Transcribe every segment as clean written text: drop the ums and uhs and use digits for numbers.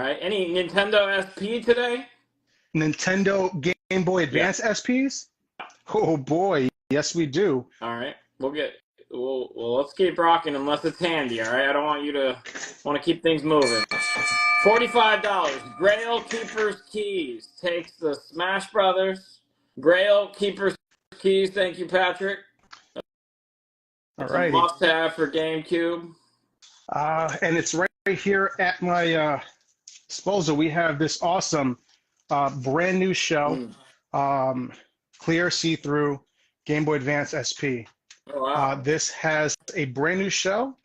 right. Any Nintendo SP today? Nintendo Game Boy Yeah. Advance SPs? Oh boy, yes we do. All right. Well, let's keep rocking unless it's handy. All right. I don't want you to want to keep things moving. $45. Grail Keeper's Keys takes the Smash Brothers. Grail Keeper's Keys. Thank you, Patrick. It's a Alrighty. must-have for GameCube. And it's right here at my disposal. We have this awesome brand new shell, clear see-through Game Boy Advance SP. Oh, wow. This has a brand new shell,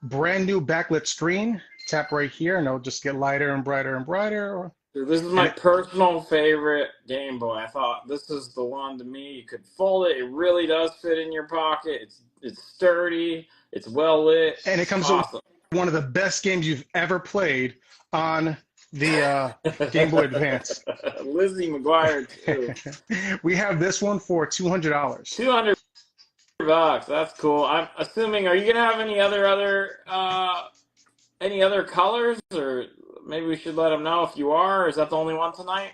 brand new backlit screen. Tap right here and it'll just get lighter and brighter and brighter. Dude, this is my personal favorite Game Boy. I thought this is the one to me. You could fold it. It really does fit in your pocket. It's sturdy. It's well lit. And it comes awesome. with one of the best games you've ever played on the Game Boy Advance. Lizzie McGuire too. We have this one for $200. $200. That's cool. I'm assuming. Are you gonna have any other colors, or maybe we should let them know if you are? Is that the only one tonight?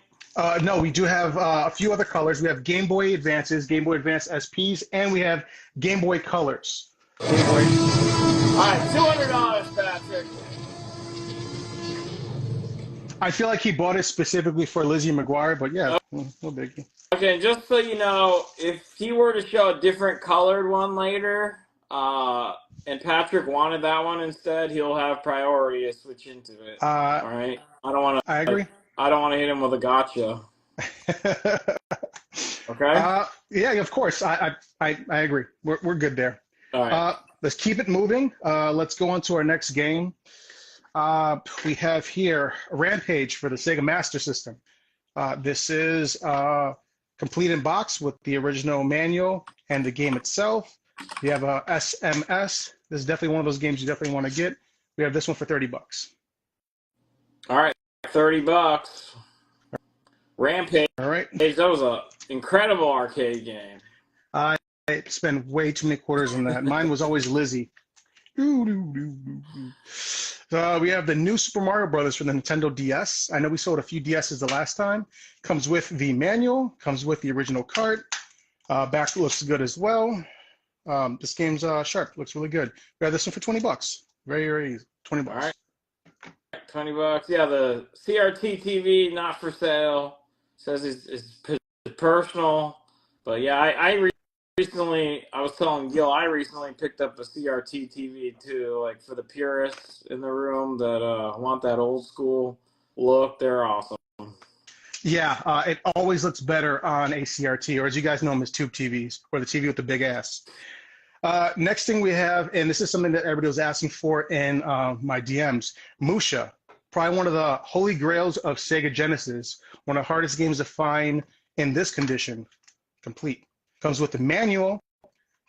No, we do have a few other colors. We have Game Boy Advances, Game Boy Advance SPs, and we have Game Boy Colors. All right, $200, Patrick. I feel like he bought it specifically for Lizzie McGuire, but yeah, no biggie. Okay, just so you know, if he were to show a different colored one later, and Patrick wanted that one instead, he'll have priority to switch into it. All right, I agree. I don't want to hit him with a gotcha. Okay. Yeah, of course. I agree. We're good there. All right. Let's keep it moving. Let's go on to our next game. We have here Rampage for the Sega Master System. This is complete in box with the original manual and the game itself. You have a SMS. This is definitely one of those games you definitely want to get. We have this one for $30. All right, $30. Rampage. All right. That was an incredible arcade game. I spent way too many quarters on that. Mine was always Lizzie. We have the new Super Mario Brothers for the Nintendo DS. I know we sold a few DSs the last time. Comes with the manual, comes with the original cart. Back looks good as well. This game's sharp, looks really good. We have this one for $20. Very, very easy. $20. All right. $20. Yeah, the CRT TV not for sale. Says it's personal. But yeah, I recently, I was telling Gil, I recently picked up a CRT TV too, like for the purists in the room that want that old school look. They're awesome. Yeah, it always looks better on a CRT, or as you guys know them as tube TVs, or the TV with the big ass. Next thing we have, and this is something that everybody was asking for in my DMs, Musha, probably one of the holy grails of Sega Genesis, one of the hardest games to find in this condition, complete. Comes with the manual,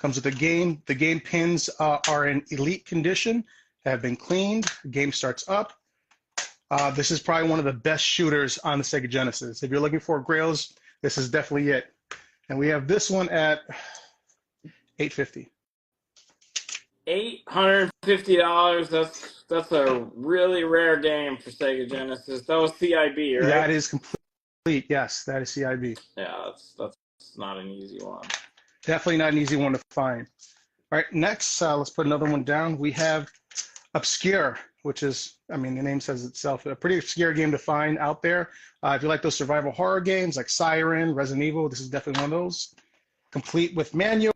comes with the game. The game pins are in elite condition, have been cleaned. The game starts up. This is probably one of the best shooters on the Sega Genesis. If you're looking for grails, this is definitely it. And we have this one at $850. $850. That's a really rare game for Sega Genesis. That was CIB, right? That is complete. Yes, that is CIB. Yeah, that's not an easy one. Definitely not an easy one to find. All right, next, let's put another one down. We have Obscure, which is, I mean, the name says itself, a pretty obscure game to find out there. If you like those survival horror games like Siren, Resident Evil, this is definitely one of those. Complete with manual,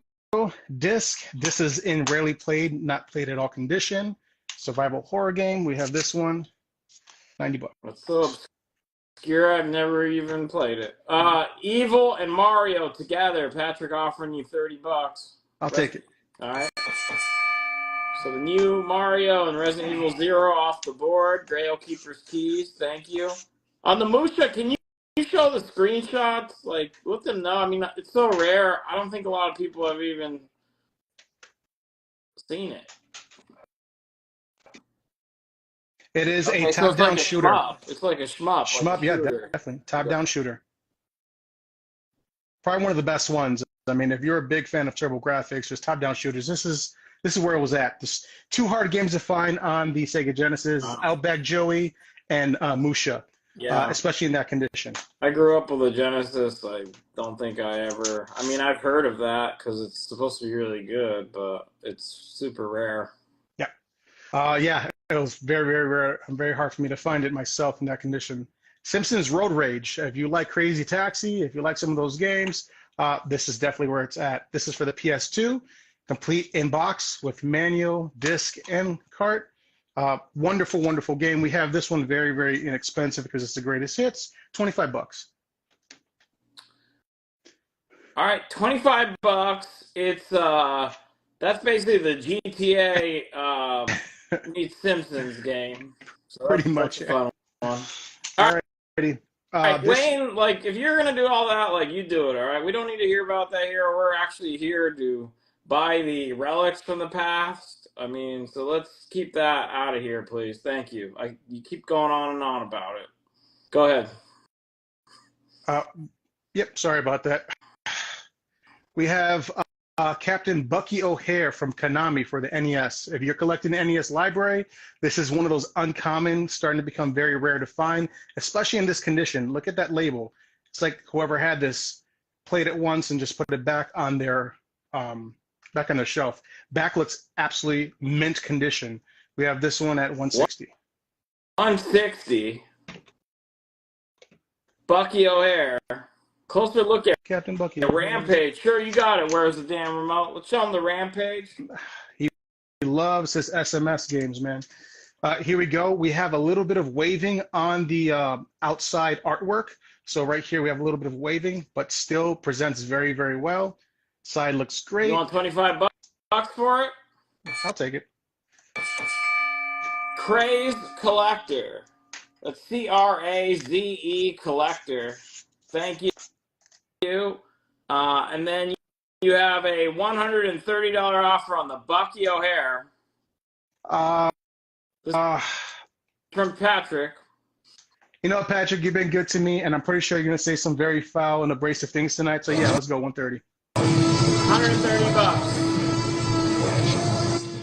disc. This is in rarely played, not played at all condition. Survival horror game. We have this one, $90. What's so obscure? I've never even played it. Evil and Mario together. Patrick offering you $30. I'll take it. All right. So the new Mario and Resident Evil 0 off the board. Grail Keeper's Keys. Thank you. On the Musha, can you show the screenshots? Like, let them know. I mean, it's so rare. I don't think a lot of people have even seen it. It is a top-down shooter. Shmup. It's like a shmup. Shmup, yeah, definitely. Top-down shooter. Probably one of the best ones. I mean, if you're a big fan of TurboGrafx, just top-down shooters, this is where it was at. There's two hard games to find on the Sega Genesis, Outback Joey and Musha, Yeah. especially in that condition. I grew up with a Genesis. I don't think I ever. I mean, I've heard of that because it's supposed to be really good, but it's super rare. Yeah. Yeah, it was very, very rare. Very hard for me to find it myself in that condition. Simpsons Road Rage. If you like Crazy Taxi, if you like some of those games, this is definitely where it's at. This is for the PS2, complete in box with manual, disc, and cart. Wonderful, wonderful game. We have this one very, very inexpensive because it's the greatest hits. $25. All right, $25. It's that's basically the GTA meets Simpsons game. So Pretty that's much. a fun one. All righty. All right, This, Wayne, like if you're gonna do all that, like you do it, all right? We don't need to hear about that here. We're actually here to buy the relics from the past. I mean, so let's keep that out of here, please. Thank you. You keep going on and on about it. Go ahead. yep, sorry about that. We have Captain Bucky O'Hare from Konami for the NES. If you're collecting the NES library, this is one of those uncommon, starting to become very rare to find, especially in this condition. Look at that label. It's like whoever had this played it once and just put it back on their shelf. Back looks absolutely mint condition. We have this one at 160. 160. Bucky O'Hare. Closer look at Captain Bucky. the Rampage. Sure, you got it. Where's the damn remote? Let's show him the Rampage. He loves his SMS games, man. Here we go. We have a little bit of waving on the outside artwork. So right here we have a little bit of waving, but still presents very, very well. Side looks great. You want 25 bucks for it? I'll take it. Craze Collector. That's CRAZE Collector. Thank you. And then you have a $130 offer on the Bucky O'Hare. From Patrick. You know, Patrick, you've been good to me, and I'm pretty sure you're going to say some very foul and abrasive things tonight. So yeah, let's go 130. 130 bucks.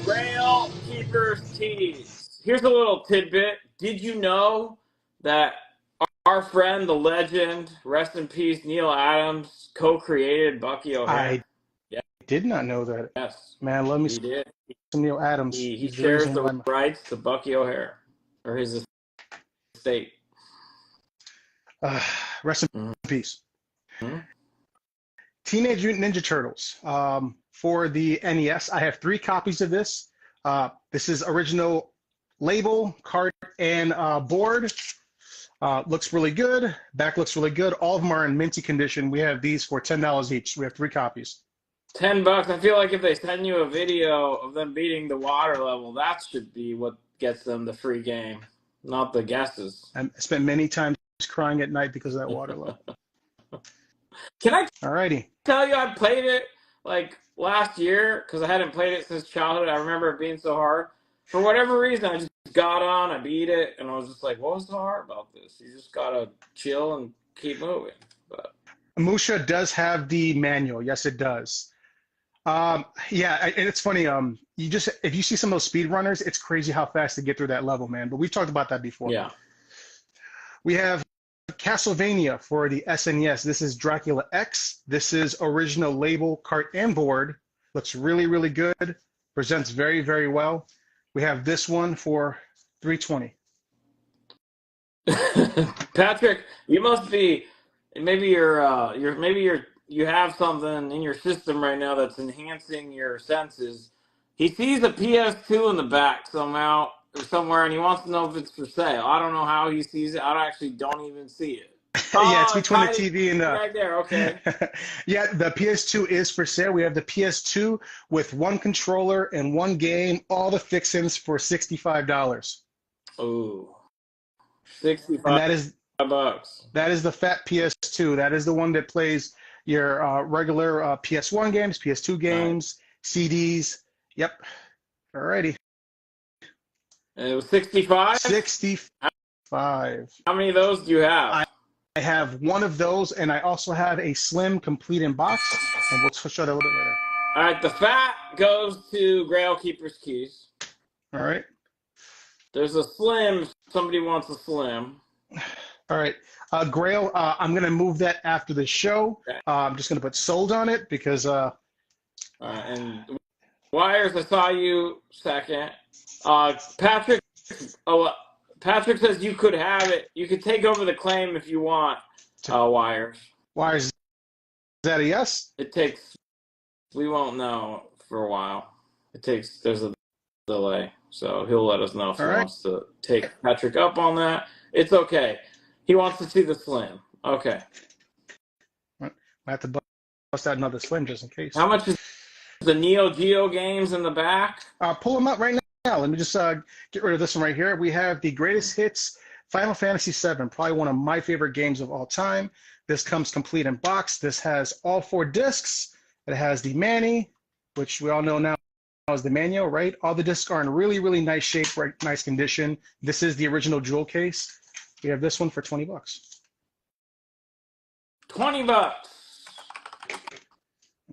Grail Keepers Tees. Here's a little tidbit. Did you know that our friend, the legend, rest in peace, Neil Adams, co-created Bucky O'Hare? I did not know that. Yes. Man, let me He did. some Neil Adams. He shares the rights to Bucky O'Hare, or his estate. Rest in peace. Mm-hmm. Teenage Mutant Ninja Turtles. For the NES, I have 3 copies of this. This is original label, cart, and board. Looks really good. Back looks really good. All of them are in minty condition. We have these for $10 each. We have 3 copies. $10. I feel like if they send you a video of them beating the water level, that should be what gets them the free game, not the guesses. I spent many times crying at night because of that water level. Can I Alrighty. tell you I played it like last year because I hadn't played it since childhood. I remember it being so hard. For whatever reason, I just got on, I beat it, and I was just like, what was so hard about this? You just gotta chill and keep moving. But Musha does have the manual. Yes, it does. Yeah, and it's funny. If you see some of those speed runners, it's crazy how fast they get through that level, man. But we've talked about that before. yeah. We have Castlevania for the SNES. This is Dracula X. This is original label, cart, and board. Looks really, really good. Presents very, very well. We have this one for $320. Patrick, you must be maybe you have something in your system right now that's enhancing your senses. He sees a PS2 in the back somehow or somewhere, and he wants to know if it's for sale. I don't know how he sees it. I actually don't even see it. Yeah, it's between the TV and the... Right there, okay. Yeah, the PS2 is for sale. We have the PS2 with 1 controller and 1 game, all the fixins for $65. Ooh. 65 And that is bucks. That is the fat PS2. That is the one that plays your regular PS1 games, PS2 games, CDs. Yep. Alrighty. And it was 65? 65. How many of those do you have? I have 1 of those, and I also have a slim complete in box, and we'll show that a little bit later. All right, the fat goes to Grail Keeper's Keys. All right. There's a slim. Somebody wants a slim. All right. Grail, I'm going to move that after the show. Okay. I'm just going to put sold on it because. And Wires, I saw you second. Patrick. Oh, Patrick says you could have it. You could take over the claim if you want. Wires. Wires, is that a yes? It takes. We won't know for a while. It takes. There's a delay, so he'll let us know if he wants to take Patrick up on that. It's okay. He wants to see the slim. Okay. I have to bust out another slim just in case. How much is the Neo Geo games in the back? Pull them up right now. Let me just get rid of this one right here. We have the greatest hits, Final Fantasy VII, probably one of my favorite games of all time. This comes complete in box. This has all 4 discs. It has the Manny, which we all know now is the manual, right? All the discs are in really, really nice shape, right, nice condition. This is the original jewel case. We have this one for $20. $20.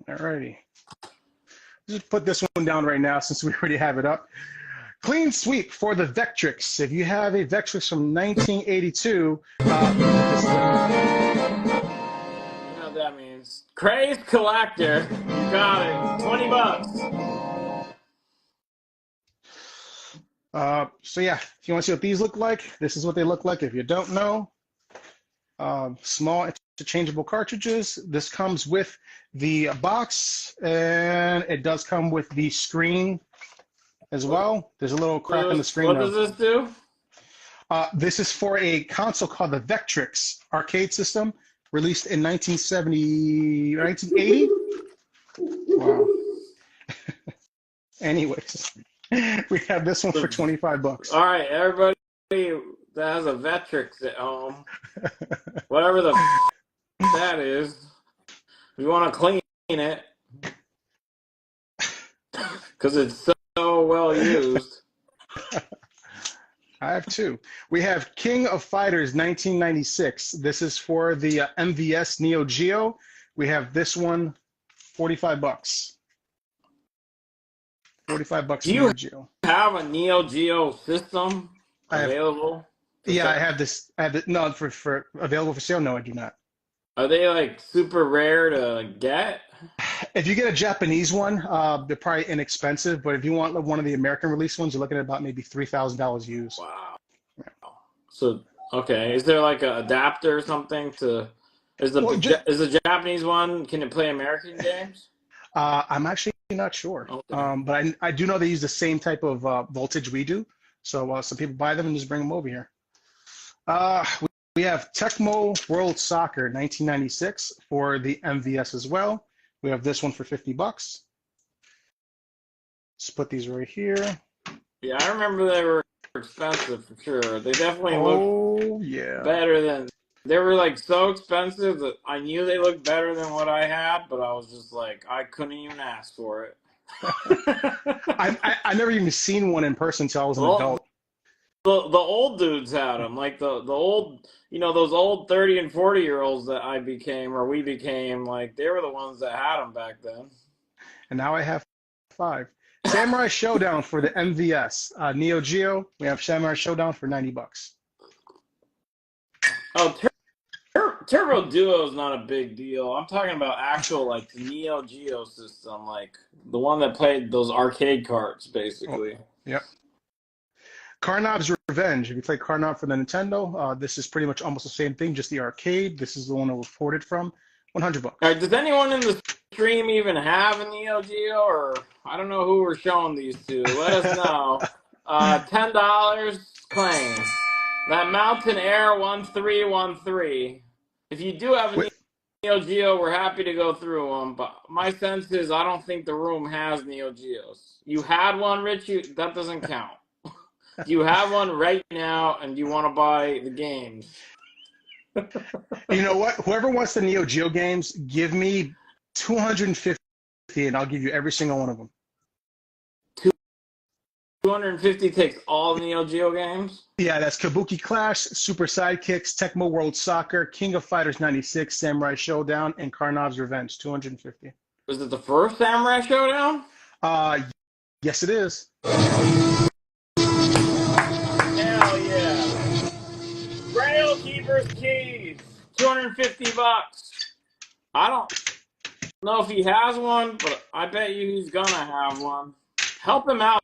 All righty. Just put this one down right now since we already have it up. Clean sweep for the Vectrix. If you have a Vectrix from 1982, You know what that means. Crazed Collector. You got it. $20. So yeah, if you want to see what these look like, this is what they look like. If you don't know, small interchangeable cartridges. This comes with the box, and it does come with the screen as well. There's a little crack in the screen. What does this do? This is for a console called the Vectrix arcade system, released in 1970, 1980. Wow. Anyways, we have this one for $25. All right, everybody that has a Vectrix at home, whatever the that is, we want to clean it because it's so well used. I have 2. We have King of Fighters 1996. This is for the MVS Neo Geo. We have this one, $45. $45 Do you Neo Geo. have a Neo Geo system available? Yeah, I have this. I have no for available for sale. No, I do not. Are they like super rare to get? If you get a Japanese one, they're probably inexpensive. But if you want one of the American release ones, you're looking at about maybe $3,000 used. Wow. So okay, is there like an adapter or something to? Is the Japanese one? Can it play American games? I'm actually not sure. Okay. But I do know they use the same type of voltage we do. So some people buy them and just bring them over here. We have Tecmo World Soccer 1996 for the MVS as well. We have this one for $50. Let's put these right here. Yeah, I remember they were expensive for sure. They definitely look better than. They were like so expensive that I knew they looked better than what I had, but I was just like, I couldn't even ask for it. I never even seen one in person until I was an adult. The old dudes had them, like the old, those old 30 and 40-year-olds that we became, like they were the ones that had them back then. And now I have 5. Samurai Showdown for the MVS. Neo Geo, we have Samurai Showdown for $90. Oh, Turbo Duo is not a big deal. I'm talking about actual, like, the Neo Geo system, like the one that played those arcade carts, basically. Oh, yep. Karnob's Revenge. If you play Karnob for the Nintendo, this is pretty much almost the same thing, just the arcade. This is the one I was ported from. $100. All right, does anyone in the stream even have a Neo Geo, or I don't know who we're showing these to? Let us know. $10 claim. That Mountain Air 1313. If you do have a Neo Geo, we're happy to go through them. But my sense is I don't think the room has Neo Geos. You had one, Rich? That doesn't count. You have one right now, and you want to buy the games. You know what? Whoever wants the Neo Geo games, give me $250, and I'll give you every single one of them. 250 takes all Neo Geo games? Yeah, that's Kabuki Clash, Super Sidekicks, Tecmo World Soccer, King of Fighters 96, Samurai Showdown, and Karnob's Revenge, 250. Is it the first Samurai Showdown? Yes, it is. Keeper's Keys, $250. I don't know if he has one, but I bet you he's gonna have one. Help him out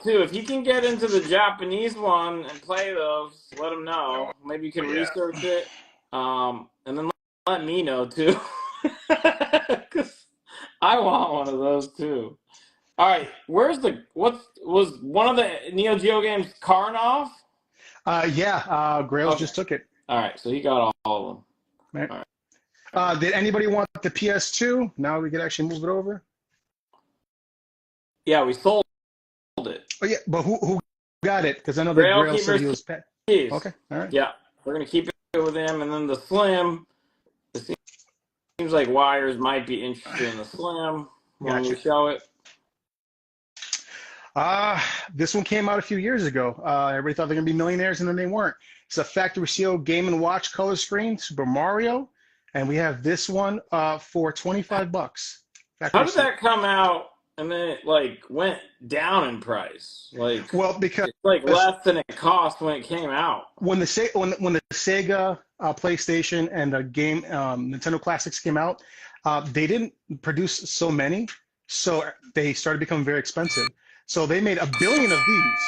too. If he can get into the Japanese one and play those, let him know. Maybe you can research it. And then let me know too. Because I want one of those too. All right, what was one of the Neo Geo games Karnov? Grails Okay. just took it. All right, so he got all of them. Right. All right. Did anybody want the PS2? Now we could actually move it over. Yeah, we sold it. Oh yeah, but who got it? Because I know the Grail Grail said he Keeper's was pet. Keys. Okay, all right. Yeah, we're gonna keep it with him, and then the Slim. It seems like Wires might be interested in the Slim when we show it. This one came out a few years ago. Everybody thought they were gonna be millionaires, and then they weren't. It's a factory seal Game & Watch color screen, Super Mario, and we have this one for $25. How did that come out? And then it like went down in price. Like, well, because it's like less than it cost when it came out. When the Sega PlayStation and the game Nintendo Classics came out, they didn't produce so many, so they started becoming very expensive. So they made 1 billion of these.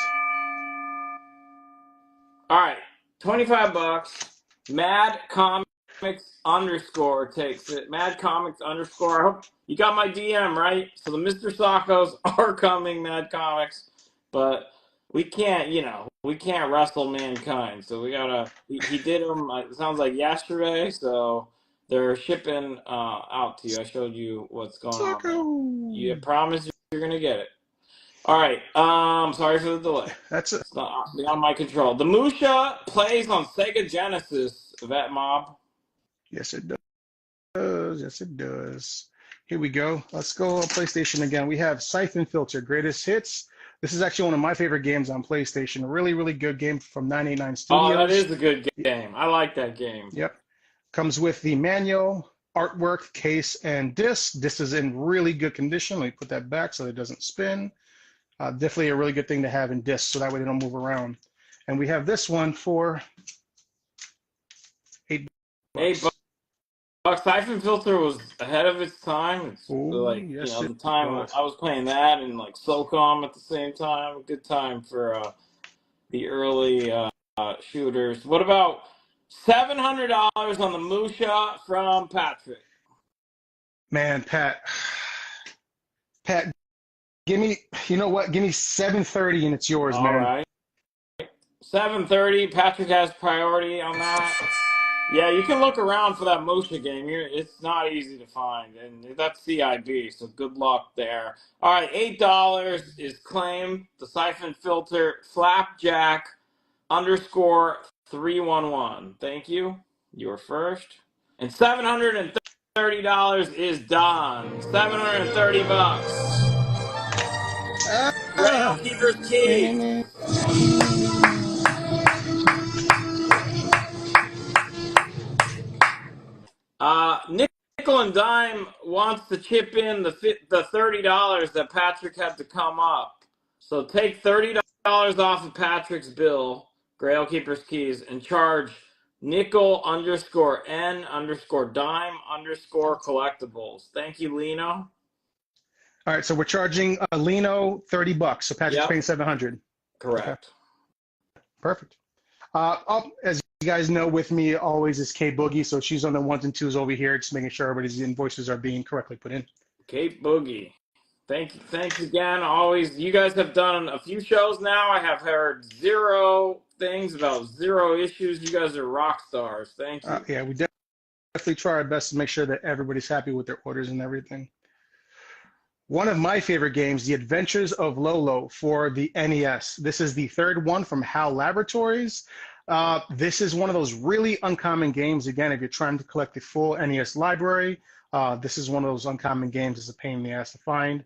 All right, $25. Mad Comics _ takes it. Mad Comics _ I hope you got my DM right. So the Mr. Sockos are coming, Mad Comics, but we can't, we can't wrestle mankind. So we gotta. He did them. It sounds like yesterday. So they're shipping out to you. I showed you what's going on. You promise you're gonna get it. All right. Sorry for the delay. That's it. It's not beyond my control. The Musha plays on Sega Genesis. Vet Mob. Yes, it does. Yes, it does. Here we go. Let's go on PlayStation again. We have Siphon Filter, Greatest Hits. This is actually one of my favorite games on PlayStation. A really, really good game from 989 Studios. Oh, that is a good game. I like that game. Yep. Comes with the manual, artwork, case, and disc. This is in really good condition. Let me put that back so it doesn't spin. Definitely a really good thing to have in disc, so that way they don't move around. And we have this one for $8. $8. Siphon Filter was ahead of its time. It's the time I was playing that and like SOCOM at the same time. Good time for the early shooters. What about $700 on the Musha from Patrick? Man, Pat, give me, you know what? Give me 730 and it's yours, man. All right. 730. Patrick has priority on that. Yeah, you can look around for that Musha game. It's not easy to find, and that's CIB, so good luck there. All right, $8 is claimed. The Siphon Filter Flapjack _311. Thank you. You were first. And $730 is done. $730. Grail Keeper's Key. Nickel and Dime wants to chip in the $30 that Patrick had to come up. So take $30 off of Patrick's bill, Grail Keeper's Keys, and charge Nickel _N _Dime _collectibles. Thank you, Lino. All right, so we're charging Lino $30, so Patrick's paying $700. Correct. Okay. Perfect. As you guys know, with me always is Kate Boogie, so she's on the ones and twos over here, just making sure everybody's invoices are being correctly put in. Kate Boogie. Thanks again. Always, you guys have done a few shows now. I have heard 0 things about 0 issues. You guys are rock stars. Thank you. Yeah, we definitely try our best to make sure that everybody's happy with their orders and everything. One of my favorite games, The Adventures of Lolo for the NES. This is the 3rd one from HAL Laboratories. This is one of those really uncommon games. Again, if you're trying to collect the full NES library, this is one of those uncommon games. It's a pain in the ass to find.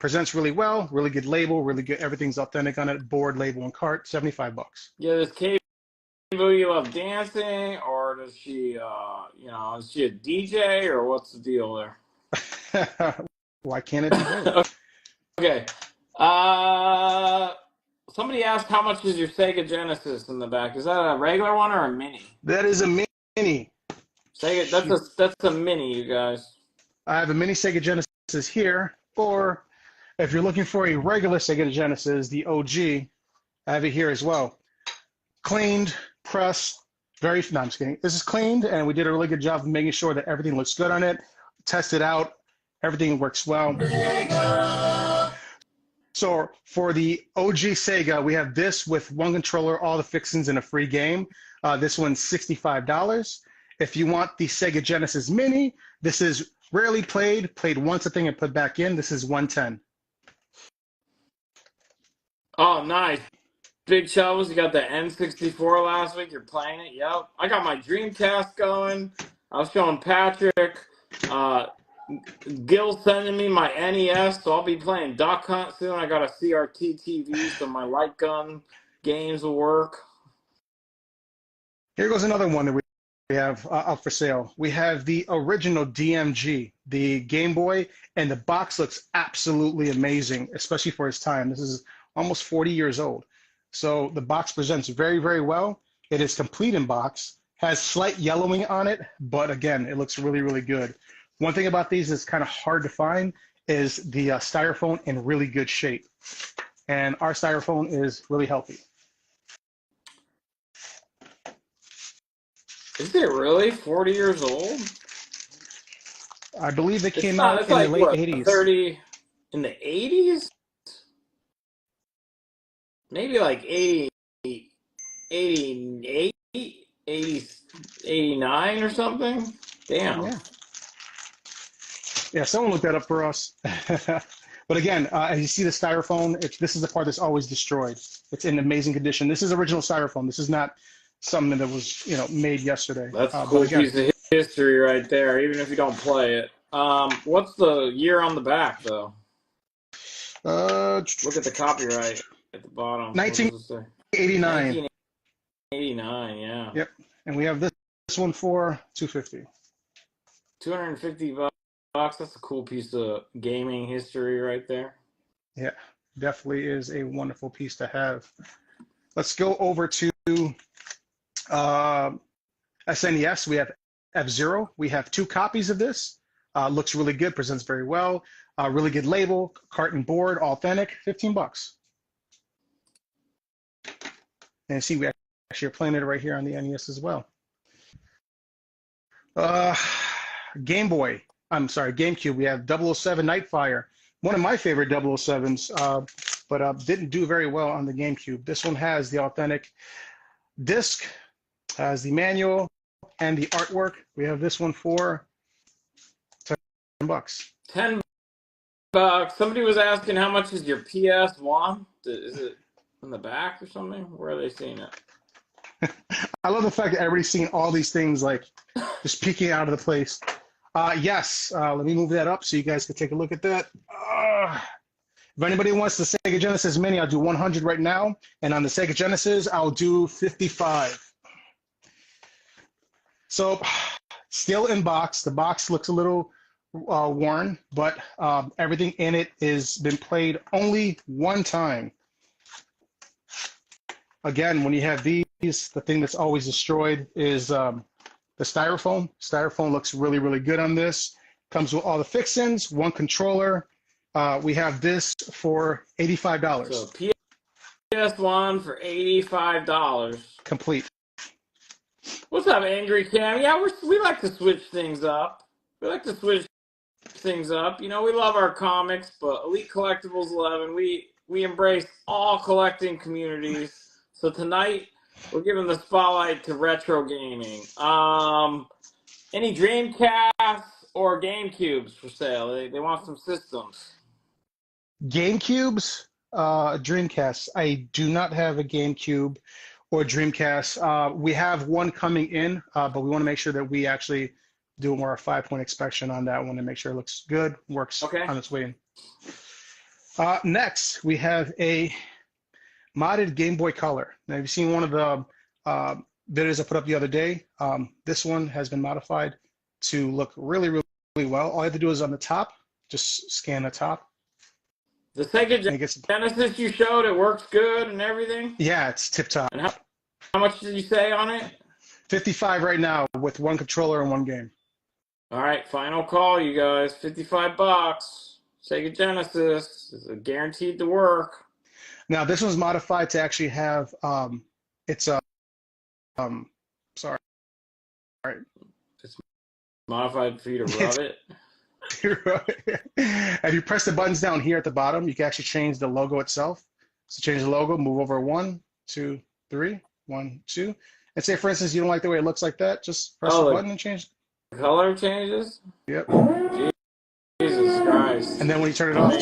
Presents really well, really good label, really good. Everything's authentic on it. Board, label, and cart. $75. Yeah, does Kate Boogie love dancing, or does she, is she a DJ, or what's the deal there? Why can't it be both? Okay. Somebody asked how much is your Sega Genesis in the back? Is that a regular one or a mini? That is a mini. Sega, that's a mini, you guys. I have a mini Sega Genesis here, or if you're looking for a regular Sega Genesis, the OG, I have it here as well. Cleaned, pressed, no, I'm just kidding. This is cleaned, and we did a really good job of making sure that everything looks good on it. Tested out, everything works well. So for the OG Sega, we have this with one controller, all the fixings, in a free game. This one's $65. If you want the Sega Genesis Mini, this is rarely played once a thing and put back in. This is $110. Oh, nice. Big Shovels, you got the N64 last week. You're playing it. Yep. I got my Dreamcast going. I was showing Patrick. Gil sending me my NES, so I'll be playing Duck Hunt soon. I got a CRT TV, so my light gun games will work. Here goes another one that we have up for sale. We have the original DMG, the Game Boy, and the box looks absolutely amazing, especially for its time. This is almost 40 years old. So the box presents very, very well. It is complete in box, has slight yellowing on it, but again, it looks really, really good. One thing about these that's kind of hard to find is the styrofoam in really good shape. And our styrofoam is really healthy. Is it really 40 years old? I believe it came out in the late 80s. 30 in the 80s? Maybe like 80, 88, 80, 89 or something? Damn. Yeah. Yeah, someone looked that up for us. But again, as you see the styrofoam, this is the part that's always destroyed. It's in amazing condition. This is original styrofoam. This is not something that was, made yesterday. That's a cool piece of history right there, even if you don't play it. What's the year on the back, though? Look at the copyright at the bottom. 1989. 1989, yeah. Yep. And we have this one for $250. $250. That's a cool piece of gaming history right there. Yeah, definitely is a wonderful piece to have. Let's go over to SNES. We have F-Zero. We have 2 copies of this. Looks really good, presents very well. Really good label, carton board, authentic, $15. And see, we actually are playing it right here on the NES as well. GameCube. We have 007 Nightfire, one of my favorite 007s, but didn't do very well on the GameCube. This one has the authentic disc, has the manual and the artwork. We have this one for $10. $10. Somebody was asking how much is your PS1? Is it in the back or something? Where are they seeing it? I love the fact that everybody's seeing all these things like just peeking out of the place. Yes, let me move that up so you guys can take a look at that. If anybody wants the Sega Genesis Mini, I'll do 100 right now. And on the Sega Genesis, I'll do 55. So still in box. The box looks a little worn, but everything in it has been played only one time. Again, when you have these, the thing that's always destroyed is the styrofoam. Styrofoam looks really, really good on this. Comes with all the fixings, one controller. We have this for $85. So PS1 for $85. Complete. What's up, Angry Cam? Yeah, we like to switch things up. We like to switch things up. We love our comics, but Elite Collectibles 11, we embrace all collecting communities. So tonight, we're giving the spotlight to retro gaming. Any Dreamcasts or GameCubes for sale? They want some systems. GameCubes, Dreamcasts. I do not have a GameCube or Dreamcast. We have one coming in, but we want to make sure that we actually do more a 5-point inspection on that one to make sure it looks good, works on its way in. Next, we have a modded Game Boy Color. Now, you've seen one of the videos I put up the other day. This one has been modified to look really, really well. All you have to do is on the top, just scan the top. The Sega And it gets, Genesis you showed, it works good and everything? yeah, it's tip top. And how much did you say on it? 55 right now with one controller and one game. All right, final call, you guys. $55. Sega Genesis is guaranteed to work. Now this one's modified to actually have it's a sorry. All right. It's modified for you to rub it. If you press the buttons down here at the bottom, you can actually change the logo itself. So change the logo, move over 1, 2, 3, 1, 2. And say, for instance, you don't like the way it looks like that, just press the button and change. The color changes? Yep. Jesus Christ. And then when you turn it off,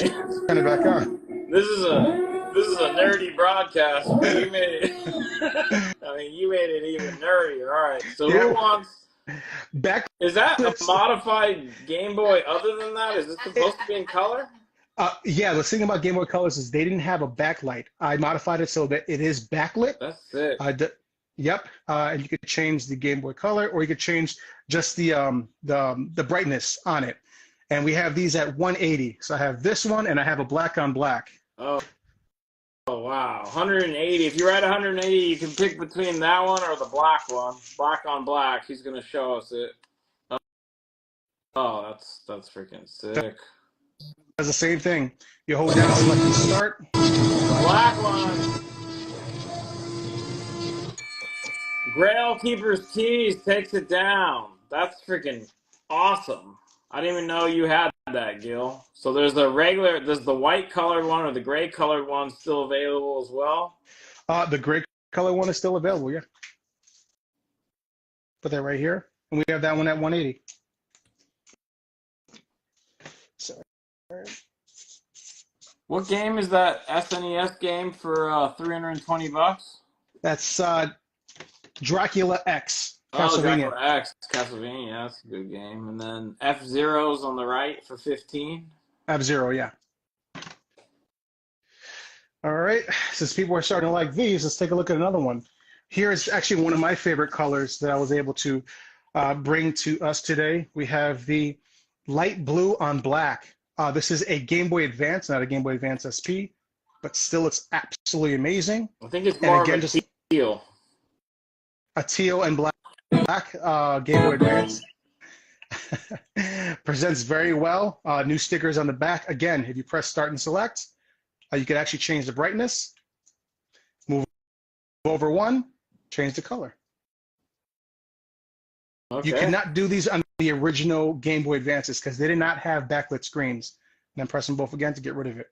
turn it back on. This is a nerdy broadcast. You made it. I mean, you made it even nerdier. All right. So Yeah. who wants? Back. Is that a modified Game Boy? Other than that, is it supposed to be in color? Yeah. The thing about Game Boy Colors is they didn't have a backlight. I modified it so that it is backlit. That's sick. Yep. And you could change the Game Boy Color, or you could change just the brightness on it. And we have these at 180. So I have this one, and I have a black on black. Oh wow, 180. If you're at 180, you can pick between that one or the black one. Black on black. He's gonna show us it. Oh, that's freaking sick. Does the same thing. You hold down, select and start. Black one. Grail Keeper's Keys takes it down. That's freaking awesome. I didn't even know you had that, Gil. So there's the white colored one or the gray colored one still available as well? The gray color one is still available, yeah. Put that right here. And we have that one at 180. So, what game is that SNES game for 320 bucks? That's Dracula X. Castlevania. Dracula X, Castlevania, that's a good game. And then F-Zero's on the right for 15. F-Zero, yeah. All right, since people are starting to like these, let's take a look at another one. Here is actually one of my favorite colors that I was able to bring to us today. We have the light blue on black. This is a Game Boy Advance, not a Game Boy Advance SP, but still it's absolutely amazing. I think it's more of a teal. A teal and black Game Boy Advance. Presents very well. New stickers on the back. Again, if you press start and select, you can actually change the brightness. Move over 1, change the color. Okay. You cannot do these on the original Game Boy Advances because they did not have backlit screens. And then press them both again to get rid of it.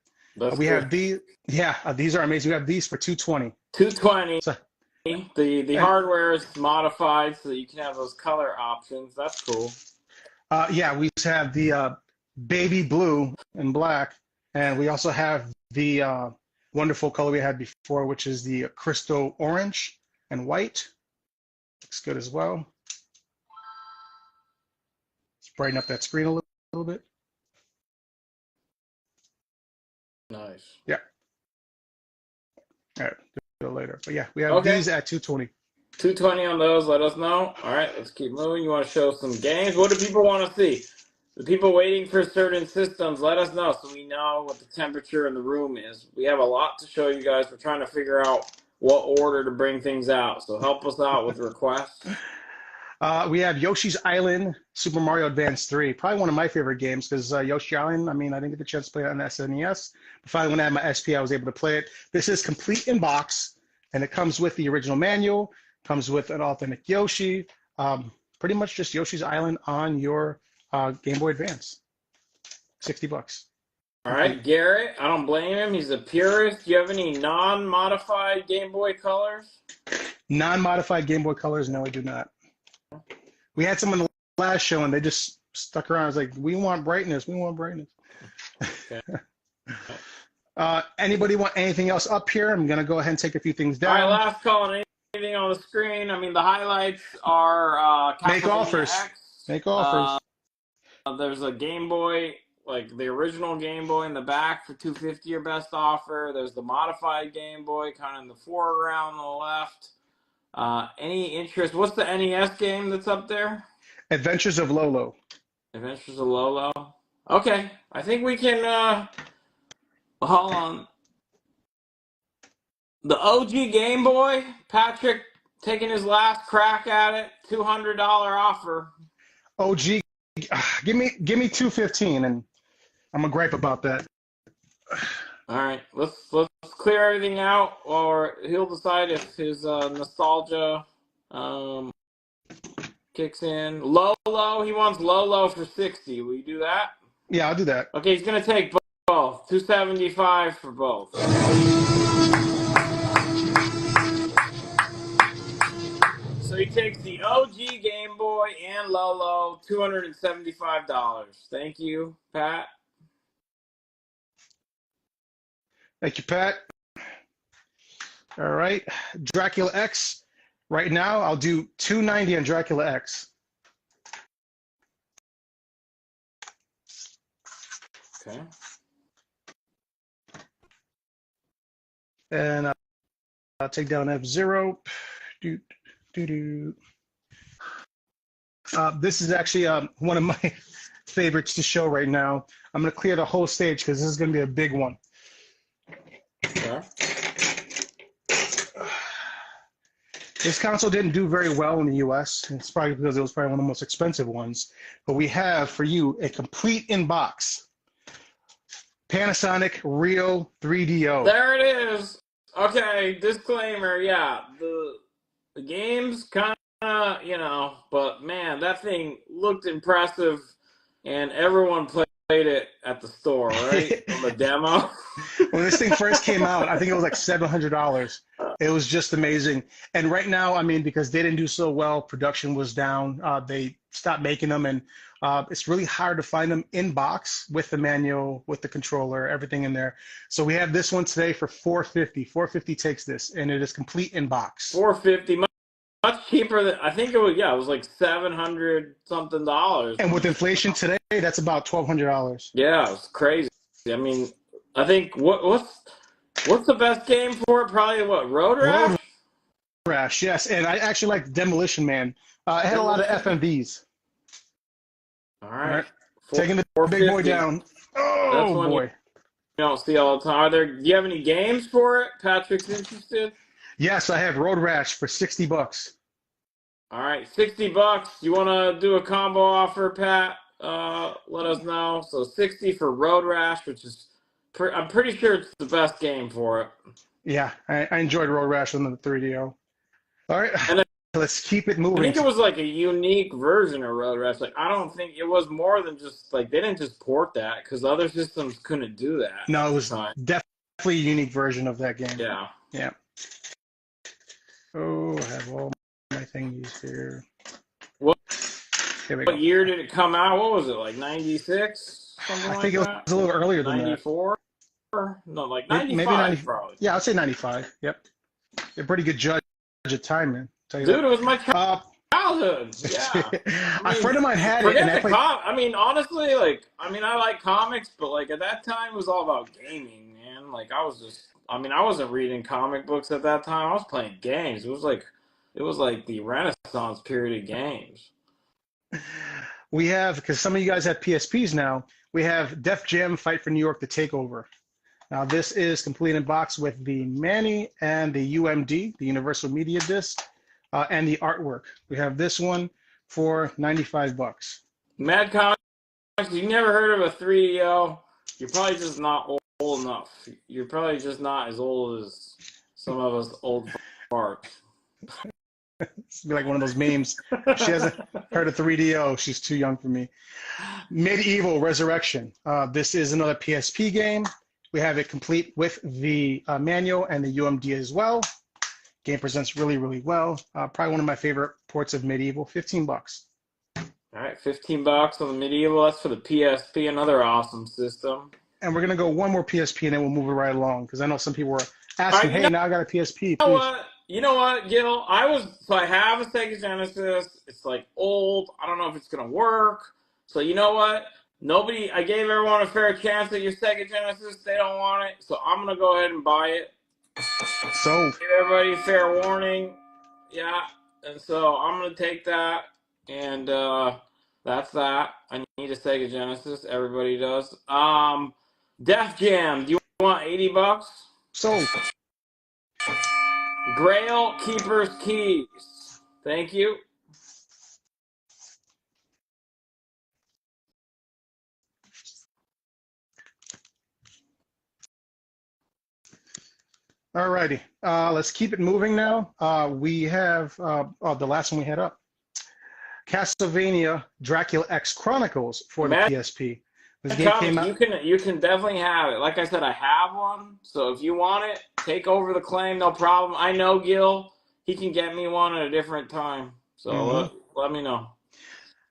We have these. Yeah, these are amazing. We have these for $220. $220. So, the hardware is modified so that you can have those color options. That's cool. Yeah, we have the baby blue and black, and we also have the wonderful color we had before, which is the crystal orange and white. Looks good as well. Let's brighten up that screen a little bit. Nice. Yeah. All right, do it later. But yeah, we have these at $220. $220 on those. Let us know. All right, let's keep moving. You want to show some games? What do people want to see? The people waiting for certain systems, let us know so we know what the temperature in the room is. We have a lot to show you guys. We're trying to figure out what order to bring things out. So help us out with requests. We have Yoshi's Island, Super Mario Advance 3. Probably one of my favorite games because Yoshi Island, I mean, I didn't get the chance to play it on SNES. But finally, when I had my SP, I was able to play it. This is complete in box, and it comes with the original manual, comes with an authentic Yoshi. Pretty much just Yoshi's Island on your Game Boy Advance. $60. All right, Garrett, I don't blame him. He's a purist. Do you have any non-modified Game Boy colors? Non-modified Game Boy colors? No, I do not. We had some in the last show, and they just stuck around. I was like, we want brightness. We want brightness. Okay. Anybody want anything else up here? I'm going to go ahead and take a few things down. All right, last call on anything on the screen. I mean, the highlights are Make offers. X. Make offers. There's a Game Boy, like the original Game Boy in the back for $250, your best offer. There's the modified Game Boy kind of in the foreground on the left. Any interest? What's the NES game that's up there? Adventures of Lolo. Adventures of Lolo. Okay, I think we can Hold on. The OG Game Boy, Patrick taking his last crack at it. $200 offer. OG, give me 215, and I'm gonna gripe about that. All right, let's clear everything out, or he'll decide if his nostalgia kicks in. Lolo, he wants Lolo for 60. Will you do that? Yeah, I'll do that. Okay, he's gonna take both. 275 for both. So he takes the OG Game Boy and Lolo, $275. Thank you, Pat. Thank you, Pat. All right, Dracula X. Right now, I'll do 290 on Dracula X. Okay. And I'll take down F-Zero. This is actually one of my favorites to show right now. I'm going to clear the whole stage because this is going to be a big one. Okay. This console didn't do very well in the US. It's probably because it was probably one of the most expensive ones. But we have for you a complete in-box Panasonic Rio 3DO. There it is. Okay, disclaimer. Yeah, the game's kind of, but man, that thing looked impressive, and everyone played it at the store, right? On the demo. When this thing first came out, I think it was like $700. It was just amazing. And right now, I mean, because they didn't do so well, production was down. They stopped making them, and it's really hard to find them in box with the manual, with the controller, everything in there. So we have this one today for $450. $450 takes this, and it is complete in box. $450, much cheaper than I think it was. Yeah, it was like $700 something. And with inflation today, that's about $1,200. Yeah, it was crazy. I mean, I think what's the best game for it? Probably what, Road Rash? Road Rash, yes. And I actually like Demolition Man. It had a lot of FMVs. All right. Taking the big boy down. Oh, boy. You don't see all the time. Do you have any games for it? Patrick's interested? Yes, I have Road Rash for $60. All right, $60. You want to do a combo offer, Pat? Let us know. So 60 for Road Rash, which is I'm pretty sure it's the best game for it. Yeah, I enjoyed Road Rash on the 3DO. All right, and let's keep it moving. I think it was like a unique version of Road Rash. Like, I don't think it was more than just like they didn't just port that because other systems couldn't do that. No, it was definitely a unique version of that game. Yeah. Yeah. Oh, I have all my things here. What year did it come out? What was it, like 96? I think it was a little earlier than 94? No, like 95 maybe 90, probably. Yeah, I'd say 95. Yep. You're a pretty good judge of time, man. Dude, it was my childhood. Yeah. A friend of mine had it. And I mean, honestly, I like comics, but like at that time it was all about gaming, man. Like I wasn't reading comic books at that time. I was playing games. It was like the Renaissance period of games. We have, because some of you guys have PSPs now, we have Def Jam Fight for New York, the Takeover. Now this is complete in box with the Manny and the UMD, the Universal Media Disc, and the artwork. We have this one for $95. Mad Comics, you never heard of a 3DO? You're probably just not old enough. You're probably just not as old as some of us old farts. It's like one of those memes. She hasn't heard of 3DO. She's too young for me. Medieval Resurrection. This is another PSP game. We have it complete with the manual and the UMD as well. Game presents really, really well. Probably one of my favorite ports of Medieval. $15. All right, $15 on the Medieval. That's for the PSP, another awesome system. And we're gonna go one more PSP, and then we'll move it right along because I know some people were asking, "Hey, now I got a PSP." Please. You know what, Gil? I have a Sega Genesis. It's like old. I don't know if it's gonna work. So you know what? I gave everyone a fair chance at your Sega Genesis. They don't want it, so I'm gonna go ahead and buy it. So give everybody fair warning. Yeah, and so I'm gonna take that, and that's that. I need a Sega Genesis. Everybody does. Def Jam. Do you want 80 bucks? Sold. Grail Keeper's Keys. Thank you. All righty. Let's keep it moving now. We have the last one we had up. Castlevania Dracula X Chronicles for the PSP. This game came out. You can definitely have it. Like I said, I have one. So if you want it, take over the claim, no problem. I know Gil. He can get me one at a different time. So let me know.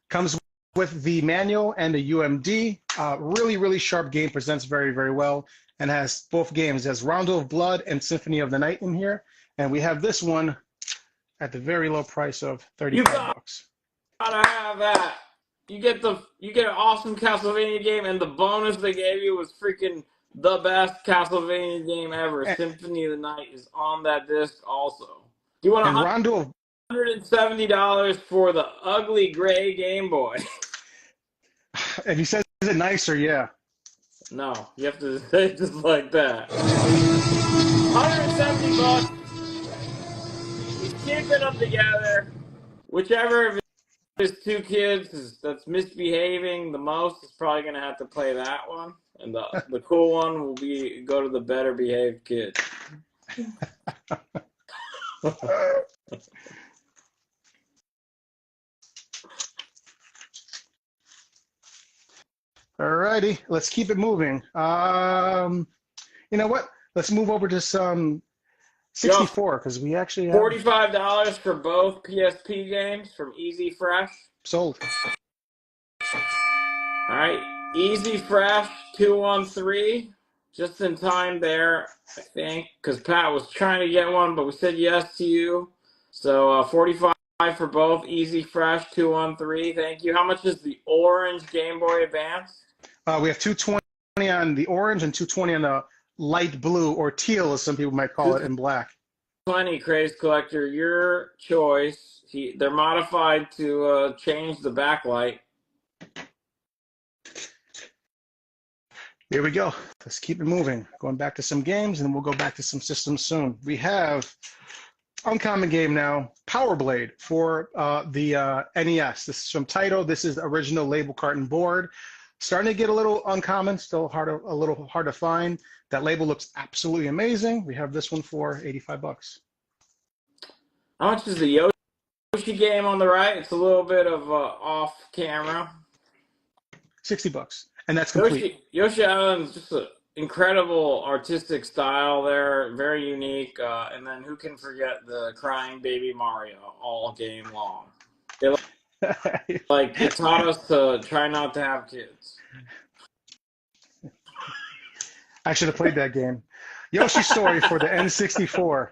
Comes with the manual and the UMD. Really, really sharp game. Presents very, very well. And has both games. It has Rondo of Blood and Symphony of the Night in here. And we have this one at the very low price of 35 bucks. Gotta have that. You get an awesome Castlevania game, and the bonus they gave you was freaking the best Castlevania game ever. Symphony of the Night is on that disc also. Do you want $170 for the ugly gray Game Boy? If you said, is it nicer? Yeah. No, you have to say it just like that. 170 bucks. He's keeping them together. Whichever of his two kids that's misbehaving the most is probably going to have to play that one. And the cool one will go to the better behaved kid. Alrighty, let's keep it moving. You know what? Let's move over to some 64 because we actually have $45 for both PSP games from Easy Fresh. Sold. All right, Easy Fresh 213, just in time there, I think, because Pat was trying to get one, but we said yes to you. So 45 for both Easy Fresh 213. Thank you. How much is the orange Game Boy Advance? We have 220 on the orange and 220 on the light blue, or teal, as some people might call it, in black. 20 Craze Collector, your choice. They're modified to change the backlight. Here we go. Let's keep it moving. Going back to some games, and then we'll go back to some systems soon. We have uncommon game now, Power Blade for the NES. This is from Taito. This is the original label carton board. Starting to get a little uncommon, still a little hard to find. That label looks absolutely amazing. We have this one for 85 bucks. How much is the Yoshi game on the right? It's a little bit of off camera. 60 bucks, and that's complete. Yoshi Island's just an incredible artistic style there, very unique. And then who can forget the crying baby Mario all game long? It taught us to try not to have kids. I should have played that game. Yoshi Story for the N64.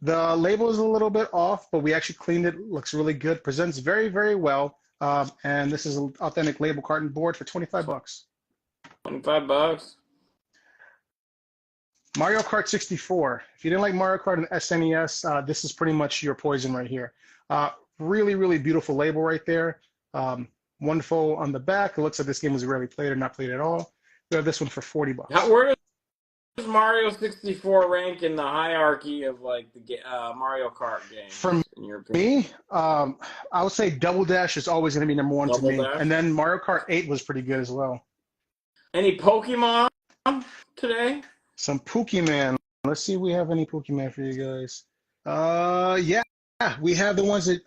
The label is a little bit off, but we actually cleaned it. Looks really good. Presents very, very well. And this is an authentic label carton board for 25 bucks. 25 bucks. Mario Kart 64. If you didn't like Mario Kart and SNES, this is pretty much your poison right here. Really, really beautiful label right there. Wonderful on the back. It looks like this game was rarely played or not played at all. We have this one for 40 bucks. Where does Mario 64 rank in the hierarchy of the Mario Kart games? For me, I would say Double Dash is always going to be number one to me. And then Mario Kart 8 was pretty good as well. Any Pokemon today? Some Pokemon. Let's see if we have any Pokemon for you guys. Yeah, we have the ones that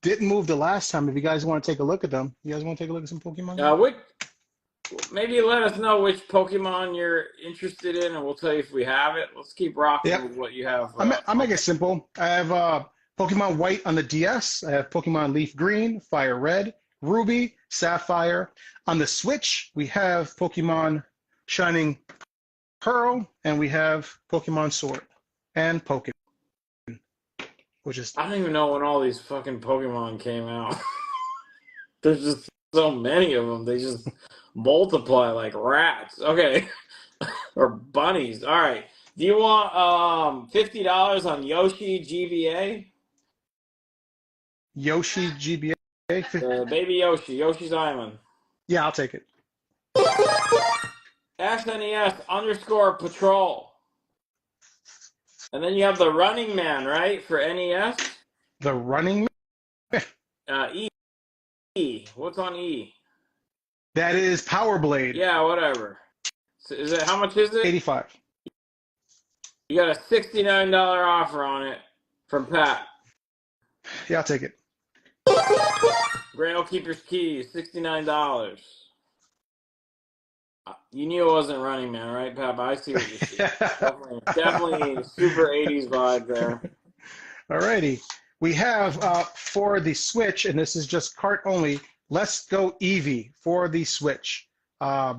didn't move the last time. If you guys want to take a look at them. You guys want to take a look at some Pokemon? Maybe let us know which Pokemon you're interested in, and we'll tell you if we have it. Let's keep rocking with what you have. I'll make it simple. I have Pokemon White on the DS. I have Pokemon Leaf Green, Fire Red, Ruby, Sapphire. On the Switch, we have Pokemon Shining Pearl, and we have Pokemon Sword and Pokémon. I don't even know when all these fucking Pokemon came out. There's just so many of them. They just multiply like rats. Okay. Or bunnies. All right. Do you want $50 on Yoshi GBA? Yoshi GBA? Baby Yoshi. Yoshi's Island. Yeah, I'll take it. SNES_Patrol. And then you have the Running Man, right, for NES? The Running Man. E. What's on E? That is Power Blade. Yeah, whatever. So how much is it? 85. You got a $69 offer on it from Pat. Yeah, I'll take it. Grail Keeper's Keys, $69. You knew it wasn't Running Man, right, Pat? I see what you're seeing. Definitely super 80s vibe there. Alrighty. We have for the Switch, and this is just cart only, Let's Go Eevee for the Switch.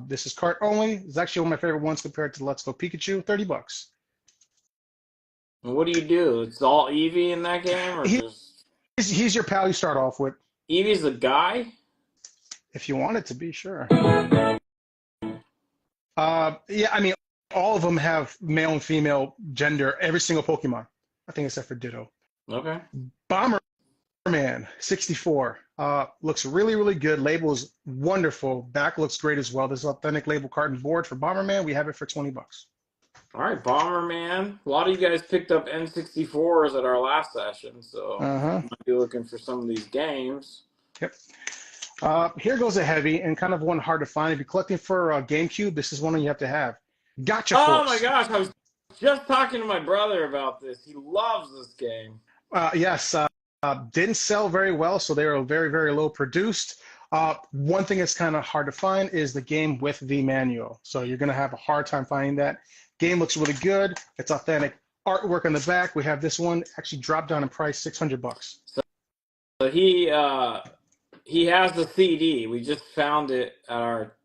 This is cart only. It's actually one of my favorite ones compared to Let's Go Pikachu. $30. And what do? It's all Eevee in that game, or just He's your pal you start off with. Eevee's the guy? If you want it to be, sure. Yeah, I mean, all of them have male and female gender, every single Pokemon. I think except for Ditto. Okay. Bomberman, 64. Looks really, really good. Label is wonderful. Back looks great as well. This authentic label carton board for Bomberman. We have it for $20. All right, Bomberman. A lot of you guys picked up N64s at our last session, so you might be looking for some of these games. Yep. Here goes a heavy and kind of one hard to find. If you're collecting for GameCube, this is one you have to have. Gotcha Force. Oh my gosh, I was just talking to my brother about this. He loves this game. Yes, didn't sell very well, so they were very, very low produced. One thing that's kind of hard to find is the game with the manual. So you're going to have a hard time finding that. Game looks really good. It's authentic artwork on the back. We have this one actually dropped down in price, $600. So he has the CD. We just found it at our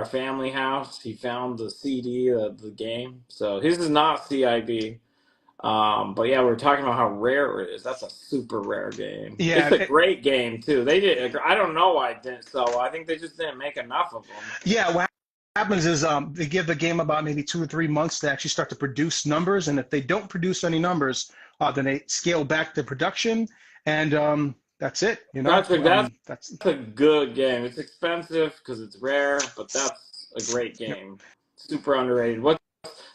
family house. He found the CD of the game. So his is not CIB. But yeah, we're talking about how rare it is. That's a super rare game. Yeah, it's a great game too. I don't know why it didn't sell well. I think they just didn't make enough of them. Yeah, what happens is they give the game about maybe 2 or 3 months to actually start to produce numbers, and if they don't produce any numbers, then they scale back the production, and that's it. You know, that's a good game. It's expensive because it's rare, but that's a great game. Yep. Super underrated. What's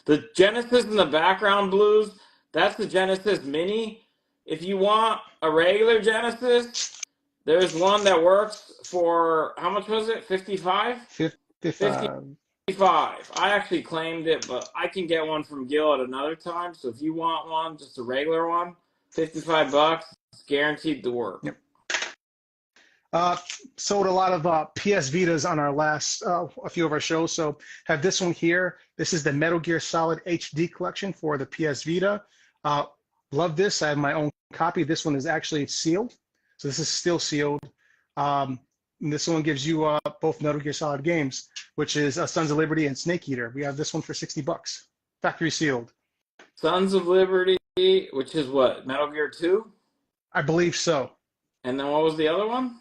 the Genesis in the background, Blues? That's the Genesis Mini. If you want a regular Genesis, there's one that works for, how much was it? 55? 55. I actually claimed it, but I can get one from Gil at another time. So if you want one, just a regular one, $55, it's guaranteed to work. Yep. Sold a lot of PS Vitas on our last, a few of our shows. So have this one here. This is the Metal Gear Solid HD collection for the PS Vita. Love this. I have my own copy. This one is actually sealed. So this is still sealed. This one gives you both Metal Gear Solid games, which is Sons of Liberty and Snake Eater. We have this one for $60. Factory sealed. Sons of Liberty, which is what? Metal Gear 2? I believe so. And then what was the other one?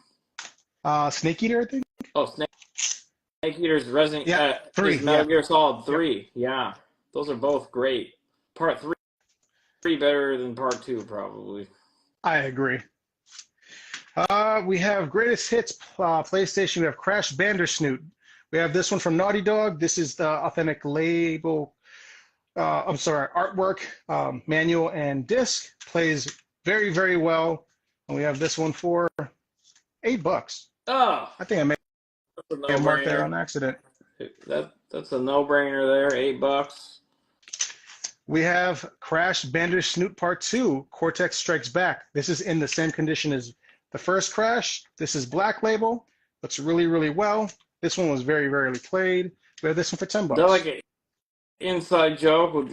Snake Eater, I think. Oh, Snake Eater's Resident. Yeah, 3. Metal Gear Solid 3. Yep. Yeah, those are both great. Part 3 better than Part 2, probably. I agree. We have Greatest Hits PlayStation. We have Crash Bandersnooch. We have this one from Naughty Dog. This is the authentic label. Artwork, manual, and disc. Plays very, very well. And we have this one for $8. Oh, I think I made a mark there on accident. That's a no-brainer there. $8. We have Crash Bandersnooch Part 2, Cortex Strikes Back. This is in the same condition as the first Crash. This is Black Label. Looks really, really well. This one was very rarely played. We have this one for $10. They're like an inside joke with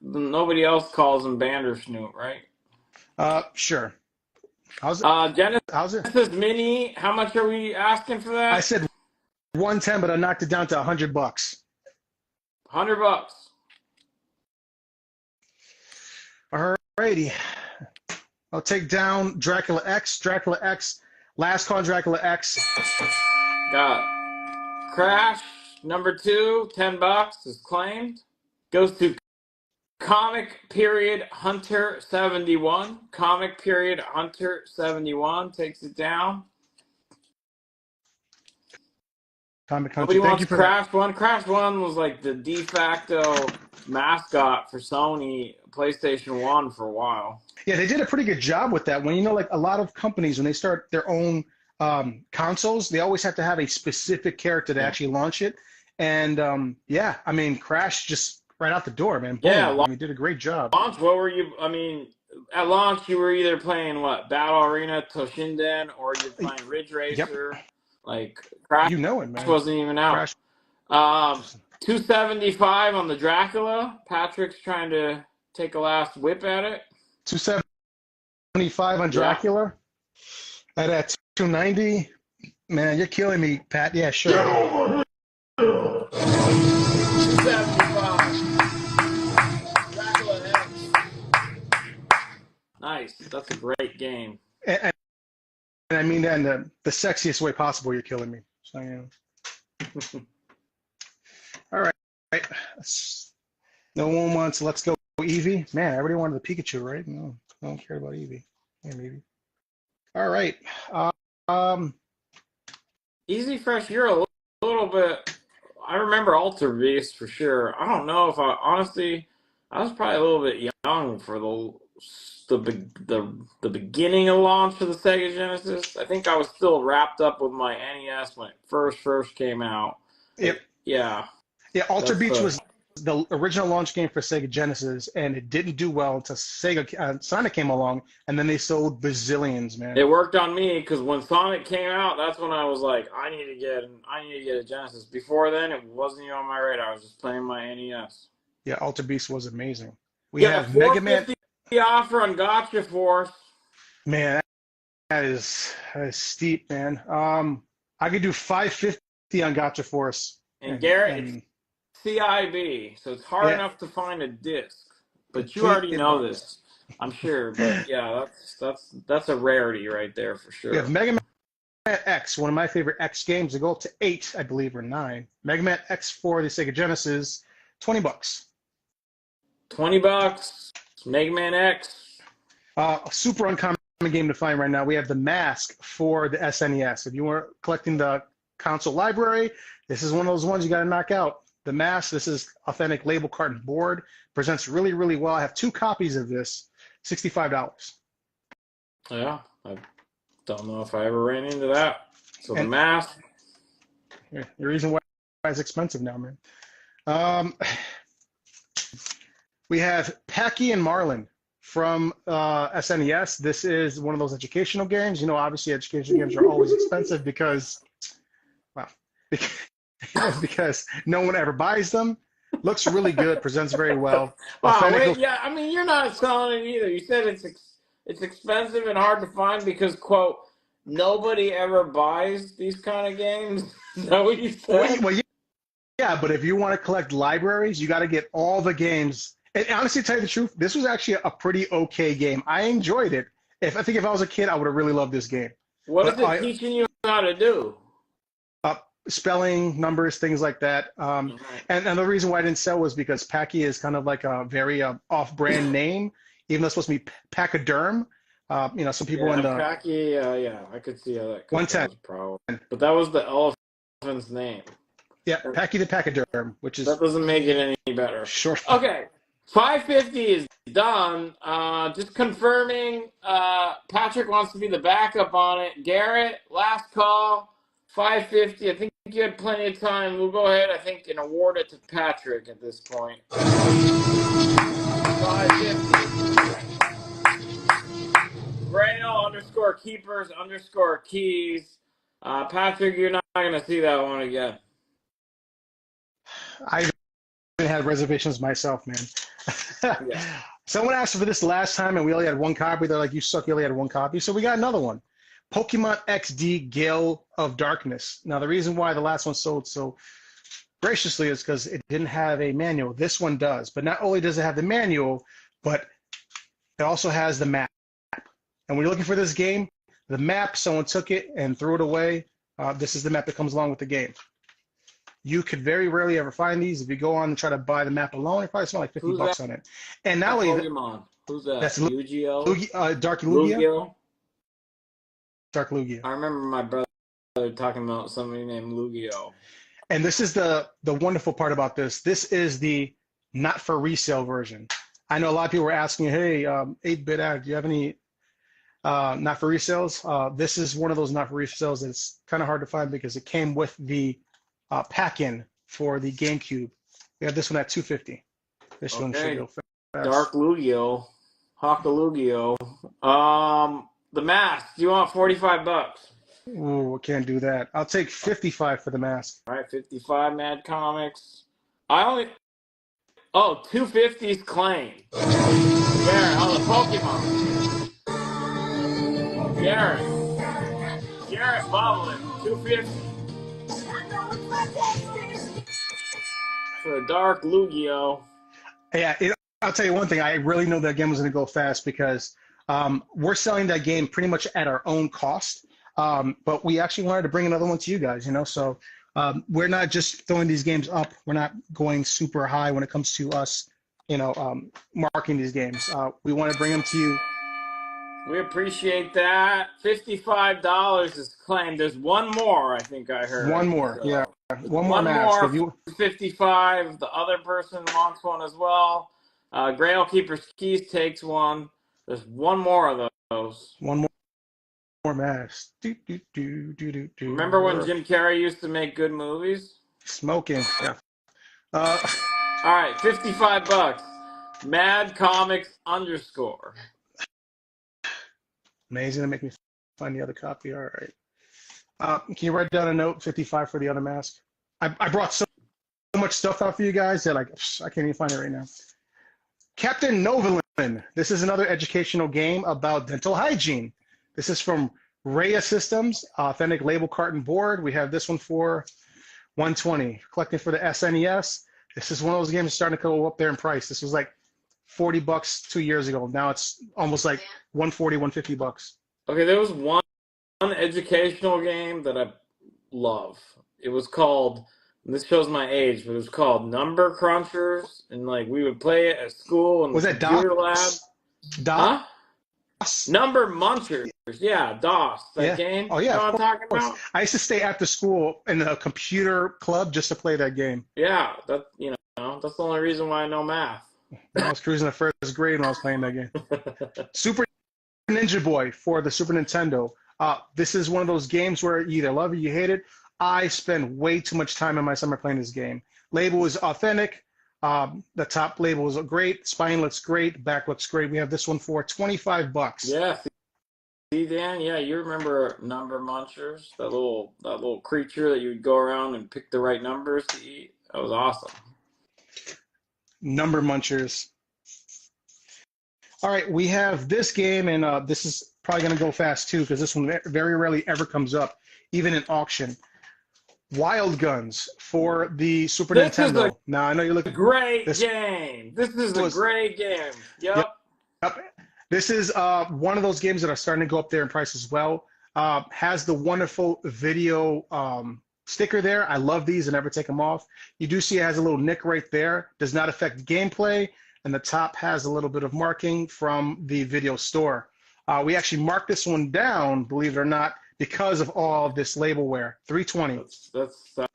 nobody else calls him Bandersnooch, right? Sure. How's Genesis Mini, how much are we asking for that? I said 110, but I knocked it down to $100. $100. Alrighty. I'll take down Dracula X. Dracula X. Last call, Dracula X. Got Crash number 2, $10 is claimed. Goes to Comic Period Hunter 71. Comic Period Hunter 71 takes it down. Comic Nobody Country. Thank wants you for that. Crash 1. Crash 1 was like the de facto mascot for Sony PlayStation 1 for a while. Yeah, they did a pretty good job with that. When you know, like a lot of companies, when they start their own consoles, they always have to have a specific character to actually launch it. And yeah, I mean, Crash just right out the door, man. Boom. Yeah, I mean, did a great job. launch, what were you? I mean, at launch, you were either playing what? Battle Arena, Toshinden, or you're playing Ridge Yep. Racer. Like, Crash You know it, man. wasn't even out. Crash. 275 on the Dracula. Patrick's trying to take a last whip at it. 275 on Dracula. At 290. Man, you're killing me, Pat. Yeah, sure. 275. Dracula X. Nice. That's a great game. And I mean that in the sexiest way possible. You're killing me. So, yeah. All right. No one wants. Let's go Eevee. Man, everybody wanted the Pikachu, right? No, I don't care about Eevee. Yeah, maybe. All right. Easy Fresh, you're a little bit. I remember Alter Beast for sure. I don't know if I honestly. I was probably a little bit young for the beginning of launch of the Sega Genesis. I think I was still wrapped up with my NES when it first came out. Yep. Yeah. Yeah, Alter Beast was the original launch game for Sega Genesis, and it didn't do well until Sonic came along, and then they sold bazillions, man. It worked on me because when Sonic came out, that's when I was like, I need to get a Genesis. Before then, it wasn't even on my radar. I was just playing my NES. Yeah, Alter Beast was amazing. We have have Mega Man. Offer on Gotcha Force. Man, that is steep, man. I could do 550 on Gotcha Force. And Garrett, it's CIB, so it's hard enough to find a disc. But you already know this, I'm sure. But yeah, that's a rarity right there for sure. We have Mega Man X, one of my favorite X games. They go up to 8, I believe, or 9. Mega Man X for the Sega Genesis, $20. $20. Mega Man X. A super uncommon game to find right now. We have The Mask for the SNES. If you were collecting the console library, this is one of those ones you got to knock out. The Mask, this is authentic label carton board. Presents really, really well. I have 2 copies of this, $65. Yeah, I don't know if I ever ran into that. So The Mask. The reason why it's expensive now, man. We have Packy and Marlin from SNES. This is one of those educational games. You know, obviously educational games are always expensive because no one ever buys them. Looks really good, presents very well. Wow, wait, yeah, I mean, you're not selling it either. You said it's expensive and hard to find because, quote, nobody ever buys these kind of games. Is that what you said? Well, yeah, but if you want to collect libraries, you got to get all the games. And honestly, to tell you the truth, this was actually a pretty okay game. I enjoyed it. I think if I was a kid, I would have really loved this game. What is it teaching you how to do? Spelling, numbers, things like that. And the reason why I didn't sell was because Packy is kind of like a very off-brand name, even though it's supposed to be Pachyderm. You know, some people in the Packy, yeah, I could see how that could 110 problem. But that was the elephant's name. Yeah, Packy the Pachyderm, which is that doesn't make it any better. Sure. Okay, 550 is done. Just confirming. Patrick wants to be the backup on it. Garrett, last call. 550. I think you had plenty of time. We'll go ahead, I think, and award it to Patrick at this point. 550. Braille _keepers_keys. Patrick, you're not going to see that one again. I even had reservations myself, man. Yeah. Someone asked for this last time, and we only had 1 copy. They're like, you suck, you only had 1 copy. So we got another one. Pokemon XD Gale of Darkness. Now, the reason why the last one sold so graciously is because it didn't have a manual. This one does. But not only does it have the manual, but it also has the map. And when you're looking for this game, the map, someone took it and threw it away. This is the map that comes along with the game. You could very rarely ever find these. If you go on and try to buy the map alone, it probably spend like $50 on it. And not only Pokemon. Who's that? That's Yu-Gi-Oh? Dark Lugia. Yu-Gi-Oh? Dark Lugia. I remember my brother talking about somebody named Lugia. And this is the wonderful part about this. This is the not for resale version. I know a lot of people were asking, hey, 8-Bit Ag, do you have any not for resales? This is one of those not for resales that's kind of hard to find because it came with the pack-in for the GameCube. We have this one at $250. This one should go fast. Dark Lugia. Hawkalugio. The mask. Do you want $45? Ooh, I can't do that. I'll take 55 for the mask. All right, 55 Mad Comics. I only. Oh, 250's claim. Garrett, on the Pokemon. Garrett Boblin, 250. For the Dark Lugia. Yeah, I'll tell you one thing. I really know that game was going to go fast because we're selling that game pretty much at our own cost. But we actually wanted to bring another one to you guys, so we're not just throwing these games up. We're not going super high when it comes to us, marketing these games. We want to bring them to you. We appreciate that. $55 is claimed. There's one more, I think I heard. One more, so. Yeah. One more mask. More, 55. The other person wants one as well. Grail Keeper's Keys takes one. There's one more of those. One more mask. Remember when Jim Carrey used to make good movies? Smoking, yeah. All right, $55. Mad Comics _. Amazing to make me find the other copy. All right. Can you write down a note, 55 for the other mask? I brought so much stuff out for you guys that I can't even find it right now. Captain Novolin. This is another educational game about dental hygiene. This is from Rhea Systems, authentic label carton board. We have this one for $120. Collecting for the SNES. This is one of those games that's starting to go up there in price. This was like $40 2 years ago. Now it's almost like $140, $150. Okay, there was one educational game that I love. It was called, and this shows my age, but it was called Number Crunchers, and we would play it at school in the computer lab. DOS? Huh? Number Munchers. Yeah, DOS. That game. Oh, yeah. You know what I'm talking about? I used to stay after school in a computer club just to play that game. Yeah, that's the only reason why I know math. I was cruising the first grade when I was playing that game. Super Ninja Boy for the Super Nintendo. This is one of those games where you either love it or you hate it. I spend way too much time in my summer playing this game. Label is authentic. The top label is great. Spine looks great. Back looks great. We have this one for $25. Yeah. See, Dan? Yeah, you remember Number Munchers? That little creature that you would go around and pick the right numbers to eat? That was awesome. Number Munchers. All right, we have this game, and this is probably going to go fast too because this one very rarely ever comes up, even in auction. Wild Guns for the Super Nintendo. Now I know you're looking. Great game. This is a great game. Yep. This is one of those games that are starting to go up there in price as well. Has the wonderful video sticker there. I love these and never take them off. You do see it has a little nick right there. Does not affect gameplay. And the top has a little bit of marking from the video store. We actually marked this one down, believe it or not, because of all of this labelware. $320.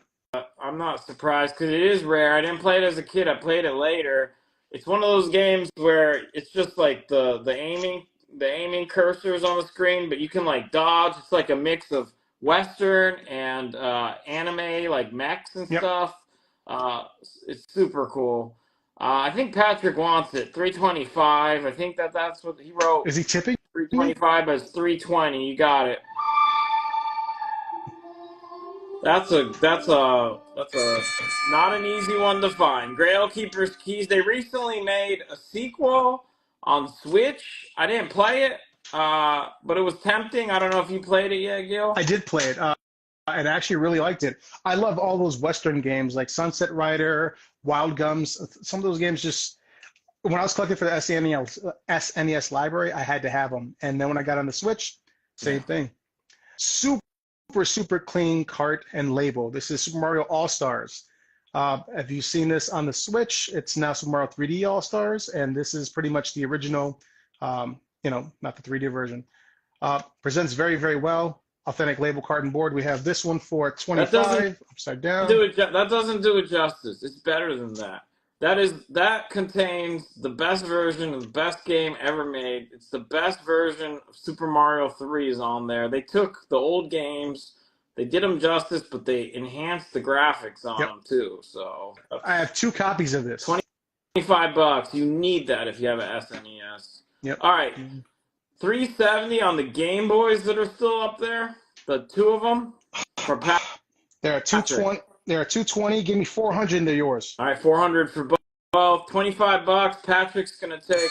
I'm not surprised because it is rare. I didn't play it as a kid. I played it later. It's one of those games where it's just like the aiming cursors on the screen, but you can dodge. It's like a mix of Western and anime, like mechs and stuff. It's super cool. I think Patrick wants it. $325. I think that's what he wrote. Is he tipping? $325, but it's $320. You got it. That's a not an easy one to find. Grail Keeper's Keys. They recently made a sequel on Switch. I didn't play it, but it was tempting. I don't know if you played it yet, Gil. I did play it. And I actually really liked it. I love all those Western games like Sunset Rider, Wild Guns. Some of those games just, when I was collecting for the SNES library, I had to have them. And then when I got on the Switch, same thing. Super clean cart and label. This is Super Mario All-Stars. Have you seen this on the Switch? It's now Super Mario 3D All-Stars, and this is pretty much the original, not the 3D version. Presents very, very well. authentic label card and board. We have this one for That 25 upside down. that doesn't do it justice. It's better than that. That contains the best version of the best game ever made. It's the best version of Super Mario 3 is on there. They took the old games, they did them justice, but they enhanced the graphics on them too. So I have 2 copies of this. $25. You need that if you have an SNES. Yep. All right. $370 on the Game Boys that are still up there. The 2 of them for Patrick. There are 220. There are 220. Give me 400 and they're yours. All right, 400 for both. $25. Patrick's gonna take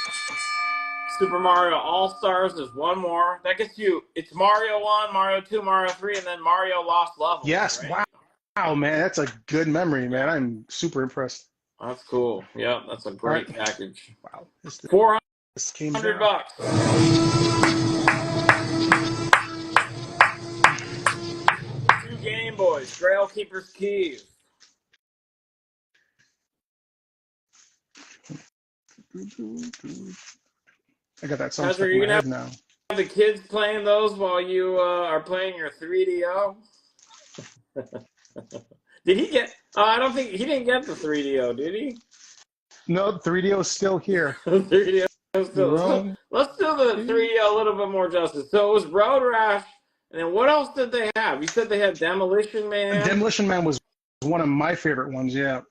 Super Mario All Stars. There's one more. That gets you. It's Mario 1, Mario 2, Mario 3, and then Mario Lost Levels. Yes. Right? Wow, man, that's a good memory, man. I'm super impressed. That's cool. Yeah, that's a great package. Wow. $400. Game Boys, Grail Keeper's Keys. I got that song stuck in my head now. Have the kids playing those while you are playing your 3DO? Did he get? I don't think he didn't get the 3DO, did he? No, the 3DO is still here. 3DO is still. Let's do the 3DO a little bit more justice. So it was Road Rash. And then what else did they have? You said they had Demolition Man. Demolition Man was one of my favorite ones, yeah.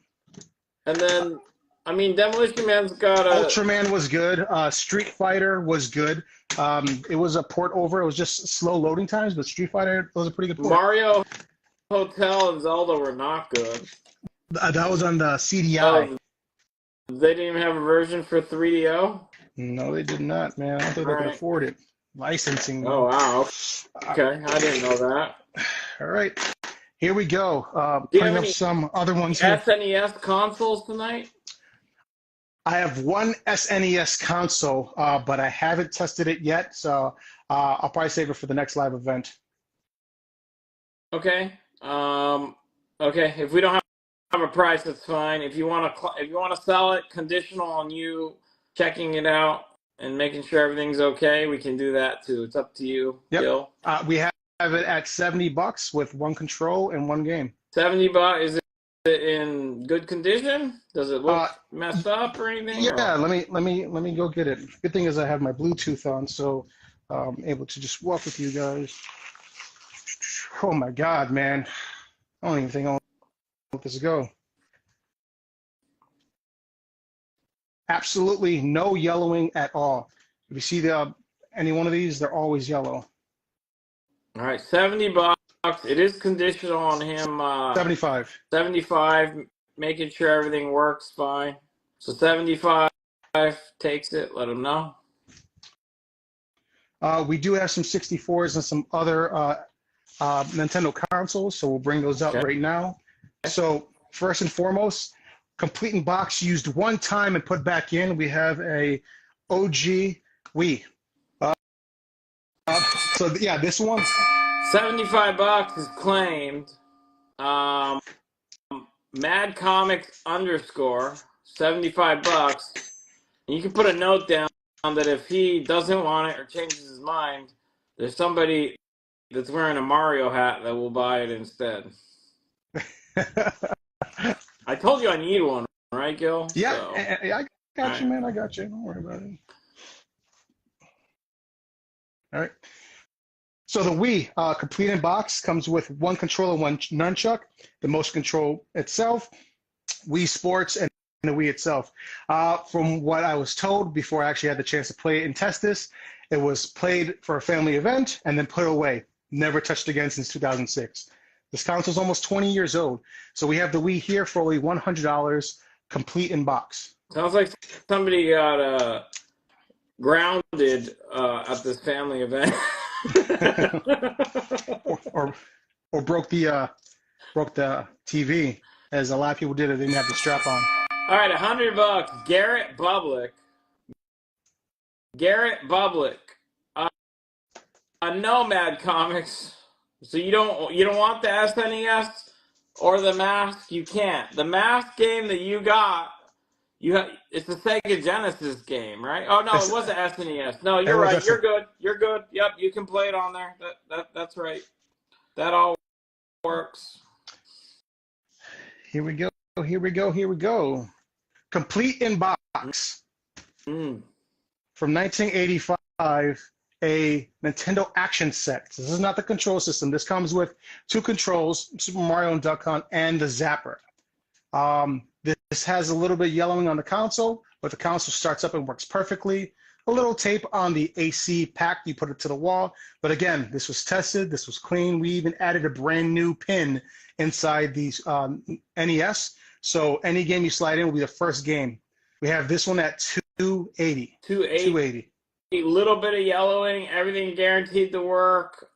And then, I mean, Demolition Man's got a... Ultraman was good. Street Fighter was good. It was a port over. It was just slow loading times, but Street Fighter was a pretty good port. Mario Hotel and Zelda were not good. That was on the CDI. They didn't even have a version for 3DO? No, they did not, man. I don't think they could afford it. Licensing. Oh, wow. Okay, I didn't know that. All right. Here we go. Putting up some other ones here. SNES consoles tonight? I have one SNES console, but I haven't tested it yet, so I'll probably save it for the next live event. Okay. Okay. If we don't have a price, that's fine. If you want to sell it, conditional on you checking it out and making sure everything's okay, we can do that too. It's up to you, Gil. We have it at $70 with one control and one game. $70. Is it in good condition? Does it look messed up or anything? Yeah, let me go get it. Good thing is I have my Bluetooth on, so I'm able to just walk with you guys. Oh my God, man! I don't even think I'll let this go. Absolutely no yellowing at all. If you see any one of these, they're always yellow. All right, $70. It is conditional on him. 75. 75, making sure everything works fine. So 75 takes it. Let him know. We do have some 64s and some other Nintendo consoles, so we'll bring those up right now. So first and foremost, complete in box, used one time and put back in. We have a OG Wii. So yeah, this one. $75 is claimed. Mad Comics _ $75. And you can put a note down that if he doesn't want it or changes his mind, there's somebody that's wearing a Mario hat that will buy it instead. I told you I need one, right, Gil? Yeah, so. I got you, man. I got you. Don't worry about it. All right. So the Wii, complete in box, comes with one controller, one nunchuck, the motion control itself, Wii Sports, and the Wii itself. From what I was told before I actually had the chance to play it and test this, it was played for a family event and then put away. Never touched again since 2006. This console's almost 20 years old. So we have the Wii here for only $100, complete in box. Sounds like somebody got grounded at this family event. or broke the TV, as a lot of people did. It didn't have the strap on. All right, $100. Garrett Bublik. Nomad Comics. So you don't want the SNES or the Mask? You can't. The Mask game that you got It's a Sega Genesis game, right? Oh no, It's, it was an SNES. No, it you're was right. a, You're good. You're good. Yep, you can play it on there. That's right. That all works. here we go. Here we go. Here we go. Complete in box Mm. from 1985, a Nintendo Action Set. This is not the control system. This comes with two controls, Super Mario and Duck Hunt, and the Zapper. This has a little bit of yellowing on the console, but the console starts up and works perfectly. A little tape on the AC pack, you put it to the wall. But again, this was tested, this was clean. We even added a brand new pin inside these NES. So any game you slide in will be the first game. We have this one at 280. 280. A little bit of yellowing, everything guaranteed to work.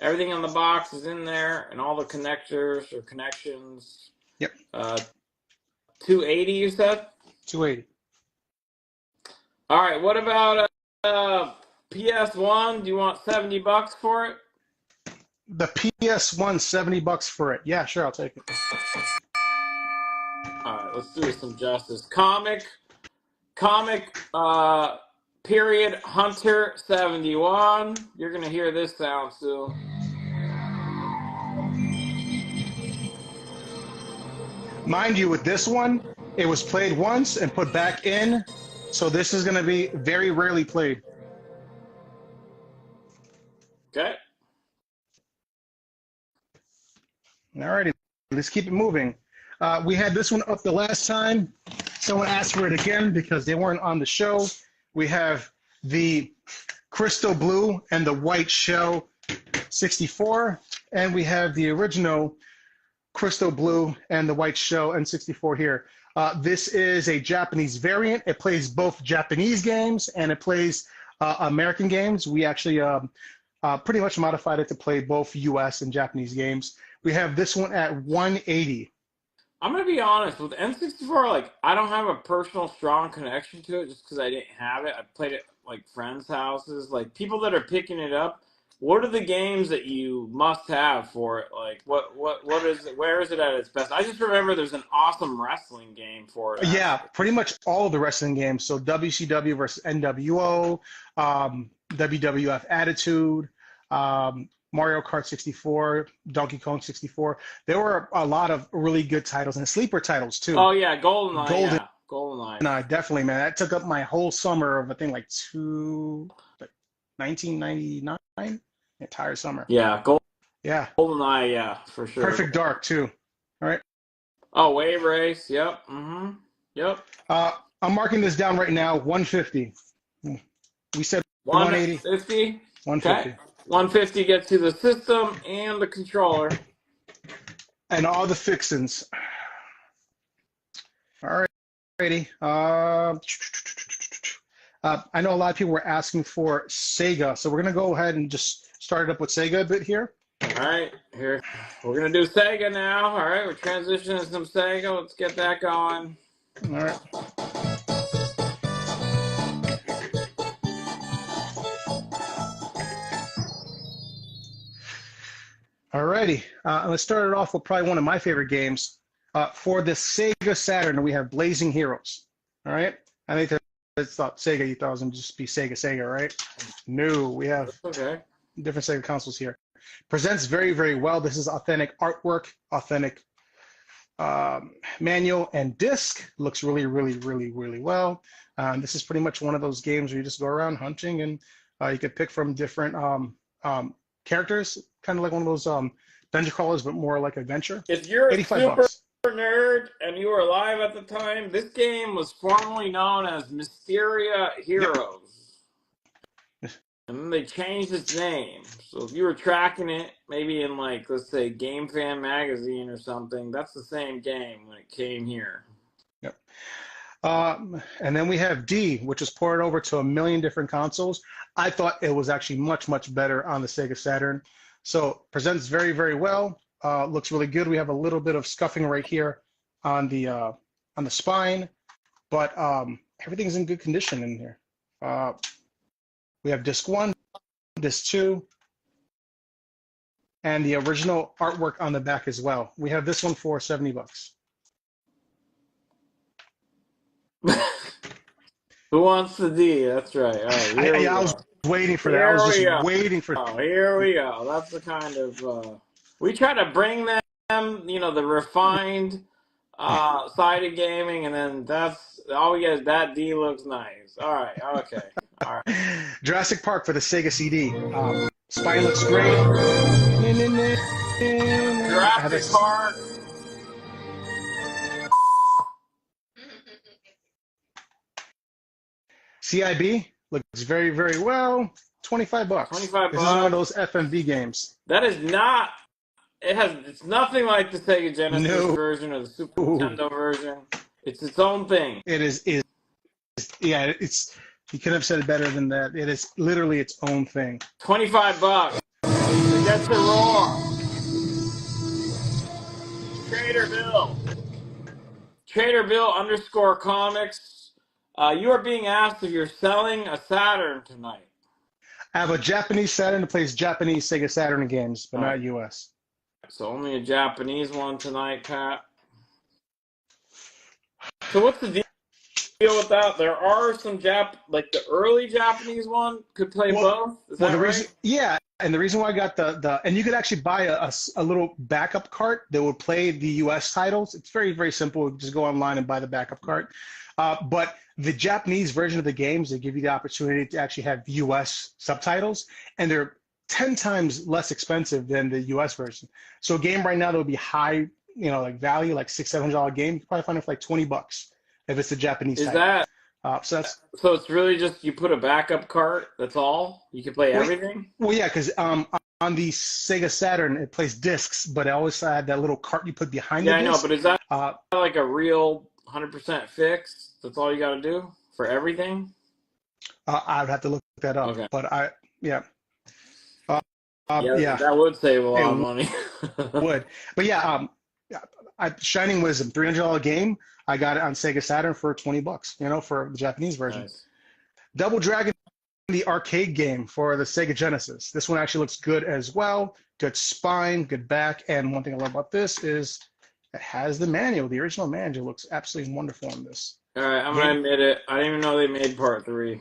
Everything on the box is in there, and all the connectors or connections. Yep. 280, you said? 280. All right. What about PS1? Do you want $70 for it? The PS1, $70 for it. Yeah, sure, I'll take it. All right. Let's do some justice. Comic. Period. Hunter 71. You're gonna hear this sound soon. Mind you, with this one, it was played once and put back in, so this is going to be very rarely played. Okay. Alrighty, let's keep it moving. We had this one up the last time. Someone asked for it again because they weren't on the show. We have the Crystal Blue and the White Shell 64, and we have the original Crystal Blue and the White Shell N64 here. This is a Japanese variant. It plays both Japanese games and it plays American games. We actually pretty much modified it to play both US and Japanese games. We have this one at 180. I'm gonna be honest with N64. Like, I don't have a personal strong connection to it just because I didn't have it. I played it like friends' houses. Like, people that are picking it up, what are the games that you must have for it? Like, what is it? Where is it at its best? I just remember there's an awesome wrestling game for it. Yeah, pretty much all of the wrestling games. So WCW versus NWO, WWF Attitude, Mario Kart 64, Donkey Kong 64. There were a lot of really good titles and sleeper titles too. Oh yeah, GoldenEye. Yeah, GoldenEye. No, definitely, man. That took up my whole summer of I think like 1999, entire summer. Yeah, Yeah. GoldenEye. Yeah, for sure. Perfect Dark too. All right. Oh, Wave Race. Yep. Mm-hmm. Yep. I'm marking this down right now. 150. We said 180. 150. 150. Okay. 150 gets you the system and the controller. And all the fixins. All righty. I know a lot of people were asking for Sega, so we're going to go ahead and just start it up with Sega a bit here. All right, here. We're going to do Sega now. All right, we're transitioning to some Sega. Let's get that going. All right. Alrighty, let's start it off with probably one of my favorite games. For the Sega Saturn, we have Blazing Heroes. All right, I think that's thought Sega. You thought it was going to just be Sega, right? No, we have different Sega consoles here. Presents very, very well. This is authentic artwork, authentic manual and disc. Looks really, really, really, really well. This is pretty much one of those games where you just go around hunting and you could pick from different characters, kind of like one of those dungeon crawlers, but more like adventure. If you're a super $85. nerd and you were alive at the time, this game was formerly known as Mysteria Heroes. Yep. And then they changed its name. So if you were tracking it, maybe in like, let's say, Game Fan magazine or something, that's the same game when it came here. Yep. And then we have D, which is ported over to a million different consoles. I thought it was actually much, much better on the Sega Saturn. So presents very, very well. Looks really good. We have a little bit of scuffing right here on the spine, but everything's in good condition in here. We have disc 1, disc 2, and the original artwork on the back as well. We have this one for $70. Who wants the D? That's right. All right, here we I was go. waiting for that. I Here was we just go. waiting for. Here we go. That's the kind of we try to bring them, the refined side of gaming, and then that's all we get is that D looks nice. All right, okay, all right. Jurassic Park for the Sega CD. Spine looks great. I have Jurassic this Park. CIB looks very, very well. 25 bucks. 25 This is one of bucks. those FMV games. That is not. It's nothing like the Sega Genesis No, version or the Super Nintendo version. It's its own thing. it is. Yeah, it's. You couldn't have said it better than that. It is literally its own thing. 25 bucks. That's the roar. Trader Bill. Trader Bill _comics. You are being asked if you're selling a Saturn tonight. I have a Japanese Saturn that plays Japanese Sega Saturn games, but not US. So only a Japanese one tonight, Pat. So what's the deal with that? There are some like the early Japanese one could play both. Is that right? And the reason why I got and you could actually buy a little backup cart that would play the US titles. It's very, very simple. You just go online and buy the backup cart. But the Japanese version of the games, they give you the opportunity to actually have US subtitles, and they're 10 times less expensive than the US version. So a game right now that would be high, like value, like $600-700 game, you can probably find it for like 20 bucks if it's the Japanese title. So it's really just you put a backup cart, that's all? You can play everything? Well, yeah, because on the Sega Saturn, it plays discs, but I always had that little cart you put behind the disc. Yeah, I know, but is that like a real 100% fix? That's all you got to do for everything? I would have to look that up. Okay. But yeah. That would save a lot of money. Would. But yeah, Shining Wisdom, $300 game. I got it on Sega Saturn for 20 bucks, for the Japanese version. Nice. Double Dragon, the arcade game for the Sega Genesis. This one actually looks good as well. Good spine, good back. And one thing I love about this is it has the manual. The original manual looks absolutely wonderful in this. All right, I'm going to admit it. I didn't even know they made part 3.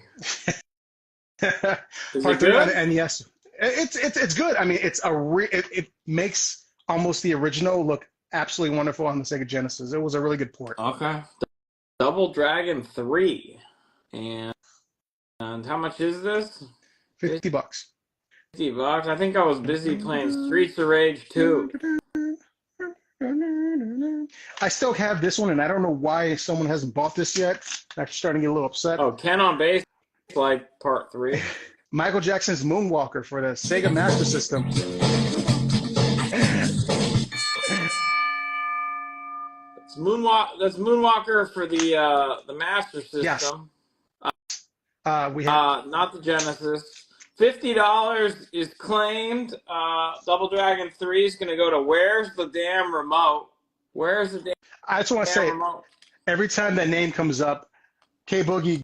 Part 3 on the NES. It's good. I mean, it makes almost the original look absolutely wonderful on the Sega Genesis. It was a really good port. Okay. Double Dragon 3. And how much is this? 50 bucks. 50 bucks? I think I was busy playing Streets of Rage 2. I still have this one, and I don't know why someone hasn't bought this yet. I'm actually starting to get a little upset. Oh, Ken on Bass, like part 3. Michael Jackson's Moonwalker for the Sega Master System. That's Moonwalker for the Master System. Yes. We have not the Genesis. $50 is claimed. Double Dragon 3 is going to go to Where's the Damn Remote? Where's the damn I just want to say, remote? Every time that name comes up, K-Boogie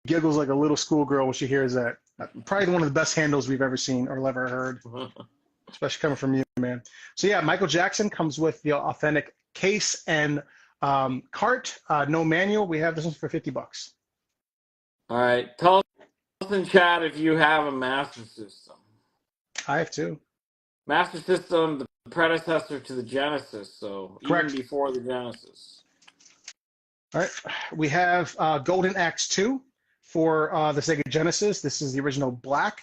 giggles like a little schoolgirl when she hears that. Probably one of the best handles we've ever seen or ever heard, especially coming from you, man. So yeah, Michael Jackson comes with the authentic case and cart, no manual. We have this one for 50 bucks. All right. Tell us in chat if you have a Master System. I have two. Master System, the predecessor to the Genesis, so correct. Even before the Genesis. All right. We have Golden Axe 2 for the Sega Genesis. This is the original black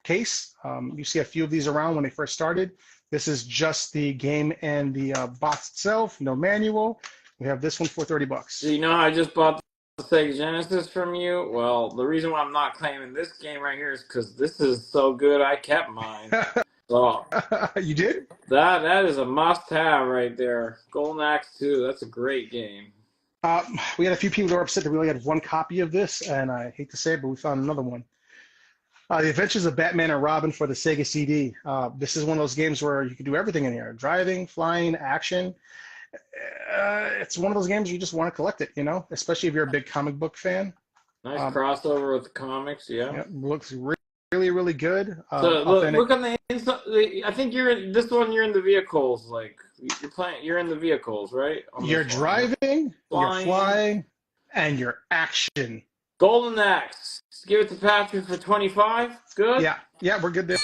case. You see a few of these around when they first started. This is just the game and the box itself, no manual. We have this one for 30 bucks. So you know I just bought the Sega Genesis from you? Well, the reason why I'm not claiming this game right here is because this is so good I kept mine. So you did? That is a must-have right there. Golden Axe 2, that's a great game. We had a few people that were upset that we only had one copy of this, and I hate to say it, but we found another one. The Adventures of Batman and Robin for the Sega CD. This is one of those games where you can do everything in here. Driving, flying, action. It's one of those games you just want to collect it, especially if you're a big comic book fan. Nice crossover with the comics, yeah. Looks really, really, really good. So Authentic. look on the inside. I think you're in this one. You're in the vehicles. Like you're playing. You're in the vehicles, right? On You're this one, you're driving, you're flying. flying, and you're action. Golden Axe. Give it to Patrick for 25. Good. Yeah, yeah, we're good there.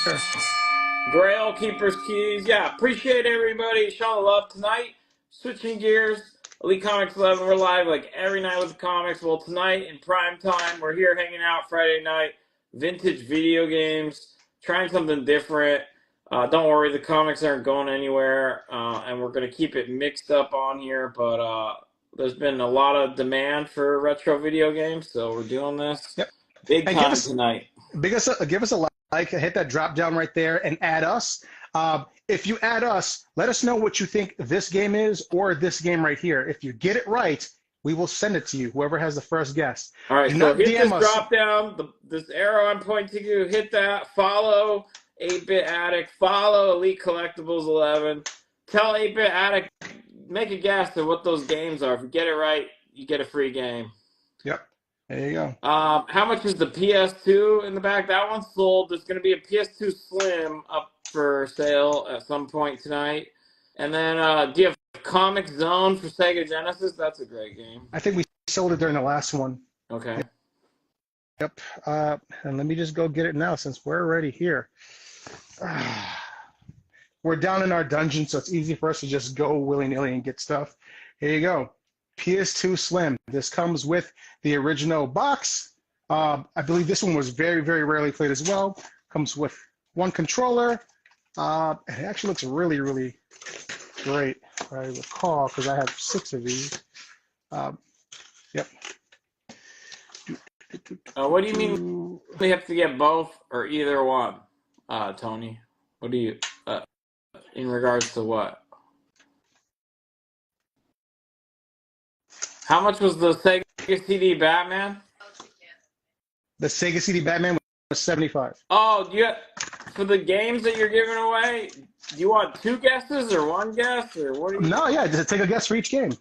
Grail Keeper's Keys. Yeah, appreciate everybody showing love tonight. Switching gears. Elite Comics 11. We're live like every night with the comics. Well, tonight in prime time, we're here hanging out Friday night. Vintage video games. Trying something different. Don't worry, the comics aren't going anywhere. And we're going to keep it mixed up on here. But there's been a lot of demand for retro video games. So we're doing this. Yep. Big And time tonight. give us a like, hit that drop down right there, and add us. If you add us, let us know what you think this game is or this game right here. If you get it right, we will send it to you, whoever has the first guess. All right, Do so not hit DM this us. drop down, this arrow I'm pointing to, hit that, follow 8-Bit Addict, follow Elite Collectibles 11, tell 8-Bit Addict, make a guess at what those games are. If you get it right, you get a free game. Yep, there you go. How much is the PS2 in the back? That one's sold. There's going to be a PS2 Slim up for sale at some point tonight. And then, do you have Comic Zone for Sega Genesis? That's a great game. I think we sold it during the last one. Okay. Yep. And let me just go get it now since we're already here. We're down in our dungeon, so it's easy for us to just go willy-nilly and get stuff. Here you go. PS2 Slim. This comes with the original box. I believe this one was very, very rarely played as well. Comes with one controller. It actually looks really, really great, if I recall, because I have 6 of these. Yep. What do you mean we have to get both or either one, Tony? What do you, in regards to what? How much was the Sega CD Batman? The Sega CD Batman was $75. Oh, for the games that you're giving away, do you want 2 guesses or 1 guess or what? No, yeah, just take a guess for each game.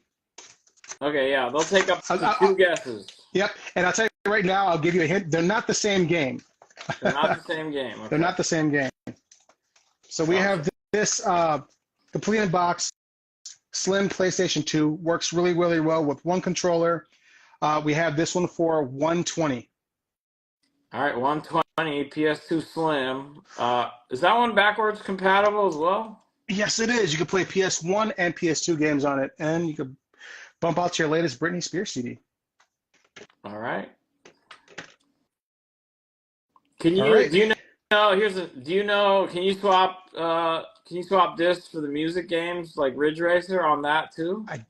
Okay, yeah, they'll take up to 2 guesses. Yep, and I'll tell you right now, I'll give you a hint. They're not the same game. They're not the same game. Okay. They're not the same game. So we have this complete in box Slim PlayStation 2. Works really, really well with one controller. We have this one for $120. All right, 120 PS2 Slim. Is that one backwards compatible as well? Yes, it is. You can play PS1 and PS2 games on it, and you can bump out your latest Britney Spears CD. All right. Can you? All right. Do you know? Do you know? Can you swap? Can you swap discs for the music games like Ridge Racer on that too? I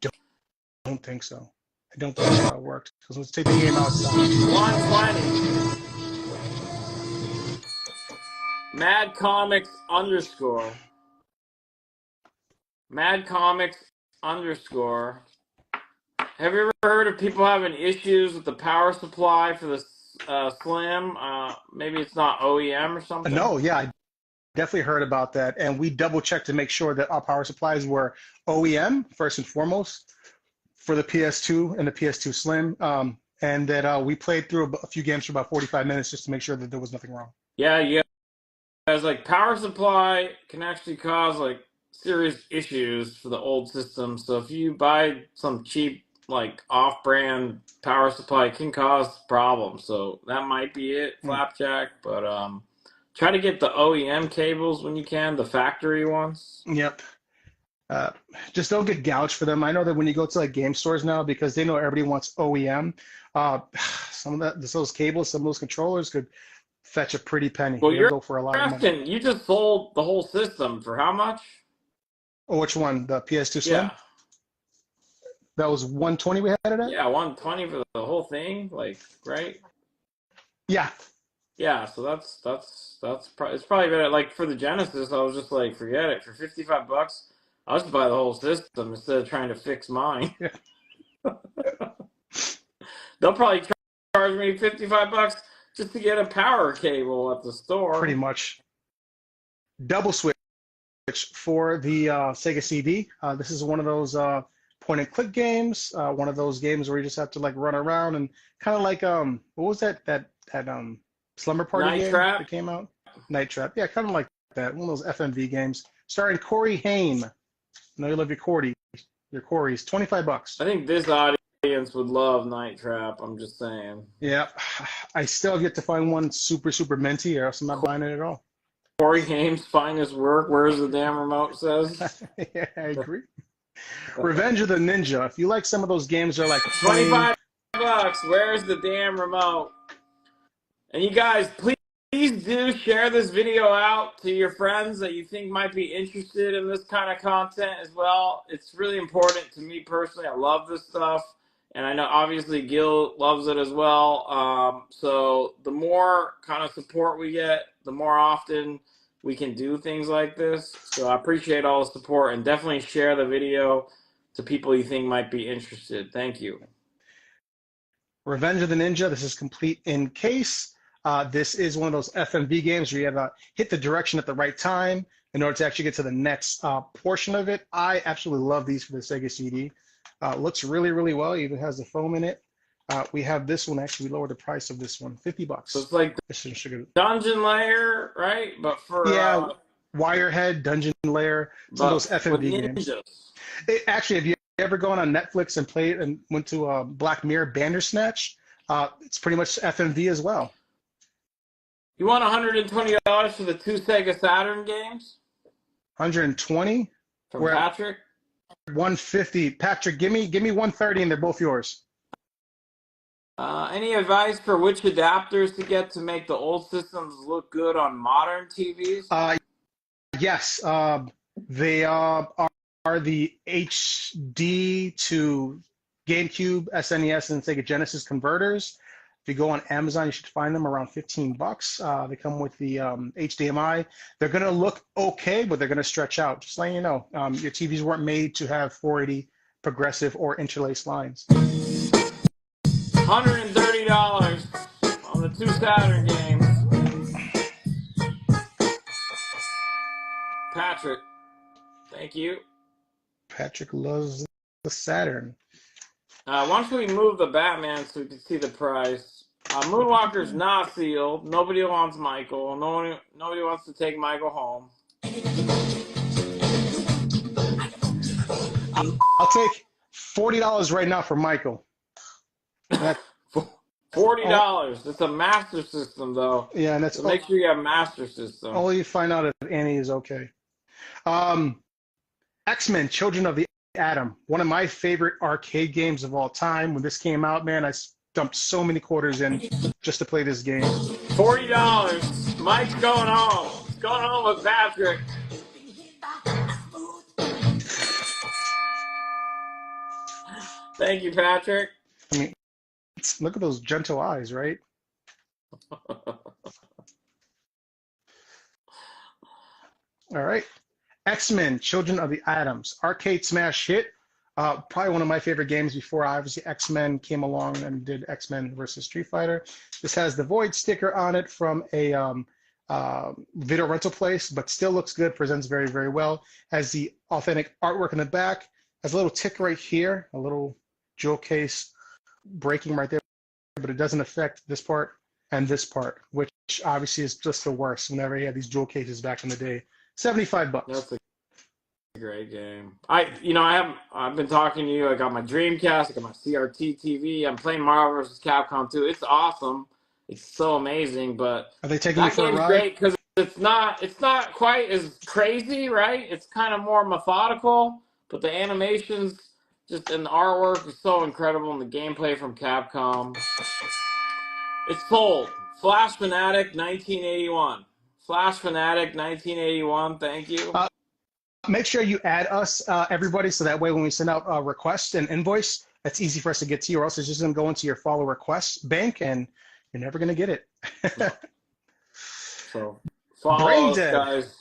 don't think so. I don't think that's how it works. Because let's take the game outside. 120. Mad Comics _ Mad Comics _ Have you ever heard of people having issues with the power supply for the Slim? Maybe it's not OEM or something? No, yeah, I definitely heard about that. And we double checked to make sure that our power supplies were OEM, first and foremost, for the PS2 and the PS2 Slim. And that we played through a few games for about 45 minutes just to make sure that there was nothing wrong. Yeah, guys, like power supply can actually cause like serious issues for the old system. So if you buy some cheap like off-brand power supply, it can cause problems. So that might be it, Flapjack. But try to get the OEM cables when you can, the factory ones. Yep. Just don't get gouged for them. I know that when you go to like game stores now, because they know everybody wants OEM, some of those cables, some of those controllers could fetch a pretty penny. Well, you're go for a lot of money. You just sold the whole system for how much? Oh, which one? The PS2 Slim? Yeah. That was 120 we had it at? Yeah, 120 for the whole thing, like, right? Yeah. Yeah, so it's probably better. Like for the Genesis, I was just like, forget it. For $55, I'll just buy the whole system instead of trying to fix mine. Yeah. They'll probably charge me $55 just to get a power cable at the store. Pretty much. Double switch for the Sega CD. This is one of those point and click games. One of those games where you just have to like run around and kind of like what was that slumber party Night game Trap. that came out. Night Trap. Yeah, kind of like that. One of those FMV games starring Corey Haim. I know you love your Corey. Your Corey's $25. I think this audience would love Night Trap. I'm just saying. Yeah, I still have yet to find one super, super minty, or else I'm not buying it at all. Corey Haim's finest work. Where's the damn remote? Says. Yeah, I agree. Revenge of the Ninja. If you like some of those games, they're like $25. Where's the damn remote? And you guys, please do share this video out to your friends that you think might be interested in this kind of content as well. It's really important to me personally. I love this stuff. And I know obviously Gil loves it as well. So the more kind of support we get, the more often we can do things like this. So I appreciate all the support, and definitely share the video to people you think might be interested. Thank you. Revenge of the Ninja. This is complete in case. This is one of those FMV games where you have to hit the direction at the right time in order to actually get to the next portion of it. I absolutely love these for the Sega CD. Looks really, really well. It even has the foam in it. We have this one. Actually, we lowered the price of this one, $50. So it's like Dungeon Lair, right? But for Wirehead, Dungeon Lair, some of those FMV games. Actually, have you ever gone on Netflix and played and went to Black Mirror Bandersnatch? It's pretty much FMV as well. You want $120 for the 2 Sega Saturn games? 120 from Patrick. 150. Patrick, give me 130, and they're both yours. Any advice for which adapters to get to make the old systems look good on modern TVs? Yes, they are the HD to GameCube, SNES, and Sega Genesis converters. If you go on Amazon, you should find them around $15. They come with the HDMI. They're going to look okay, but they're going to stretch out. Just letting you know, your TVs weren't made to have 480 progressive or interlaced lines. $130 on the 2 Saturn games. Patrick, thank you. Patrick loves the Saturn. Why don't we move the Batman so we can see the price? Moonwalker's not sealed. Nobody wants Michael. Nobody wants to take Michael home. I'll take $40 right now for Michael. $40. It's a Master System, though. Yeah, and that's so make sure you have Master System. Only you find out if Annie is okay. X-Men: Children of the Atom, one of my favorite arcade games of all time. When this came out, man, I dumped so many quarters in just to play this game. $40. Mike's going home. He's going home with Patrick. Thank you, Patrick. I mean, look at those gentle eyes, right? All right. X-Men: Children of the Atoms, arcade smash hit. Probably one of my favorite games before obviously X-Men came along and did X-Men versus Street Fighter. This has the Void sticker on it from a video rental place, but still looks good, presents very, very well. Has the authentic artwork in the back. Has a little tick right here, a little jewel case breaking right there, but it doesn't affect this part and this part, which obviously is just the worst whenever you had these jewel cases back in the day. $75. That's a great game. I've been talking to you. I got my Dreamcast. I got my CRT TV. I'm playing Marvel vs. Capcom 2. It's awesome. It's so amazing. But are they taking you for a ride? That game's great because it's not quite as crazy, right? It's kind of more methodical, but the animations and the artwork is so incredible, and the gameplay from Capcom. It's sold. Flash Fanatic 1981. Flash Fanatic 1981. Thank you. Make sure you add us, everybody, so that way when we send out a request and invoice, that's easy for us to get to you, or else it's just going to go into your follow requests bank, and you're never going to get it. So follow us, guys.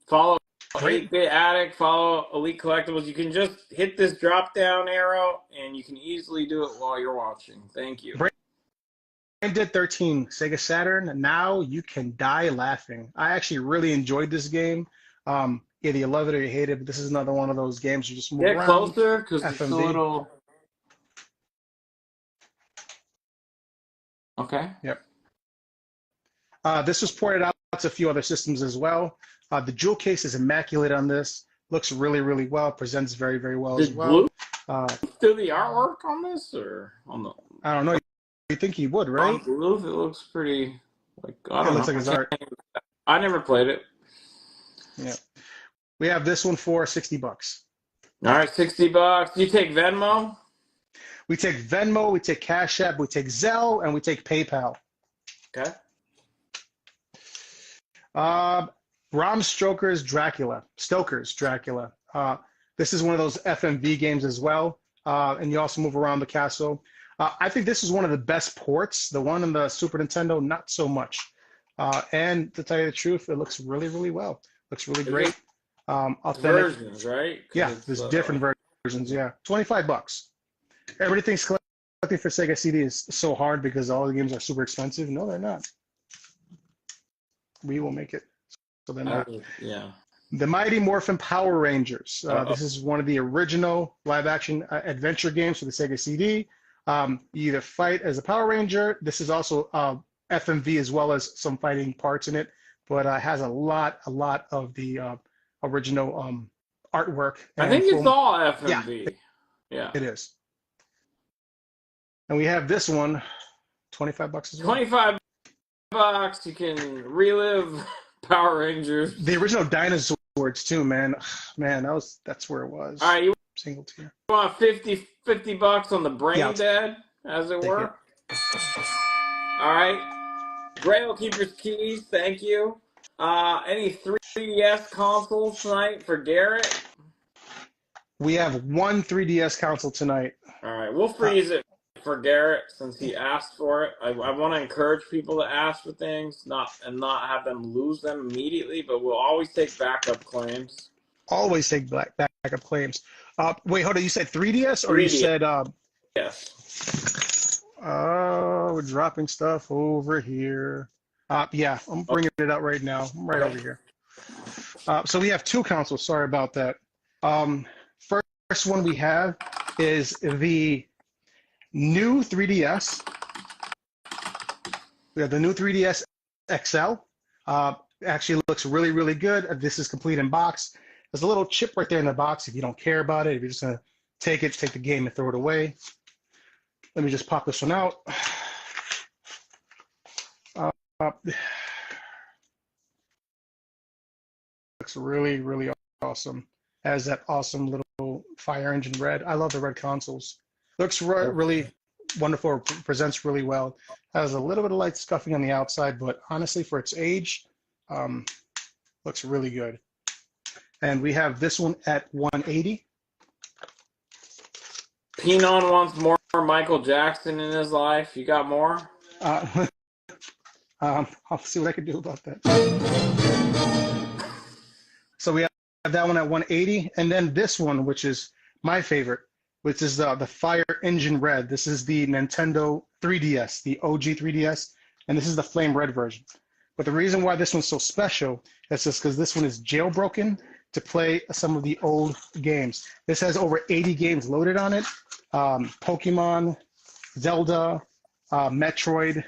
Follow 8-Bit Addict. Follow Elite Collectibles. You can just hit this drop-down arrow, and you can easily do it while you're watching. Thank you. Brain Dead 13, Sega Saturn. Now you can die laughing. I actually really enjoyed this game. Either you love it or you hate it, but this is another one of those games you just move around. Get closer, because it's a little... Okay. Yep. This was ported out to a few other systems as well. The jewel case is immaculate on this. Looks really, really well. Presents very, very well as Did well. Blue do the artwork on this, or on the? I don't know. You think he would, right? On Blue, it looks pretty. Like I don't It looks know. like his art. I never played it. Yeah. We have this one for $60. All right, $60. You take Venmo? We take Venmo, we take Cash App, we take Zelle, and we take PayPal. Okay. Bram Stoker's Dracula. This is one of those FMV games as well, and you also move around the castle. I think this is one of the best ports. The one on the Super Nintendo, not so much. And to tell you the truth, it looks really, really well. Looks really great. Authentic. Versions, right? Yeah, there's different versions. Yeah, $25. Everybody thinks collecting for Sega CD is so hard because all the games are super expensive. No, they're not. We will make it so they're not. Yeah. The Mighty Morphin Power Rangers. This is one of the original live-action adventure games for the Sega CD. You either fight as a Power Ranger. This is also FMV as well as some fighting parts in it, but has a lot of the original artwork. I think it's all FMV. Yeah. It is. And we have this one, $25 as well. $25. You can relive Power Rangers. The original dinosaurs too, man. Man, that's where it was. All right, you Single tier. want $50 on the Brain Dead, as it were? All right. Grail Keeper's Keys, thank you. Any 3DS consoles tonight for Garrett? We have one 3DS console tonight. All right, we'll freeze it for Garrett since he asked for it. I want to encourage people to ask for things, not have them lose them immediately, but we'll always take backup claims. Always take backup claims. Wait, hold on. You said 3DS or 3DS. You said Yes. We're dropping stuff over here. Yeah, I'm bringing it out right now. I'm right over here. So we have two consoles. Sorry about that. First one we have is the new 3DS. We have the new 3DS XL. Actually looks really, really good. This is complete in box. There's a little chip right there in the box if you don't care about it. If you're just going to take the game and throw it away. Let me just pop this one out. Looks really, really awesome. Has that awesome little Fire Engine red. I love the red consoles. Looks really wonderful. Presents really well. Has a little bit of light scuffing on the outside, but honestly, for its age, looks really good. And we have this one at $180. Pinon wants more Michael Jackson in his life. You got more? I'll see what I can do about that. So we have that one at $180, and then this one, which is my favorite, which is the Fire Engine Red. This is the Nintendo 3DS, the OG 3DS, and this is the Flame Red version. But the reason why this one's so special is just because this one is jailbroken to play some of the old games. This has over 80 games loaded on it. Pokemon, Zelda, Metroid,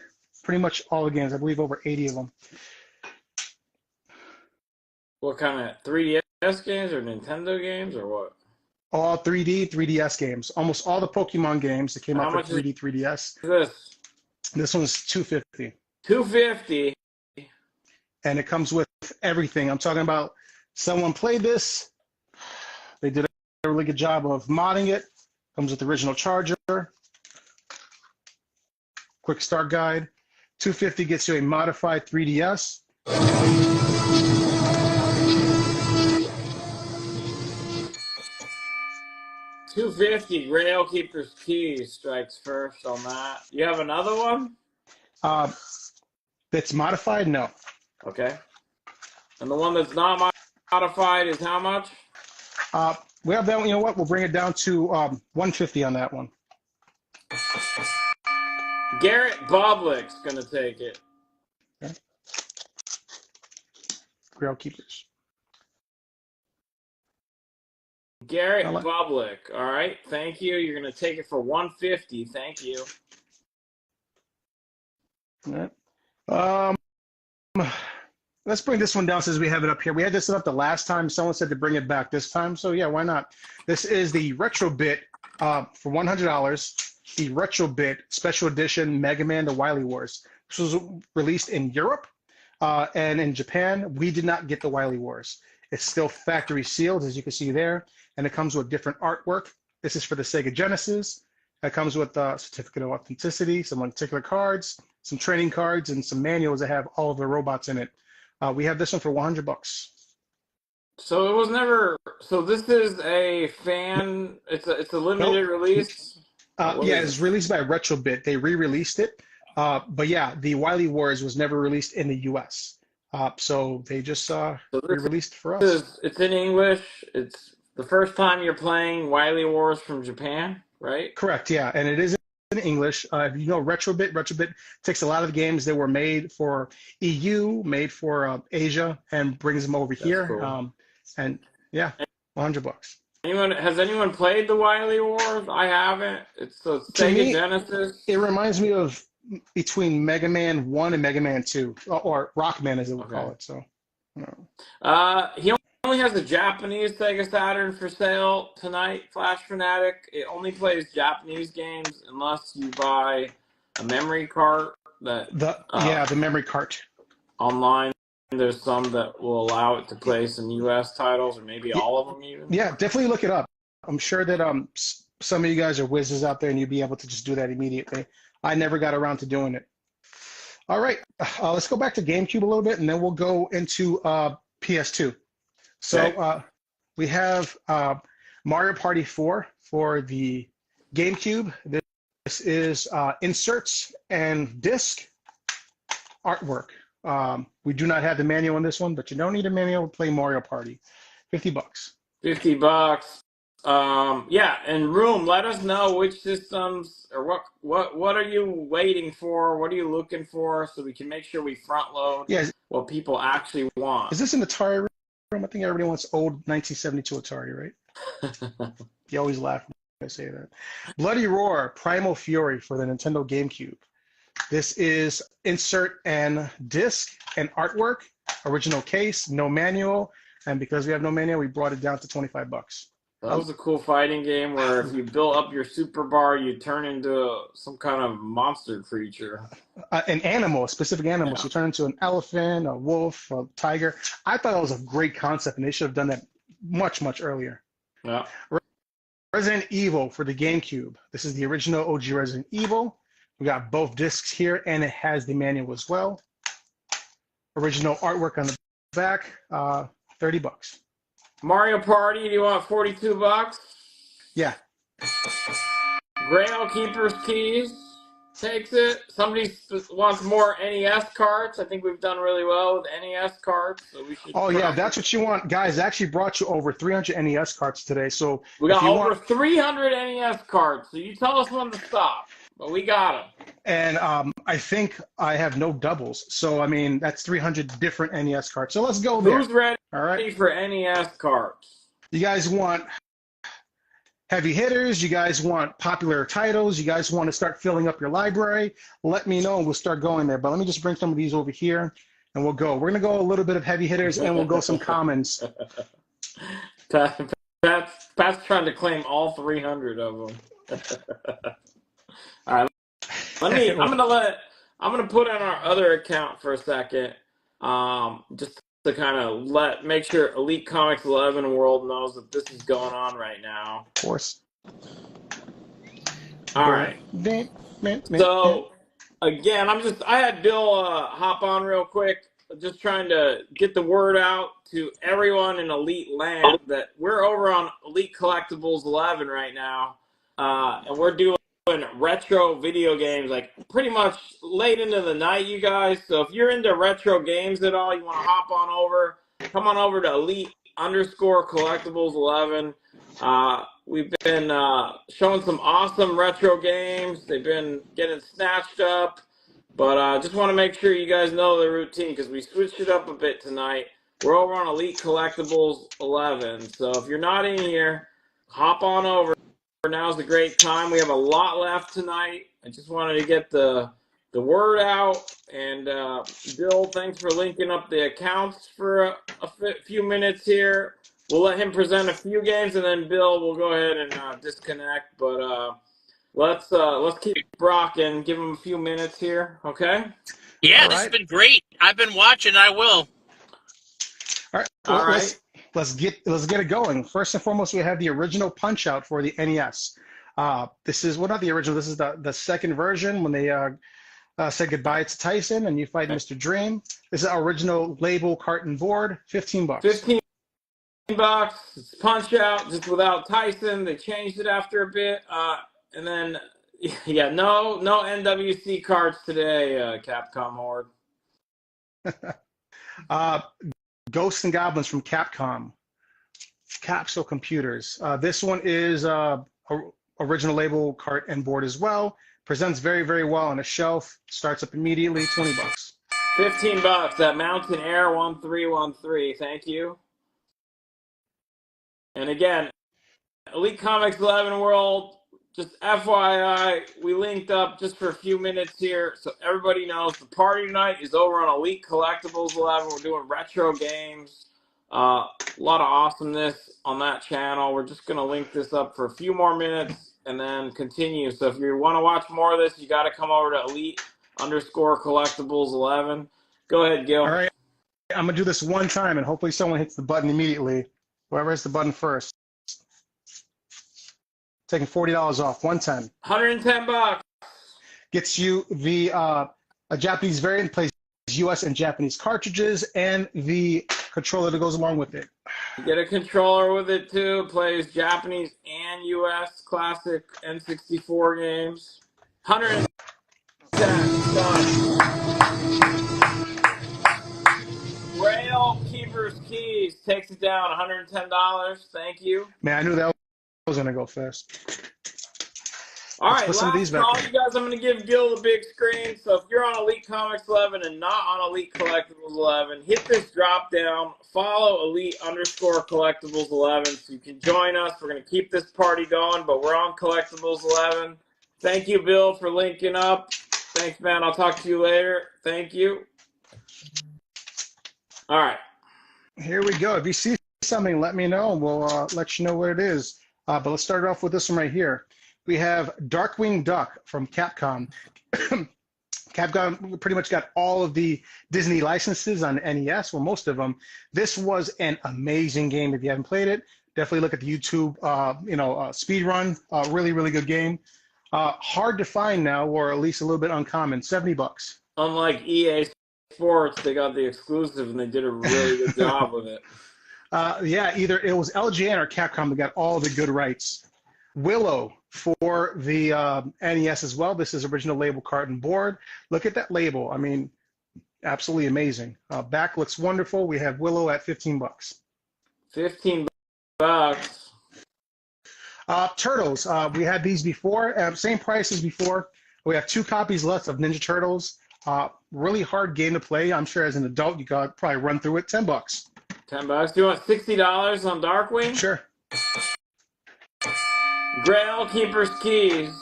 pretty much all the games. I believe over 80 of them. What kind of 3DS games or Nintendo games or what? All 3DS games. Almost all the Pokemon games that came out for 3DS. This one's $250. $250. And it comes with everything. I'm talking about someone played this. They did a really good job of modding it. Comes with the original charger. Quick start guide. $250 gets you a modified 3DS. $250. Grail Keeper's Keys strikes first on that. You have another one? That's modified? No. Okay. And the one that's not modified is how much? We have that one. You know what? We'll bring it down to $150 on that one. Garrett Boblik's going to take it. Okay. Grail Keepers. Garrett Boblik. All right. Thank you. You're going to take it for $150. Thank you. All right. let's bring this one down since we have it up here. We had this up the last time. Someone said to bring it back this time. So yeah, why not? This is the Retro Bit for $100. The Retro Bit Special Edition Mega Man The Wily Wars. This was released in Europe and in Japan. We did not get the Wily Wars. It's still factory sealed, as you can see there, and it comes with different artwork. This is for the Sega Genesis. It comes with a certificate of authenticity, some particular cards, some training cards, and some manuals that have all of the robots in it. We have this one for $100. So it was never. So this is a fan. It's a limited release. Yeah, it's released by Retrobit. They re-released it. But yeah, the Wily Wars was never released in the U.S. So they just re-released for us. It's in English. It's the first time you're playing Wily Wars from Japan, right? Correct, yeah. And it is in English. If you know Retrobit takes a lot of games that were made for EU, made for Asia, and brings them over here. Cool. And yeah, $100. Has anyone played the Wily Wars? I haven't. It's the Sega Genesis. It reminds me of between Mega Man 1 and Mega Man 2, or Rockman as they would call it. So, he only has a Japanese Sega Saturn for sale tonight, Flash Fanatic. It only plays Japanese games unless you buy a memory cart. The memory cart. Online, there's some that will allow it to play some U.S. titles, or maybe all of them even. Yeah, definitely look it up. I'm sure that some of you guys are whizzes out there, and you'll be able to just do that immediately. I never got around to doing it. All right, let's go back to GameCube a little bit, and then we'll go into PS2. So we have Mario Party 4 for the GameCube. This is inserts and disc artwork. We do not have the manual on this one, but you don't need a manual to play Mario Party. $50. $50. Yeah, and Room, let us know which systems or what are you waiting for? What are you looking for so we can make sure we front load what people actually want. Is this an Atari room? I think everybody wants old 1972 Atari, right? You always laugh when I say that. Bloody Roar, Primal Fury for the Nintendo GameCube. This is insert and disc and artwork, original case, no manual, and because we have no manual, we brought it down to $25. That was a cool fighting game where if you build up your super bar, you turn into some kind of monster creature. An animal, a specific animal. Yeah. So you turn into an elephant, a wolf, a tiger. I thought that was a great concept, and they should have done that much, much earlier. Yeah. Resident Evil for the GameCube. This is the original OG Resident Evil. We got both discs here, and it has the manual as well. Original artwork on the back, $30. Mario Party, do you want $42? Yeah. Grail Keeper's Keys takes it. Somebody wants more NES cards. I think we've done really well with NES cards. So we should. Oh, yeah, that's what you want. Guys, I actually brought you over 300 NES cards today. So we got over 300 NES cards. So you tell us when to stop. But we got them. And I think I have no doubles. So, I mean, that's 300 different NES cards. So let's go there. Who's ready All right. for NES cards? You guys want heavy hitters? You guys want popular titles? You guys want to start filling up your library? Let me know and we'll start going there. But let me just bring some of these over here and we'll go. We're going to go a little bit of heavy hitters and we'll go some commons. Pat's trying to claim all 300 of them. All right, I'm gonna put on our other account for a second, just to kind of make sure Elite Comics 11 World knows that this is going on right now. Of course. All right. So again, I had Bill hop on real quick, just trying to get the word out to everyone in Elite Land that we're over on Elite Collectibles 11 right now, and we're doing retro video games like pretty much late into the night, you guys. So if you're into retro games at all, you want to hop on over, come on over to Elite_Collectibles 11. We've been showing some awesome retro games. They've been getting snatched up, but just want to make sure you guys know the routine because we switched it up a bit tonight. We're over on Elite Collectibles 11. So if you're not in here, hop on over. Now's a great time. We have a lot left tonight. I just wanted to get the the word out. And Bill, thanks for linking up the accounts for a few minutes here. We'll let him present a few games, and then Bill will go ahead and disconnect. But let's keep rocking. Give him a few minutes here, okay? Yeah, this has been great. I've been watching. I will. All right. Let's get it going. First and foremost, we have the original Punch Out for the NES. This is not the original. This is the second version when they said goodbye to Tyson and you fight Mr. Dream. This is our original label carton board. $15. $15. It's Punch Out just without Tyson. They changed it after a bit, and then yeah, no NWC cards today. Capcom Horde. Ghosts and Goblins from Capcom. Capsule Computers. This one is original label cart and board as well. Presents very, very well on a shelf. Starts up immediately. $20. $15. That Mountain Air 1313. Thank you. And again, Elite Comics 11 World. Just FYI, we linked up just for a few minutes here, so everybody knows the party tonight is over on Elite Collectibles 11. We're doing retro games. A lot of awesomeness on that channel. We're just going to link this up for a few more minutes and then continue. So if you want to watch more of this, you got to come over to Elite_Collectibles 11. Go ahead, Gil. All right. I'm going to do this one time, and hopefully someone hits the button immediately. Whoever hits the button first. Taking $40 off. 110. $110. Gets you the a Japanese variant, plays US and Japanese cartridges, and the controller that goes along with it. You get a controller with it too. It plays Japanese and US classic N64 games. 110. Grail Keeper's Keys takes it down. $110. Thank you. Man, I knew that was going to go fast. All right, last call, you guys. I'm going to give Gil the big screen. So if you're on Elite Comics 11 and not on Elite Collectibles 11, hit this drop down. Follow Elite_Collectibles 11 so you can join us. We're going to keep this party going, but we're on Collectibles 11. Thank you, Bill, for linking up. Thanks, man. I'll talk to you later. Thank you. All right. Here we go. If you see something, let me know. We'll let you know what it is. But let's start off with this one right here. We have Darkwing Duck from Capcom. Capcom pretty much got all of the Disney licenses on NES, well, most of them. This was an amazing game. If you haven't played it, definitely look at the YouTube, speed run. Really, really good game. Hard to find now, or at least a little bit uncommon. $70. Unlike EA Sports, they got the exclusive and they did a really good job with it. Yeah, either it was LJN or Capcom that got all the good rights. Willow for the NES as well. This is original label carton board. Look at that label. I mean, absolutely amazing. Back looks wonderful. We have Willow at $15. $15. Turtles. We had these before. Same price as before. We have 2 copies left of Ninja Turtles. Really hard game to play. I'm sure as an adult you got probably run through it. $10. $10. Do you want $60 on Darkwing? Sure. Grail Keeper's Keys.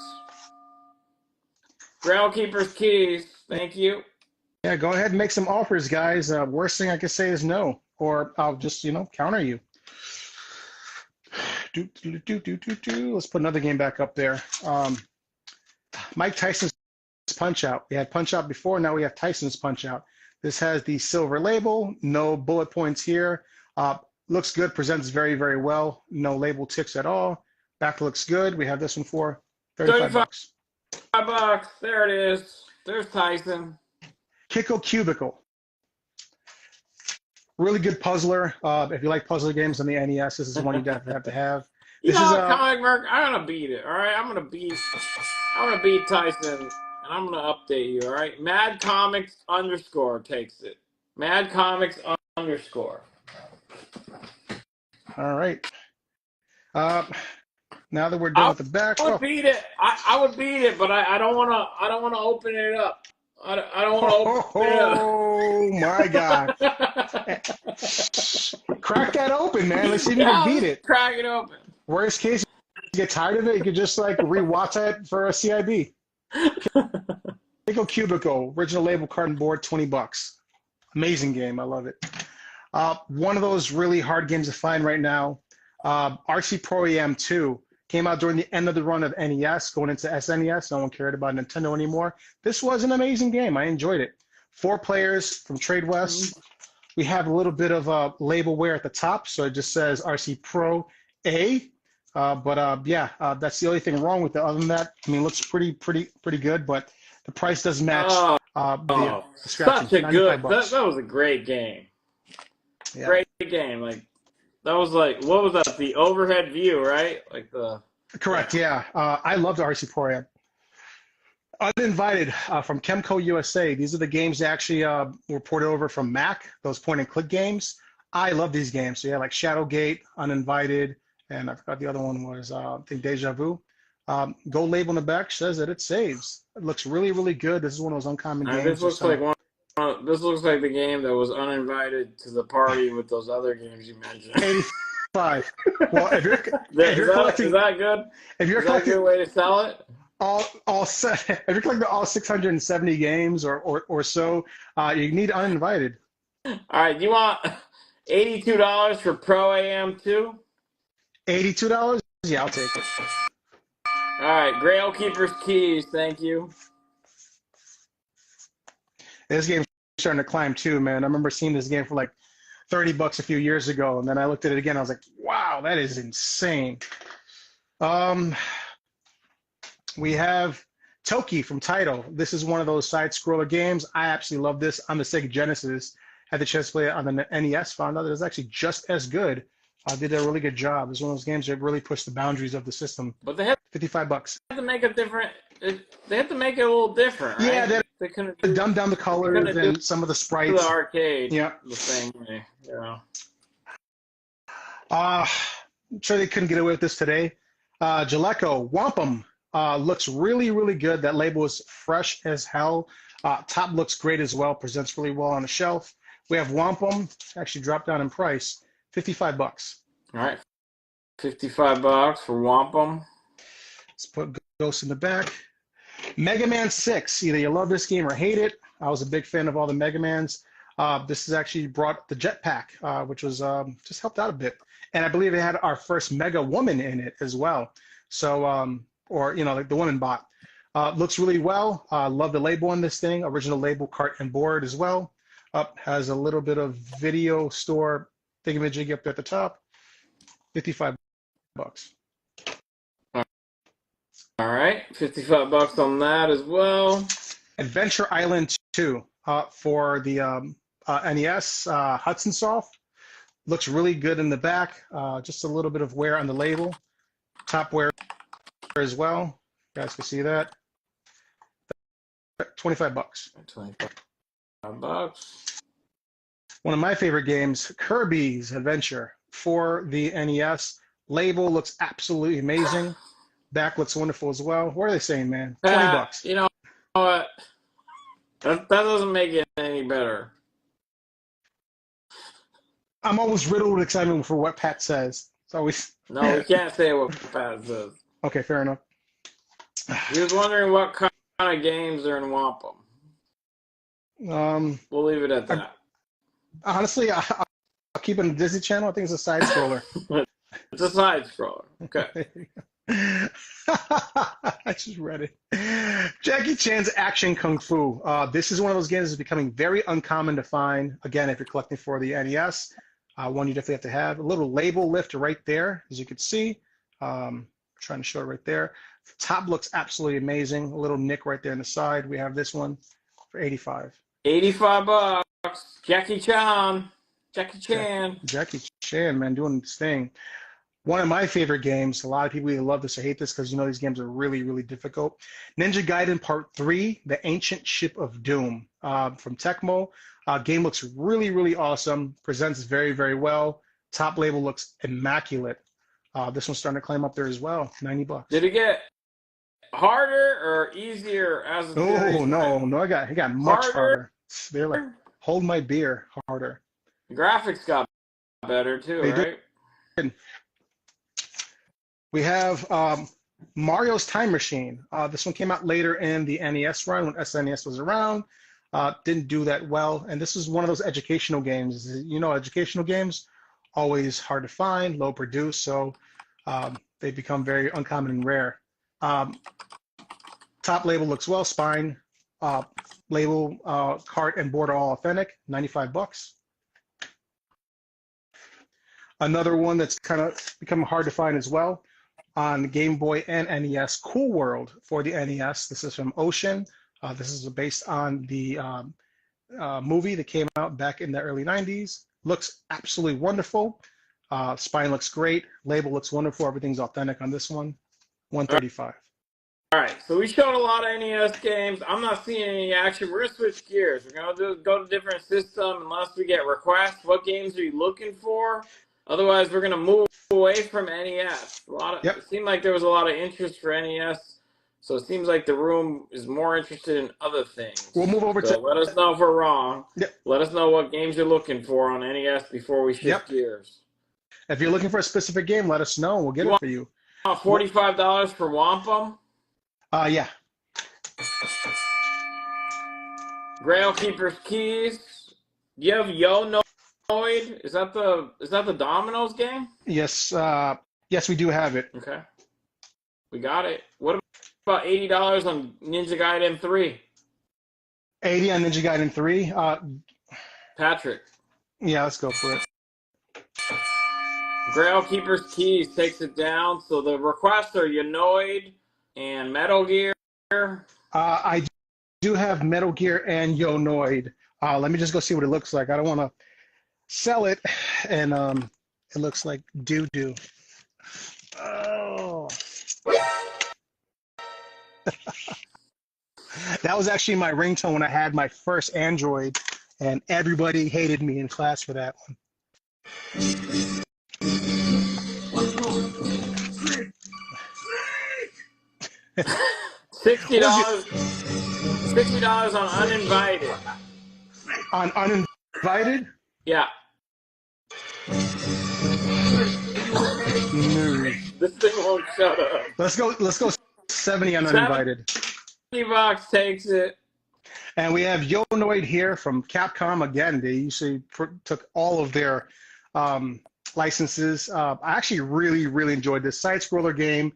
Grail Keeper's Keys. Thank you. Yeah, go ahead and make some offers, guys. Worst thing I can say is no, or I'll just, counter you. Let's put another game back up there. Mike Tyson's Punch Out. We had Punch Out before. Now we have Tyson's Punch Out. This has the silver label. No bullet points here. Looks good. Presents very, very well. No label ticks at all. Back looks good. We have this one for $35. $5. There it is. There's Tyson. Kiko Cubicle. Really good puzzler. If you like puzzler games on the NES, this is one you definitely have to have. This is Comic Merc. I'm gonna beat it. All right, I'm gonna beat Tyson, and I'm gonna update you. All right, Mad Comics _ takes it. Mad Comics _ All right. Now that we're done with the back, I would beat it. I would beat it, but I don't want to. I don't want to open it up. I don't want to open it up. Oh my God! Crack that open, man. Let's see if you can beat it. Crack it open. Worst case, you get tired of it, you could just rewatch it for a CIB. Lego Cubicle, original label, card and board, $20. Amazing game. I love it. One of those really hard games to find right now. RC Pro Am 2 came out during the end of the run of NES, going into SNES. No one cared about Nintendo anymore. This was an amazing game. I enjoyed it. 4 players from Trade West. We have a little bit of label wear at the top, so it just says RC Pro A. That's the only thing wrong with it. Other than that, I mean, it looks pretty good, but the price doesn't match the scratching. Such a good. $95. That was a great game. Yeah. Great game. Like that was like, what was that? The overhead view, right? Like the. Correct. Yeah. I loved RC Pro Am. Uninvited from Chemco USA. These are the games that actually were ported over from Mac. Those point and click games. I love these games. So yeah, like Shadowgate, Uninvited, and I forgot the other one was I think Deja Vu. Gold label in the back says that it saves. It looks really, really good. This is one of those uncommon games. This looks like this looks like the game that was uninvited to the party with those other games you mentioned. 85. Well, if you're collecting, is that good? If you're is that a collecting good way to sell it? all set, if you're collecting all 670 games or so, you need uninvited. All right, you want $82 for Pro Am 2? $82? Yeah, I'll take it. All right, Grail Keeper's Keys, thank you. This game's starting to climb too, man. I remember seeing this game for like $30 a few years ago, and then I looked at it again. I was like, wow, that is insane. We have Toki from Taito. This is one of those side-scroller games. I absolutely love this on the Sega Genesis. Had the chance to play it on the NES. Found out that it's actually just as good. Did a really good job. It's one of those games that really pushed the boundaries of the system. But they have $55. to make a different. They have to make it a little different, right? Yeah, they couldn't dumb down the colors and some of the sprites. The arcade, yeah, the same way. Yeah. I'm sure they couldn't get away with this today. Jaleco Wampum looks really, really good. That label is fresh as hell. Top looks great as well. Presents really well on the shelf. We have Wampum. Actually dropped down in price. $55. All right, $55 for Wampum. Let's put Ghost in the back. Mega Man 6. Either you love this game or hate it. I was a big fan of all the Mega Mans. This has actually brought the Jetpack, which was just helped out a bit. And I believe it had our first Mega Woman in it as well. So, like the woman bot. Looks really well. Love the label on this thing. Original label, cart and board as well. Has a little bit of video store thingamajig up at the top. $55. All right, $55 on that as well. Adventure Island 2 for the NES Hudson Soft. Looks really good in the back. Just a little bit of wear on the label. Top wear as well. You guys can see that. $25. $25. One of my favorite games, Kirby's Adventure for the NES. Label looks absolutely amazing. Back looks wonderful as well. What are they saying, man? $20. You know what? That doesn't make it any better. I'm always riddled with excitement for what Pat says. It's always. No, we can't say what Pat says. Okay, fair enough. He was wondering what kind of games are in Wampum. We'll leave it at that. Honestly, I'll keep it on the Disney Channel. I think it's a side scroller. It's a side scroller. Okay. I just read it. Jackie Chan's Action Kung Fu. This is one of those games that's becoming very uncommon to find. Again, if you're collecting for the NES, one you definitely have to have. A little label lift right there, as you can see. Trying to show it right there. The top looks absolutely amazing. A little nick right there on the side. We have this one for $85. $85. Jackie Chan. Jackie Chan. Jackie Chan, man, doing this thing. One of my favorite games. A lot of people either love this or hate this because these games are really, really difficult. Ninja Gaiden Part 3, The Ancient Ship of Doom from Tecmo. Game looks really, really awesome. Presents very, very well. Top label looks immaculate. This one's starting to climb up there as well. $90. Did it get harder or easier as a series? Oh, no. It got much harder. They're like, hold my beer harder. The graphics got better too, They right? did. We have Mario's Time Machine. This one came out later in the NES run when SNES was around. Didn't do that well. And this is one of those educational games. You know, educational games, always hard to find, low produced, so they become very uncommon and rare. Top label looks well, spine, label, cart, and board are all authentic, 95 bucks. Another one that's kind of become hard to find as well on Game Boy and NES, Cool World for the NES. This is from Ocean. This is based on the movie that came out back in the early 90s. Looks absolutely wonderful. Spine looks great. Label looks wonderful. Everything's authentic on this one. 135. All right, so we showed a lot of NES games. I'm not seeing any action. We're gonna switch gears. We're gonna go to different system unless we get requests. What games are you looking for? Otherwise, we're gonna move away from NES. It seemed like there was a lot of interest for NES, so it seems like the room is more interested in other things. We'll move over to. Let us know if we're wrong. Yep. Let us know what games you're looking for on NES before we shift gears. If you're looking for a specific game, let us know. We'll get it for you. $45 for Wampum. Yeah. Grail Keeper's Keys. You have Yo Noid. Is that the Domino's game? Yes. Yes, we do have it. Okay. We got it. What about $80 on Ninja Gaiden 3? 80 on Ninja Gaiden 3. Patrick. Yeah, let's go for it. Grail Keeper's Keys takes it down. So the requests are Yonoid and Metal Gear. I do have Metal Gear and Yonoid. Let me just go see what it looks like. I don't want to sell it, and it looks like doo-doo. Oh. That was actually my ringtone when I had my first Android, and everybody hated me in class for that one. $60 on Uninvited. On Uninvited? Yeah. No. This thing won't shut up. Let's go 70 on Uninvited. $70 takes it. And we have Yonoid here from Capcom. Again, they usually took all of their licenses. I actually really enjoyed this side-scroller game.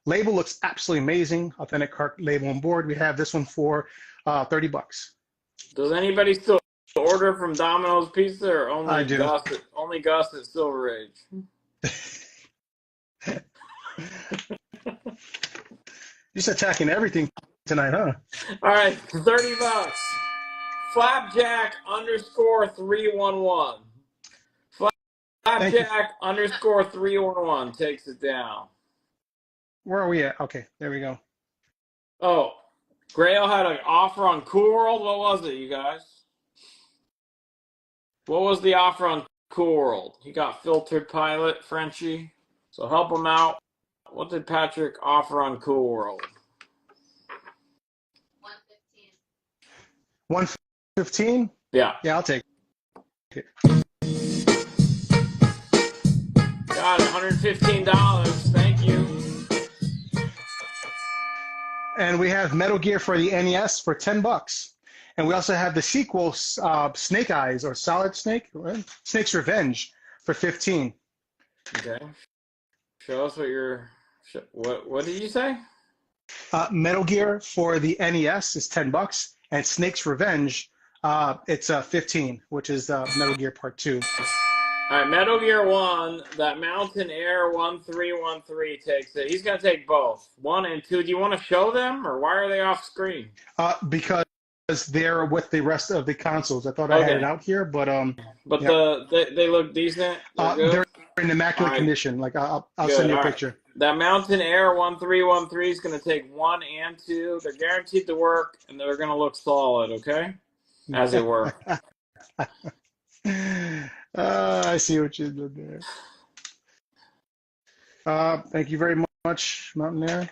Label looks absolutely amazing. Authentic cart label on board. We have this one for 30 bucks. Does anybody still order from Domino's Pizza or only I do. Only Gus at Silver Age? Just attacking everything tonight, huh? All right, 30 bucks. Flapjack _311. Flapjack _311 takes it down. Where are we at? Okay, there we go. Oh, Grail had an offer on Cool World. What was it, you guys? What was the offer on Cool World? He got Filtered Pilot, Frenchie. So help him out. What did Patrick offer on Cool World? 115? Yeah. Yeah, I'll take it. Got it, $115. Thank you. And we have Metal Gear for the NES for 10 bucks. And we also have the sequel, Snake Eyes or Solid Snake, right? Snake's Revenge for 15. Okay. Show us what you're. What did you say? Metal Gear for the NES is 10 bucks, and Snake's Revenge, it's 15, which is Metal Gear Part 2. All right, Metal Gear 1, that Mountain Air 1313 takes it. He's going to take both. 1 and 2. Do you want to show them, or why are they off screen? Because they're with the rest of the consoles. I thought I had it out here, but yeah. They look decent. They're in immaculate condition. Like I'll send you a picture. That Mountain Air 1313 is going to take 1 and 2. They're guaranteed to work, and they're going to look solid. Okay, as it were. I see what you did there. Thank you very much, Mountain Air.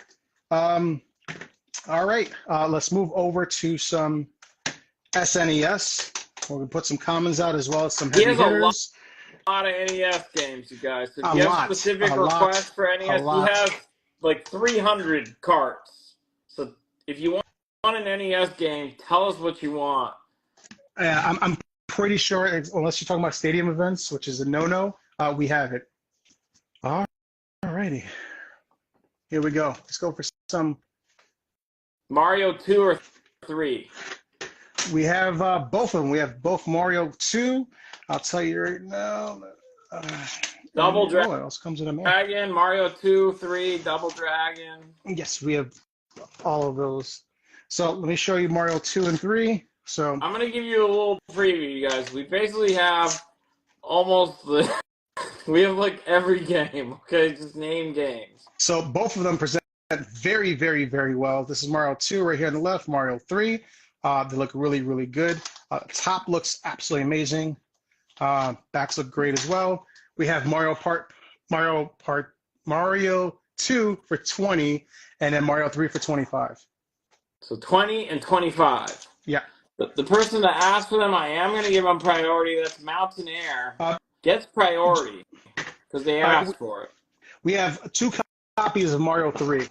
All right, let's move over to some SNES. We're going to put some commons out as well as some heavy hitters. A lot of NES games, you guys. So if you have specific requests for NES, like 300 carts. So if you want an NES game, tell us what you want. I'm pretty sure, unless you're talking about stadium events, which is a no-no, we have it. All righty. Here we go. Let's go for some. Mario 2 or 3? We have both of them. We have both Mario 2. I'll tell you right now. Double Dragon. What else comes in a man? Dragon, Mario 2, 3, Double Dragon. Yes, we have all of those. So let me show you Mario 2 and 3. So I'm going to give you a little preview, you guys. We basically have almost we have like every game, okay? Just name games. So both of them present very, very, very well. This is Mario 2 right here on the left, Mario 3. They look really, really good. Top looks absolutely amazing. Backs look great as well. We have Mario 2 for 20, and then Mario 3 for 25. So 20 and 25. Yeah. The person that asked for them, I am going to give them priority. That's Mountain Air. Gets priority because they asked for it. We have 2 copies of Mario 3.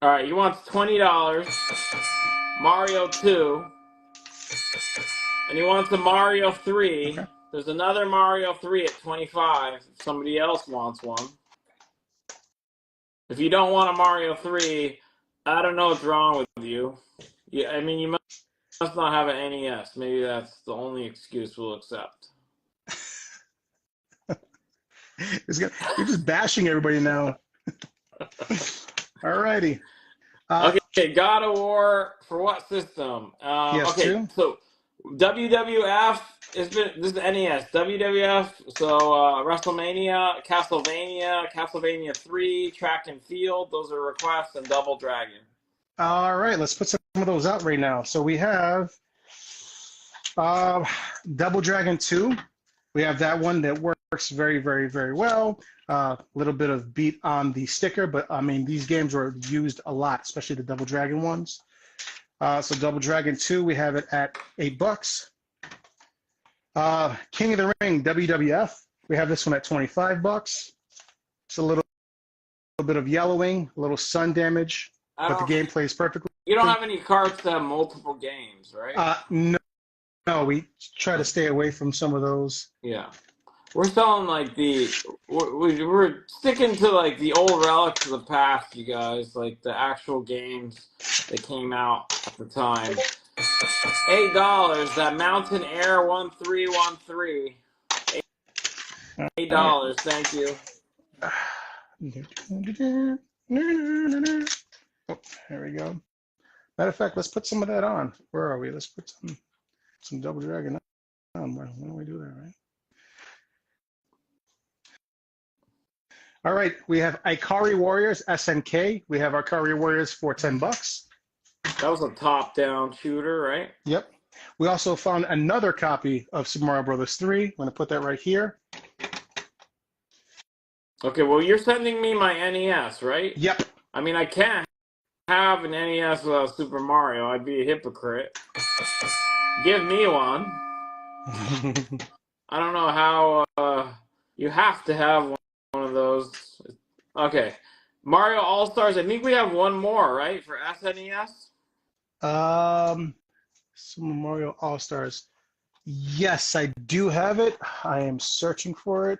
All right, you want $20. Mario 2. And he wants a Mario 3. Okay. There's another Mario 3 at 25 if somebody else wants one. If you don't want a Mario 3, I don't know what's wrong with you. Yeah, I mean, you must not have an NES. Maybe that's the only excuse we'll accept. You're just bashing everybody now. All righty. Okay, God of War for what system? Okay, so WWF this is NES. WWF, so WrestleMania, Castlevania 3, Track and Field. Those are requests, and Double Dragon. All right, let's put some of those out right now. So we have Double Dragon 2. We have that one that works very, very, very well. A little bit of beat on the sticker, but I mean, these games were used a lot, especially the Double Dragon ones. So Double Dragon 2, we have it at $8. King of the Ring WWF, we have this one at $25. It's a little bit of yellowing, a little sun damage, but the game plays perfectly. You don't have any cards that have multiple games, right? No, we try to stay away from some of those. Yeah. We're selling like we're sticking to like the old relics of the past, you guys, like the actual games that came out at the time. $8, that Mountain Air 1313. $8, thank you. Oh, there we go. Matter of fact, let's put some of that on. Where are we? Let's put some Double Dragon on. Why don't we do that, right? All right, we have Ikari Warriors SNK. We have Ikari Warriors for $10. That was a top-down shooter, right? Yep. We also found another copy of Super Mario Bros. 3. I'm going to put that right here. Okay, well, you're sending me my NES, right? Yep. I mean, I can't have an NES without Super Mario. I'd be a hypocrite. Give me one. I don't know how you have to have one of those. Okay. Mario All-Stars. I think we have one more, right, for SNES? Super Mario All-Stars. Yes, I do have it. I am searching for it.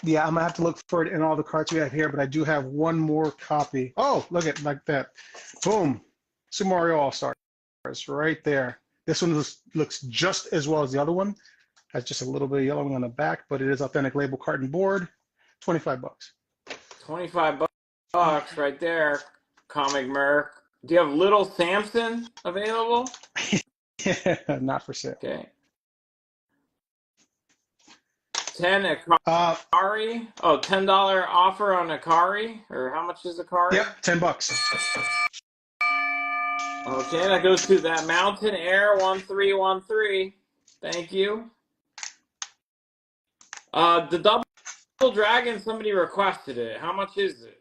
Yeah, I'm gonna have to look for it in all the cards we have here, but I do have one more copy. Oh, look at like that. Boom. Super Mario All-Stars right there. This one looks just as well as the other one. Has just a little bit of yellowing on the back, but it is authentic label carton board. $25. $25 right there, Comic Merc. Do you have Little Samson available? Not for sale. Okay. 10 Akari. Oh, $10 offer on Akari, or how much is Akari? Yep, $10. Okay, that goes to that Mountain Air 1313. Thank you. The Double Dragon, somebody requested it. How much is it?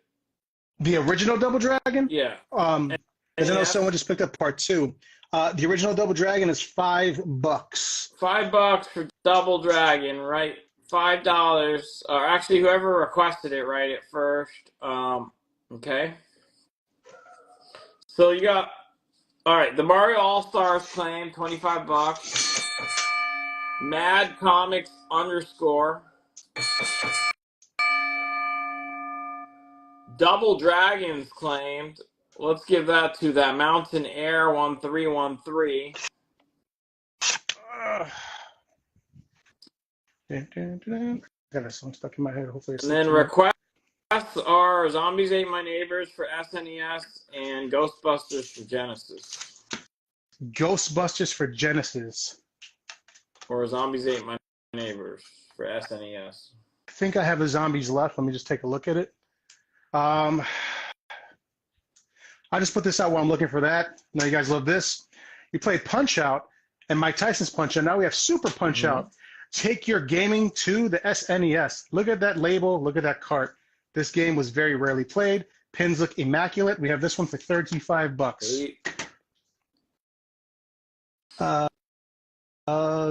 The original Double Dragon? Yeah. Because I know someone just picked up part 2. The original Double Dragon is $5. $5 for Double Dragon, right $5. Or actually, whoever requested it right at first. Okay. So you got, all right, the Mario All-Stars claim, $25. Mad Comics _ Double Dragons claimed. Let's give that to that Mountain Air 1313. Got a song stuck in my head. Hopefully it's And then requests are Zombies Ate My Neighbors for SNES and Ghostbusters for Genesis. Ghostbusters for Genesis. Or Zombies Ate My Neighbors for SNES. I think I have the zombies left. Let me just take a look at it. I'll just put this out while I'm looking for that. Now you guys love this. You played Punch Out and Mike Tyson's Punch Out. Now we have Super Punch Out. Take your gaming to the SNES. Look at that label. Look at that cart. This game was very rarely played. Pins look immaculate. We have this one for $35.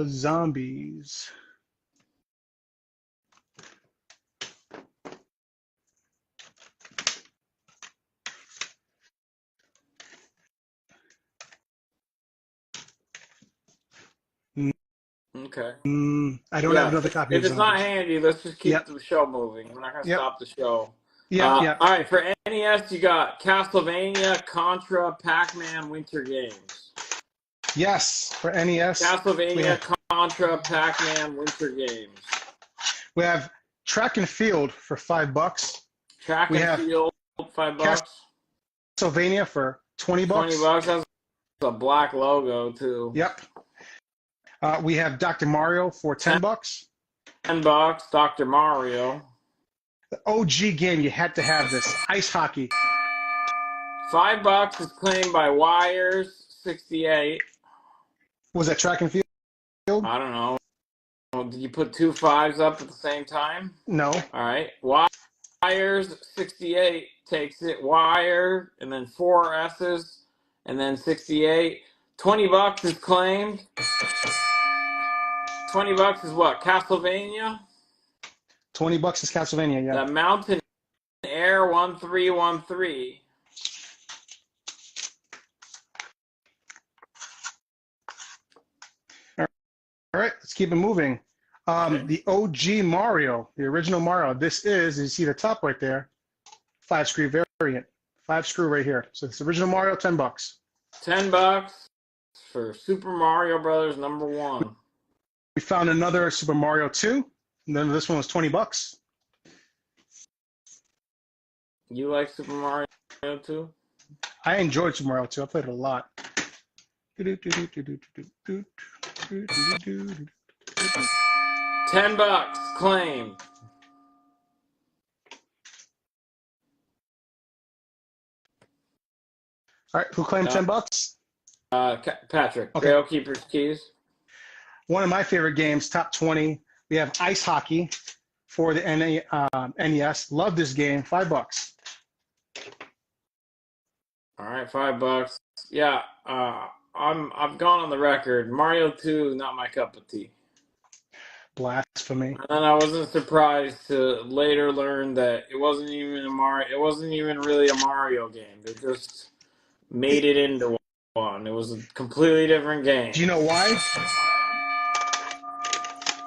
Zombies. Okay. I don't have another copy. If it's not handy, let's just keep Yep. the show moving. We're not going to stop the show. Yeah. All right, for NES, you got Castlevania, Contra, Pac-Man, Winter Games. Yes, for NES. Castlevania, Contra, Pac-Man, Winter Games. We have Track and Field for $5. Track and Field, $5. Castlevania for $20. $20. That's a black logo too. Yep. We have Dr. Mario for $10. $10. Dr. Mario. The OG game, you had to have this. Ice hockey. $5 is claimed by Wires 68. Was that Track and Field? I don't know. Did you put 2 5s up at the same time? No. All right. Wires 68 takes it. Wire, and then 4 S's, and then 68. $20 is claimed. $20 is what? Castlevania? $20 is Castlevania, yeah. The Mountain Air 1313. All right, let's keep it moving. The OG Mario, the original Mario. This is, you see the top right there, 5-screw variant. 5-screw right here. So this original Mario, $10. $10 for Super Mario Brothers #1. We found another Super Mario 2. And then this one was $20. You like Super Mario 2? I enjoyed Super Mario 2. I played it a lot. $10 claimed. All right, who claimed $10? Patrick. Okay. Trailkeeper's Keys. One of my favorite games, top 20. We have Ice Hockey for the NES. Love this game. $5. All right, $5. Yeah, I've gone on the record. Mario 2, not my cup of tea. Blasphemy. And I wasn't surprised to later learn that it wasn't even a Mario. It wasn't even really a Mario game. They just made it into one. It was a completely different game. Do you know why?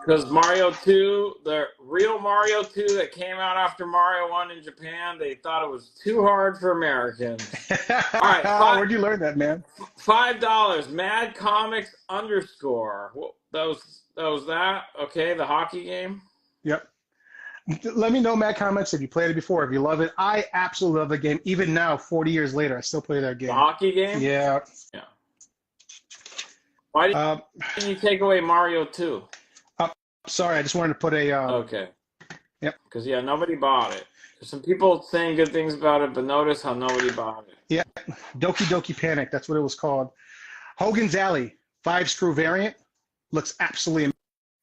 Because Mario 2, the real Mario 2 that came out after Mario 1 in Japan, they thought it was too hard for Americans. All right, where'd you learn that, man? $5. Mad Comics _ Well, that was that. Okay, the hockey game. Yep. Let me know, Mad Comics, if you played it before, if you love it. I absolutely love the game. Even now, 40 years later, I still play that game. The hockey game. Yeah. Yeah. Why didn't you take away Mario 2? Sorry, I just wanted to put a. Okay. Yep. Because nobody bought it. There's some people saying good things about it, but notice how nobody bought it. Yeah, Doki Doki Panic. That's what it was called. Hogan's Alley, 5-screw variant. Looks absolutely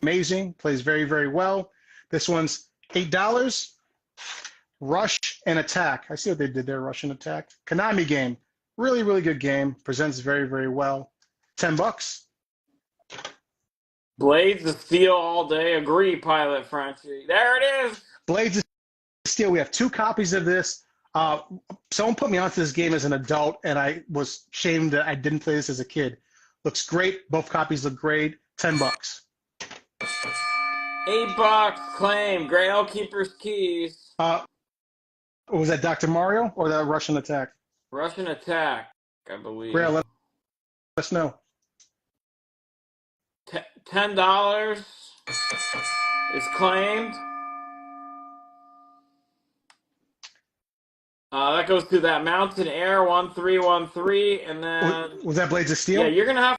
amazing. Plays very, very well. This one's $8. Rush and Attack. I see what they did there. Rush and Attack. Konami game. Really, really good game. Presents very, very well. $10. Blades of Steel all day. Agree, Pilot Frenchie. There it is. Blades of Steel. We have 2 copies of this. Someone put me onto this game as an adult, and I was ashamed that I didn't play this as a kid. Looks great. Both copies look great. $10. $8. Claim. Grail Keeper's Keys. Was that Dr. Mario or the Russian Attack? Russian Attack, I believe. Grail, let us know. $10 is claimed. That goes to that Mountain Air 1313, and then Was that Blades of Steel? yeah, you're gonna have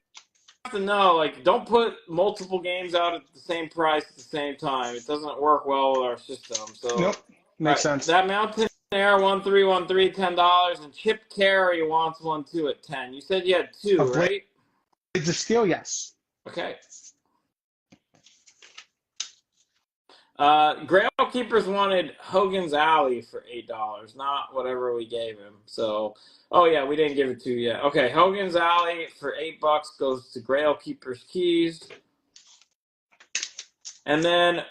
to know, like, don't put multiple games out at the same price at the same time. It doesn't work well with our system. So Nope. Makes sense. That Mountain Air 1313, $10, and Chip Carey wants one too at 10. You said you had 2, right? Blades of Steel, yes. Okay. Grail Keepers wanted Hogan's Alley for $8, not whatever we gave him. So, oh yeah, we didn't give it to you yet. Okay, Hogan's Alley for $8 goes to Grail Keepers Keys. And then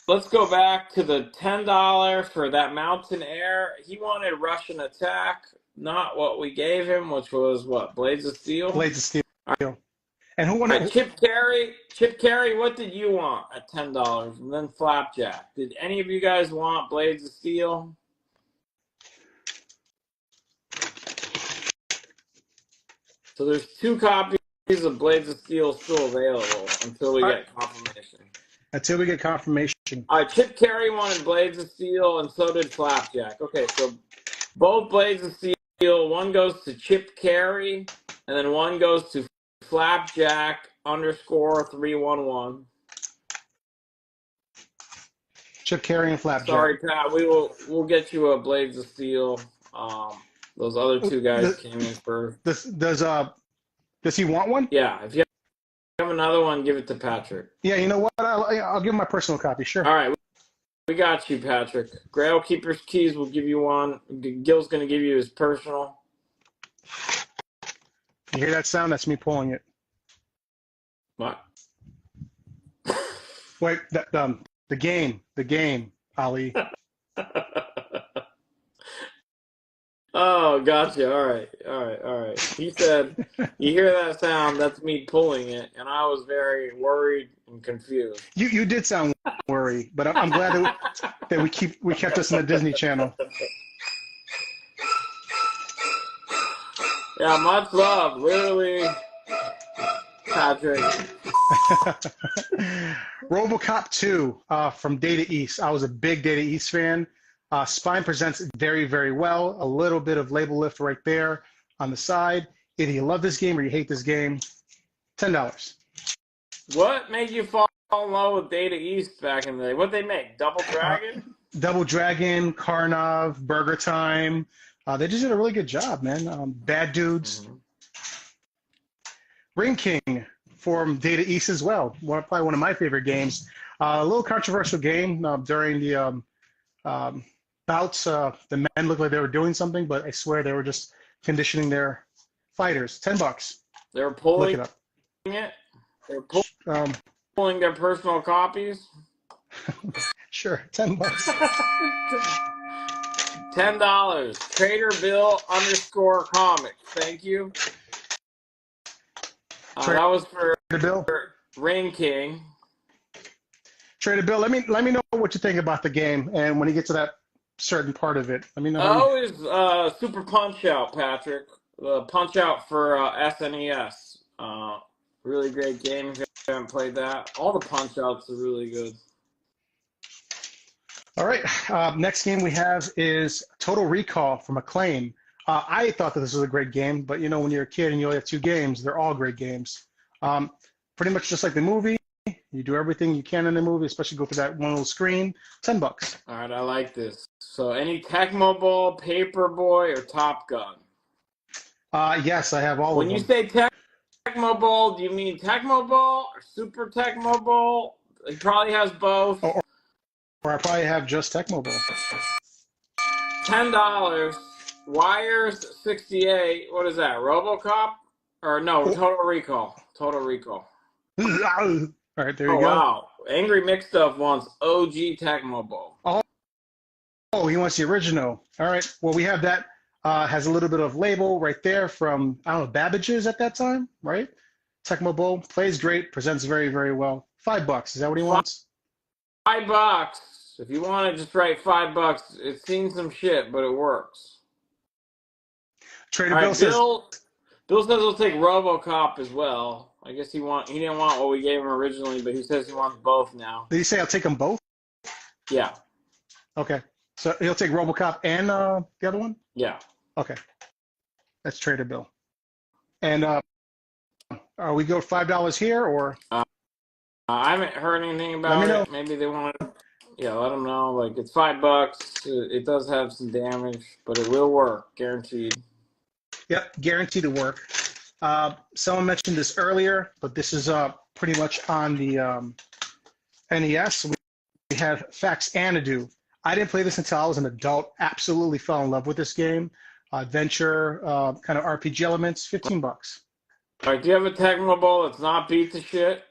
let's go back to the $10 for that Mountain Air. He wanted Russian Attack, not what we gave him, which was what, Blades of Steel? Blades of Steel. And who won Right, it? Chip Carey, what did you want at $10? And then Flapjack. Did any of you guys want Blades of Steel? So there's 2 copies of Blades of Steel still available until we get confirmation. Until we get confirmation. All right, Chip Carey wanted Blades of Steel, and so did Flapjack. Okay, so both Blades of Steel, one goes to Chip Carey, and then one goes to Flapjack _311. Chip Carey and Flapjack. Sorry, Pat. We'll get you a Blades of Steel. Those other 2 guys came in first. Does he want one? Yeah, if you have another one, give it to Patrick. Yeah, you know what? I'll give him my personal copy. Sure. All right, we got you, Patrick. Grail Keeper's Keys will give you one. Gil's going to give you his personal. You hear that sound? That's me pulling it. What? Wait, the game, Ali. Oh, gotcha. All right. He said, you hear that sound, that's me pulling it, and I was very worried and confused. You did sound worried, but I'm glad that we kept us in the Disney Channel. Yeah, much love, literally, Patrick. RoboCop 2 from Data East. I was a big Data East fan. Spine presents it very, very well. A little bit of label lift right there on the side. Either you love this game or you hate this game. $10. What made you fall in love with Data East back in the day? What'd they make? Double Dragon? Double Dragon, Karnov, Burger Time. They just did a really good job, man. Bad Dudes. Mm-hmm. Ring King from Data East as well. Probably one of my favorite games. A little controversial game during the bouts. The men looked like they were doing something, but I swear they were just conditioning their fighters. $10. They were pulling Look it it? They were up. pulling their personal copies? Sure, $10. $10. Trader Bill _comics. Thank you. That was for Bill. Ring King. Trader Bill, let me know what you think about the game, and when you get to that certain part of it, let me know. Always Super Punch Out, Patrick. Punch Out for SNES. Really great game. If you haven't played that, all the Punch Outs are really good. All right. Next game we have is Total Recall from Acclaim. I thought that this was a great game, but you know, when you're a kid and you only have 2 games, they're all great games. Pretty much just like the movie. You do everything you can in the movie, especially go through that one little screen. $10. All right, I like this. So, any Tecmo Bowl, Paperboy, or Top Gun? Yes, I have all When of them. you say Tecmo Bowl, do you mean Tecmo Bowl or Super Tecmo Bowl? He probably has both. Or I probably have just Tecmo Bowl. $10. Wires 68. What is that? RoboCop? Or no, Total Recall. Total Recall. All right, there you Oh go. wow, Angry Mix Stuff wants OG Tecmo Bowl. Oh, he wants the original. All right. Well, we have that. Has a little bit of label right there from, I don't know, Babbage's at that time, right? Tecmo Bowl plays great, presents very, very well. $5. Is that what he wants? $5. If you want to just write $5, it's seen some shit, but it works. Trader All Bill right, says, Bill says he'll take RoboCop as well. I guess he didn't want what we gave him originally, but he says he wants both now. did he say I'll take them both? Yeah, Okay. So he'll take RoboCop and the other one? yeah. Okay. That's Trader Bill. And are we go $5 here or? I haven't heard anything Let me about know. it. Maybe they want to. Yeah, let them know. Like it's $5. It does have some damage, but it will work, guaranteed. Yep, guaranteed to work. Someone mentioned this earlier, but this is pretty much on the NES. We have Faxanadu. I didn't play this until I was an adult. Absolutely fell in love with this game. Adventure, kind of RPG elements, $15. All right, do you have a Tecmo Bowl that's not beat to shit?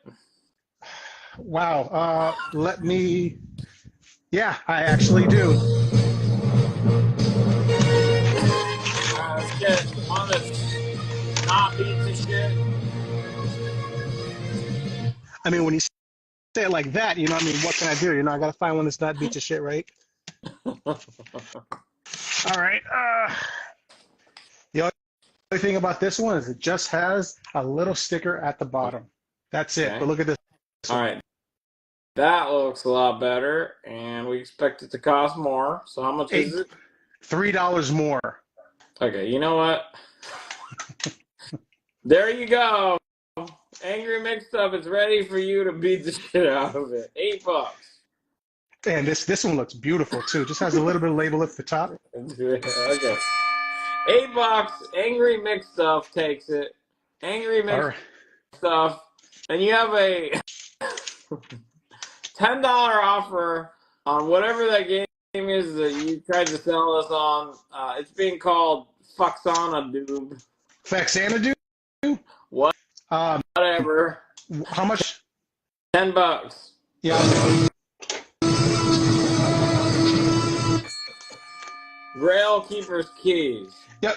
Wow. Let me. Yeah, I actually do. Get one that's not beat to shit. I mean, when you say it like that, you know, I mean, what can I do? You know, I got to find one that's not beat to shit, right? All right. The only thing about this one is it just has a little sticker at the bottom. That's it. Okay. But look at this. All right. That looks a lot better, and we expect it to cost more. So how much is it? $3 more. Okay, you know what? There you go. Angry Mixed Up is ready for you to beat the shit out of it. $8. And this one looks beautiful too. Just has a little bit of label at the top. Okay. $8. Angry Mixed Stuff takes it. Angry Mixed Right. Stuff. And you have a $10 offer on whatever that game is that you tried to sell us on. It's being called Faxanadu. Faxanadu? What? Whatever. How much? $10. Yeah. Grail Keeper's Keys. Yeah.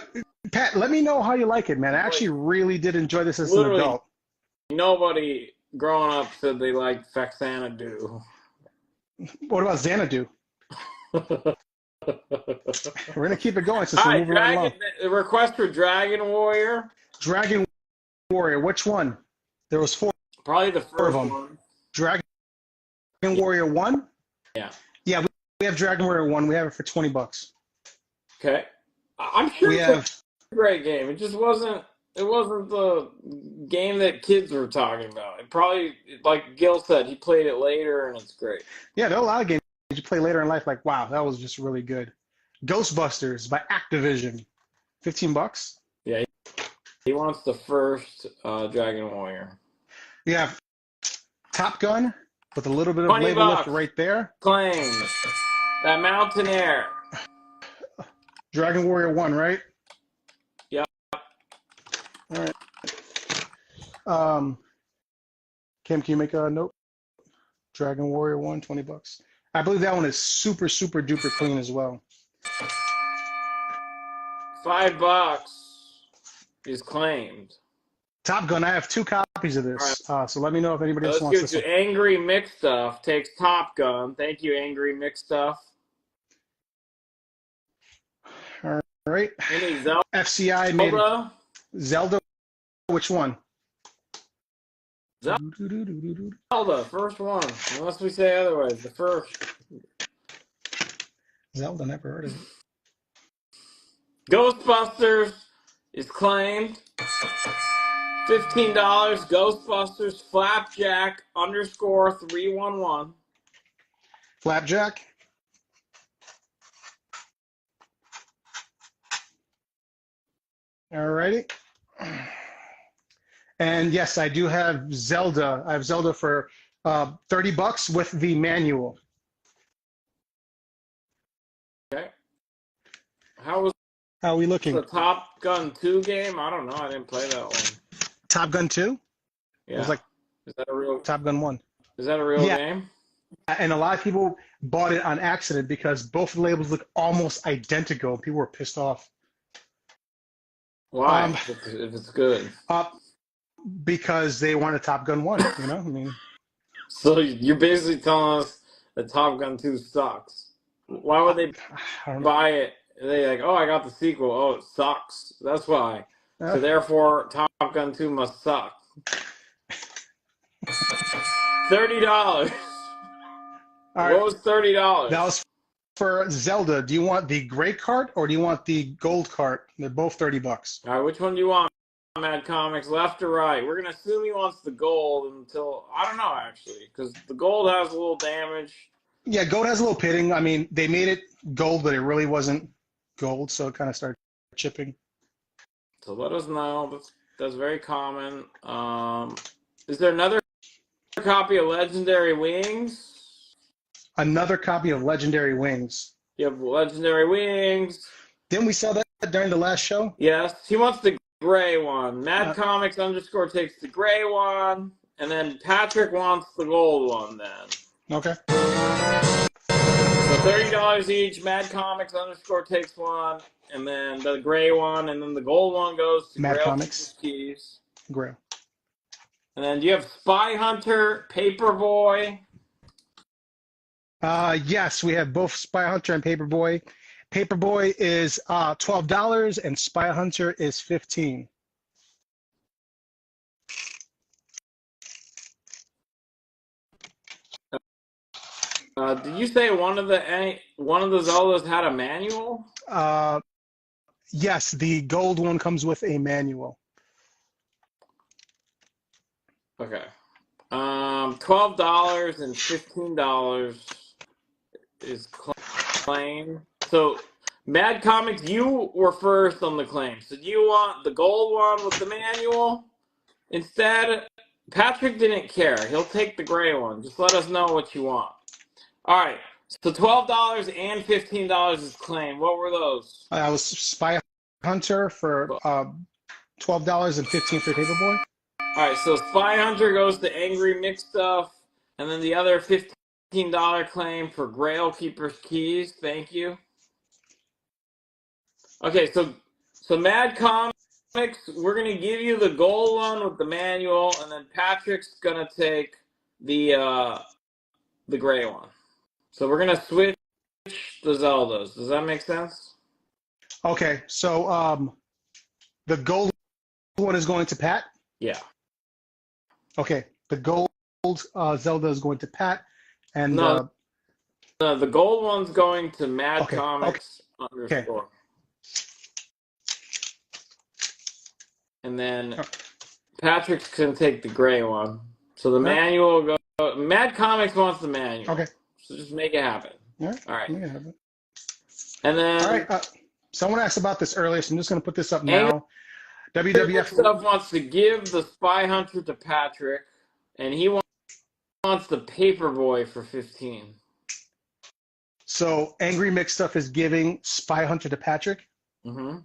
Pat, let me know how you like it, man. I actually really did enjoy this as an Literally. adult. Nobody growing up said they liked Faxanadu. What about Xanadu? We're going to keep it going since All we're right, moving right along. request for Dragon Warrior. Dragon Warrior, which one? There was four Probably the of first them. one. Dragon Warrior 1? Yeah. Yeah, we have Dragon Warrior 1. We have it for $20. Okay. I'm sure We it's have a great game. It just wasn't. It wasn't the game that kids were talking about. It probably, like Gil said, he played it later, and it's great. Yeah, there are a lot of games you play later in life like, wow, that was just really good. Ghostbusters by Activision. $15. Yeah, he wants the first Dragon Warrior. We have Top Gun with a little bit of 20 label lift bucks. right there. Claims that Mountaineer. Dragon Warrior 1, right? Yep. All right. Kim, can you make a note? Dragon Warrior 1, $20. I believe that one is super, super duper clean as well. $5 is claimed. Top Gun, I have 2 copies of this. So let me know if anybody else Let's wants give this it to one. Angry Mixed Stuff. Takes Top Gun. Thank you, Angry Mixed Stuff. All right. Any Zelda? FCI made Zelda. Which one? Zelda, first one. Unless we say otherwise, the first. Zelda, never heard of it. Ghostbusters is claimed. $15. Ghostbusters Flapjack _311. Flapjack. All righty. And yes, I do have Zelda. I have Zelda for $30 with the manual. Okay. How How are we was looking? the Top Gun 2 game? I don't know. I didn't play that one. Top Gun 2? It Yeah. was like Is that a real? Top Gun 1. Is that a real Yeah, game? and a lot of people bought it on accident because both the labels look almost identical. People were pissed off. Why? Um, If it's good. uh, because they wanted Top Gun 1, you know? I mean, So you're basically telling us that Top Gun 2 sucks. Why would they I don't buy it? They like, oh, I got the sequel. Oh, it sucks. That's why. know. So therefore, Top Gun 2 must suck. $30. All What right, was $30? that was for Zelda. Do you want the gray cart or do you want the gold cart? They're both $30. All right, which one do you want, Mad Comics? Left or right? We're gonna assume he wants the gold until I don't know actually, because the gold has a little damage. Yeah, gold has a little pitting. I mean, they made it gold, but it really wasn't gold, so it kind of started chipping. So let us know. That's very common. Is there another copy of Legendary Wings? Another copy of Legendary Wings. You have Legendary Wings. Didn't we sell that during the last show? Yes, he wants the gray one. Mad Comics _ takes the gray one, and then Patrick wants the gold one. Then Okay. so $30 each. Mad Comics _ takes one, and then the gray one, and then the gold one goes to Mad Grail Comics. Keys. Grail. And then do you have Spy Hunter, Paperboy? Yes, we have both Spy Hunter and Paperboy. Paperboy is $12 and Spy Hunter is $15. Did you say one of the Zeldas had a manual? Yes, the gold one comes with a manual. Okay. $12 and $15 is claim. So, Mad Comics, you were first on the claim. So, do you want the gold one with the manual? Instead, Patrick didn't care. He'll take the gray one. Just let us know what you want. All right. So, $12 and $15 is claim. What were those? I was Spy Hunter for $12 and $15 for Paperboy. All right, so Spy Hunter goes to Angry Mix Stuff, and then the other $15 claim for Grail Keeper's Keys. Thank you. Okay, so Mad Comics, we're gonna give you the gold one with the manual, and then Patrick's gonna take the gray one. So we're gonna switch the Zeldas. Does that make sense? Okay, so the gold one is going to Pat. Yeah. Okay, the gold Zelda is going to Pat, and No, the gold one's going to Mad Okay, Comics okay. _ And then Patrick's gonna take the gray one. So the manual will go. Mad Comics wants the manual. Okay. So just make it happen. All right. All right. We can have it. And then All right. Someone asked about this earlier, so I'm just going to put this up now. WWF Stuff wants to give the Spy Hunter to Patrick, and he wants the Paperboy for 15. So Angry Mix Stuff is giving Spy Hunter to Patrick. Mm-hmm.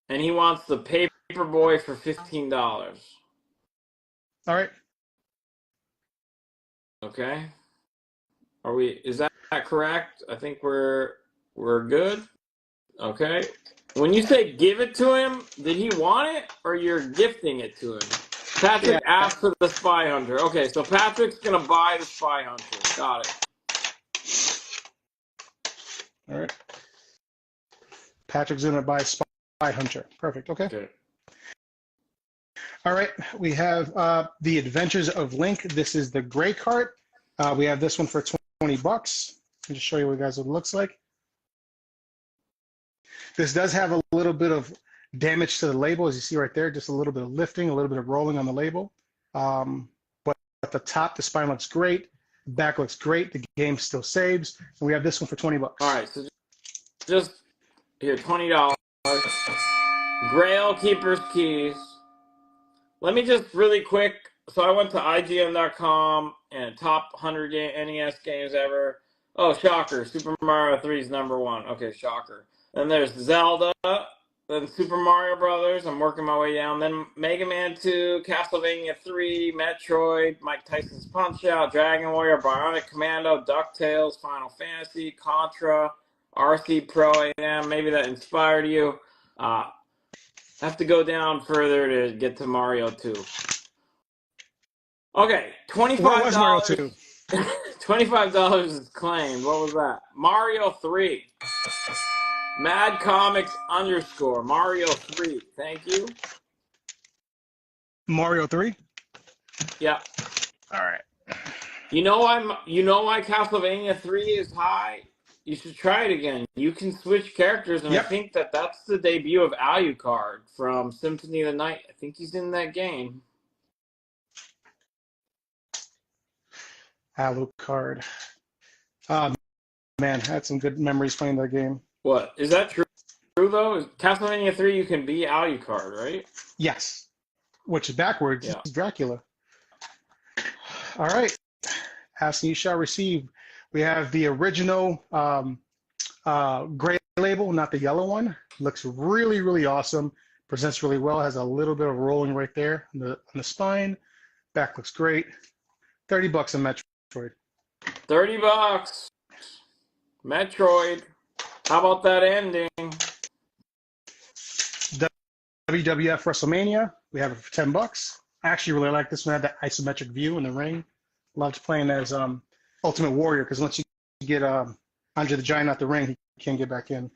And he wants the Paperboy for $15. All right. Okay. Is that correct? I think we're good. Okay. When you say give it to him, did he want it or you're gifting it to him? Patrick asked for the Spy Hunter. Okay, so Patrick's gonna buy the Spy Hunter. Got it. All right. Patrick's gonna buy Spy Hunter. Perfect. Okay. All right. We have the Adventures of Link. This is the gray cart. We have this one for $20. I'll just show you what you guys what it looks like. This does have a little bit of damage to the label, as you see right there, just a little bit of lifting, a little bit of rolling on the label. But at the top, the spine looks great. The back looks great. The game still saves. And we have this one for $20. All right, so just here, $20. Grail Keeper's Keys. Let me just really quick. So I went to IGN.com and top 100 NES games ever. Oh, shocker. Super Mario 3 is #1. Okay, shocker. Then there's Zelda. then Super Mario Brothers. I'm working my way down. Then Mega Man 2, Castlevania 3, Metroid, Mike Tyson's Punch Out, Dragon Warrior, Bionic Commando, DuckTales, Final Fantasy, Contra, RC Pro AM. Maybe that inspired you. Have to go down further to get to Mario 2. Okay, $25. Where was Mario 2? $25 is claimed. What was that? Mario 3. Mad Comics _ Mario 3. Thank you. Mario 3? Yeah. All right. You know why Castlevania 3 is high? You should try it again. You can switch characters, and Yep. I think that's the debut of Alucard from Symphony of the Night. I think he's in that game. Alucard. Man, I had some good memories playing that game. What? Is that true though? Is Castlevania 3 you can be Alucard, right? Yes. Which is backwards. Yeah. Is Dracula. All right. Ask and you shall receive. We have the original gray label, not the yellow one. Looks really, really awesome. Presents really well. Has a little bit of rolling right there on the spine. Back looks great. $30 in Metroid. $30. Metroid. How about that ending? WWF WrestleMania. We have it for $10. I actually really like this one. Had that isometric view in the ring. Loved playing as Ultimate Warrior because once you get Andre the Giant out the ring, he can't get back in.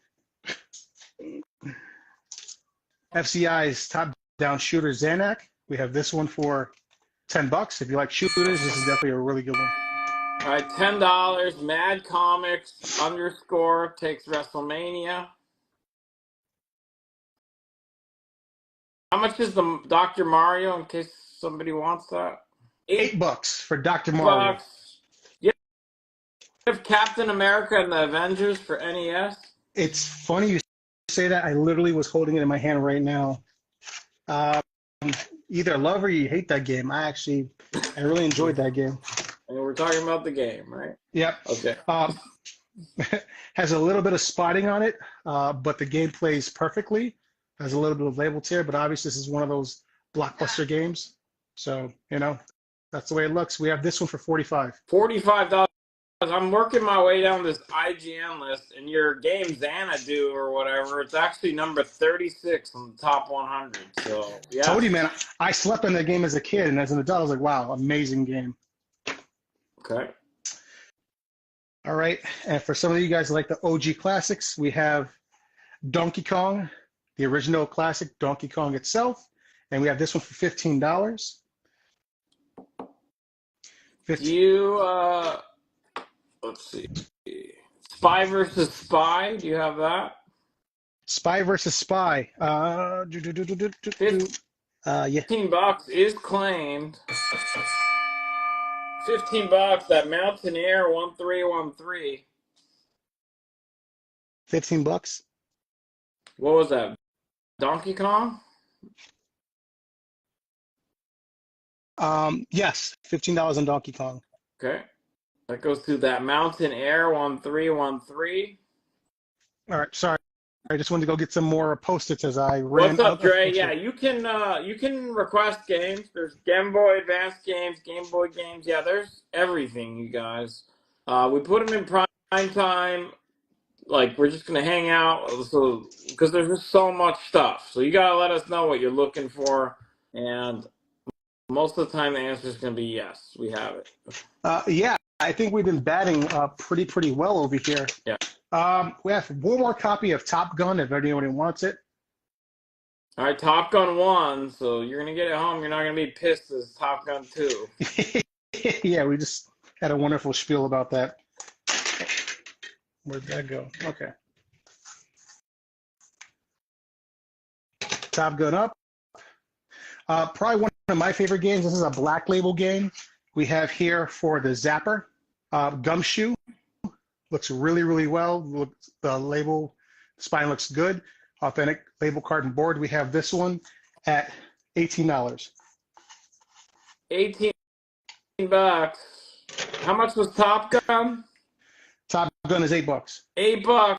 FCI's top-down shooter Zanak. We have this one for $10. If you like shooters, this is definitely a really good one. All right, $10. Mad Comics _ takes WrestleMania. How much is the Dr. Mario in case somebody wants that? $8 for Dr. Mario. You have Captain America and the Avengers for NES. It's funny you say that. I literally was holding it in my hand right now. Either love or you hate that game. I really enjoyed that game. And we're talking about the game, right? Yep. Okay. Has a little bit of spotting on it, but the game plays perfectly. Has a little bit of label tear, but obviously this is one of those blockbuster games. So, that's the way it looks. We have this one for $45. $45. I'm working my way down this IGN list, and your game Xanadu or whatever, it's actually number 36 on the top 100. So, yeah. Told you, man, I slept on that game as a kid, and as an adult, I was like, wow, amazing game. Okay. All right, and for some of you guys who like the OG classics, we have Donkey Kong, the original classic Donkey Kong itself, and we have this one for $15. Let's see. Spy versus Spy, do you have that? Spy versus Spy. Yeah. $15 is claimed. $15, that Mountaineer 1313. $15. What was that? Donkey Kong? Yes, $15 on Donkey Kong. Okay. That goes to that Mountain Air 1313. All right, sorry. I just wanted to go get some more Post-its as I ran. What's up, Dre? Yeah, you can request games. There's Game Boy Advance games, Game Boy games. Yeah, there's everything, you guys. We put them in prime time. Like, we're just going to hang out because there's just so much stuff. So you got to let us know what you're looking for. And most of the time, the answer is going to be yes, we have it. Yeah, I think we've been batting pretty well over here. Yeah. We have one more copy of Top Gun if anyone wants it. All right, Top Gun 1. So you're going to get it home. You're not going to be pissed as Top Gun 2. Yeah, we just had a wonderful spiel about that. Where'd that go? Okay. Top Gun up. Probably one of my favorite games. This is a Black Label game we have here for the Zapper. Gumshoe. Looks really well. The label spine looks good. Authentic label card and board. We have this one at $18. $18. How much was Top Gun? Top Gun is $8. $8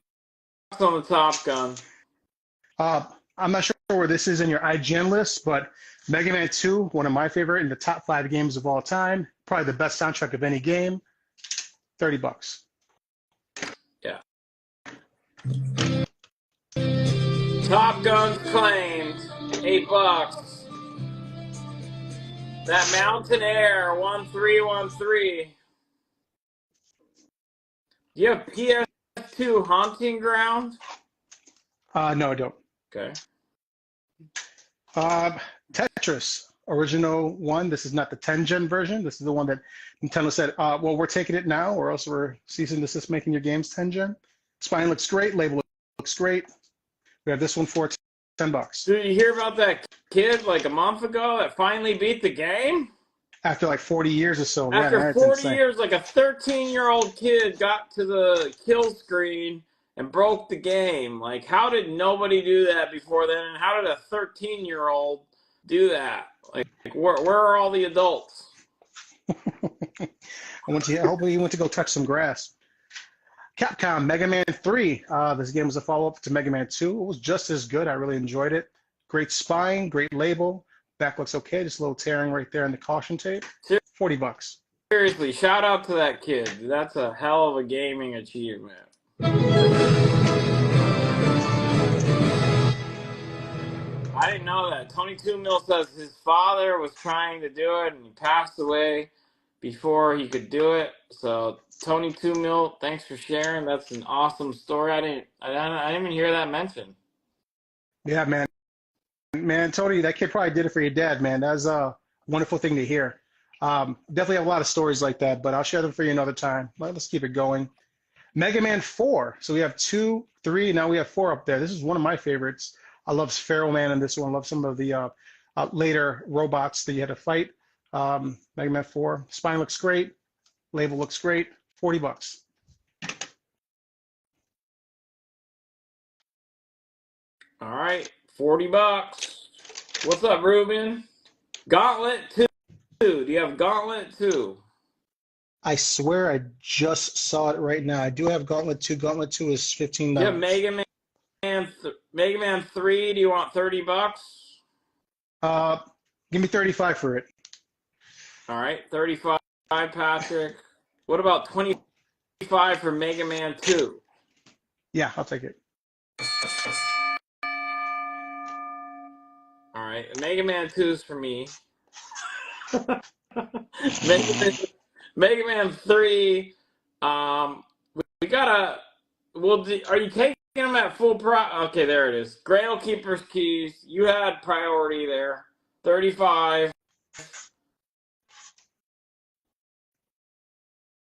on the Top Gun. I'm not sure where this is in your IGN list, but Mega Man 2, one of my favorite in the top 5 games of all time. Probably the best soundtrack of any game. $30. Yeah. Top Gun's claimed $8. That Mountain Air 1313. Do you have PS2 Haunting Ground? No, I don't. Okay. Tetris, original one. This is not the 10-gen version. This is the one that Nintendo said, well, we're taking it now, or else we're cease and desist making your games 10-gen. Spine looks great. Label looks great. We have this one for $10. Did you hear about that kid like a month ago that finally beat the game? After like 40 years or so. After yeah, 40 years, like a 13-year-old kid got to the kill screen and broke the game. Like, how did nobody do that before then? And how did a 13-year-old do that? Like where are all the adults? Hopefully he went to go touch some grass. Capcom Mega Man 3. This game was a follow-up to Mega Man 2. It was just as good. I really enjoyed it. Great spine, great label. Back looks okay. Just a little tearing right there in the caution tape. $40. Seriously, shout out to that kid. That's a hell of a gaming achievement. I didn't know that. Tony 2 Mil says his father was trying to do it and he passed away before he could do it. So Tony 2 Mil, thanks for sharing. That's an awesome story. I didn't even hear that mentioned. Yeah, man. Man, Tony, that kid probably did it for your dad, man. That's a wonderful thing to hear. Definitely have a lot of stories like that, but I'll share them for you another time. Let's keep it going. Mega Man 4. So we have 2, 3, now we have 4 up there. This is one of my favorites. I love Spharaoh Man in this one. I love some of the later robots that you had to fight. Mega Man 4. Spine looks great. Label looks great. $40. All right, $40. What's up, Ruben? Gauntlet 2. Do you have Gauntlet 2? I swear I just saw it right now. I do have Gauntlet 2. Gauntlet 2 is $15. Do you have Mega Man 3? Do you want $30? Give me 35 for it. All right, 35, Patrick. What about 25 for Mega Man 2? Yeah, I'll take it. All right, Mega Man 2 is for me. Mega Man 3. We gotta. Are you taking them at full price? Okay, there it is. Grail Keeper's Keys. You had priority there. 35.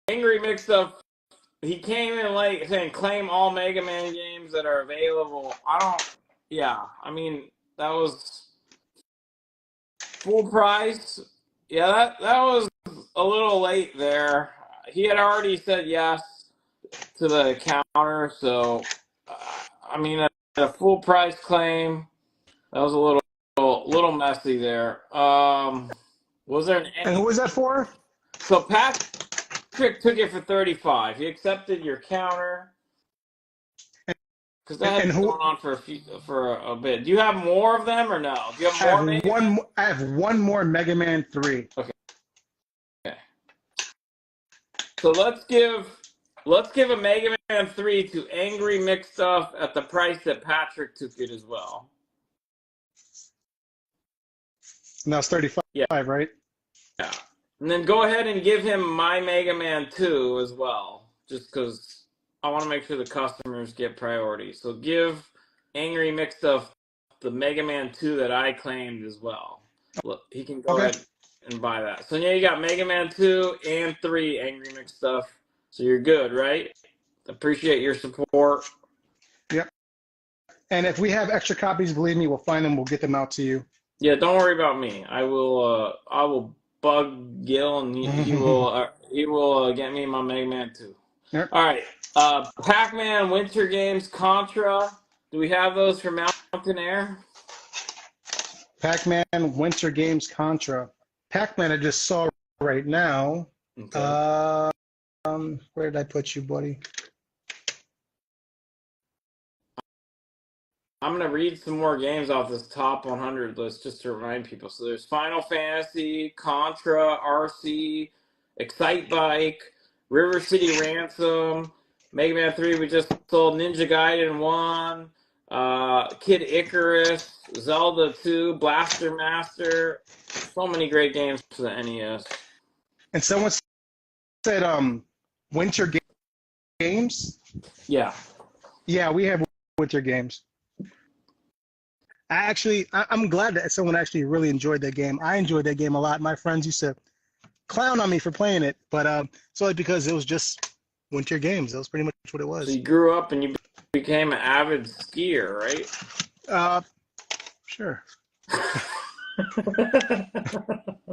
Angry Mixed Up. He came in late saying claim all Mega Man games that are available. Yeah, I mean, that was full price. Yeah, that was a little late there. He had already said yes to the counter, so I mean, a full price claim. That was a little messy there. Was there And who was that for? So Patrick took it for 35. He accepted your counter because that had been going on for a bit. Do you have more of them or no? Do you have more? I have one more Mega Man 3. Okay. So let's give a Mega Man 3 to Angry Mixed Stuff at the price that Patrick took it as well. Now it's 35, yeah. Right? Yeah. And then go ahead and give him my Mega Man 2 as well, just because I want to make sure the customers get priority. So give Angry Mixed Stuff the Mega Man 2 that I claimed as well. Look, he can go ahead and buy that. So yeah, you got Mega Man 2 and 3 Angry Mixed Stuff. So you're good, right? Appreciate your support. Yep. And if we have extra copies, believe me, we'll find them. We'll get them out to you. Yeah, don't worry about me. I will bug Gil, and he will get me my Mega Man 2. Yep. All right. Pac-Man Winter Games Contra. Do we have those for Mountain Air? Pac-Man Winter Games Contra. Pac-Man I just saw right now. Okay. Where did I put you, buddy? I'm gonna read some more games off this top 100 list just to remind people. So there's Final Fantasy, Contra, RC, Excite Bike, River City Ransom, Mega Man 3. We just sold Ninja Gaiden 1, Kid Icarus, Zelda 2, Blaster Master. So many great games for the NES. And someone said winter games. Yeah. Yeah, we have winter games. I'm glad that someone actually really enjoyed that game. I enjoyed that game a lot. My friends used to clown on me for playing it, but it's only because it was just winter games. That was pretty much what it was. So you grew up and you became an avid skier, right? Sure.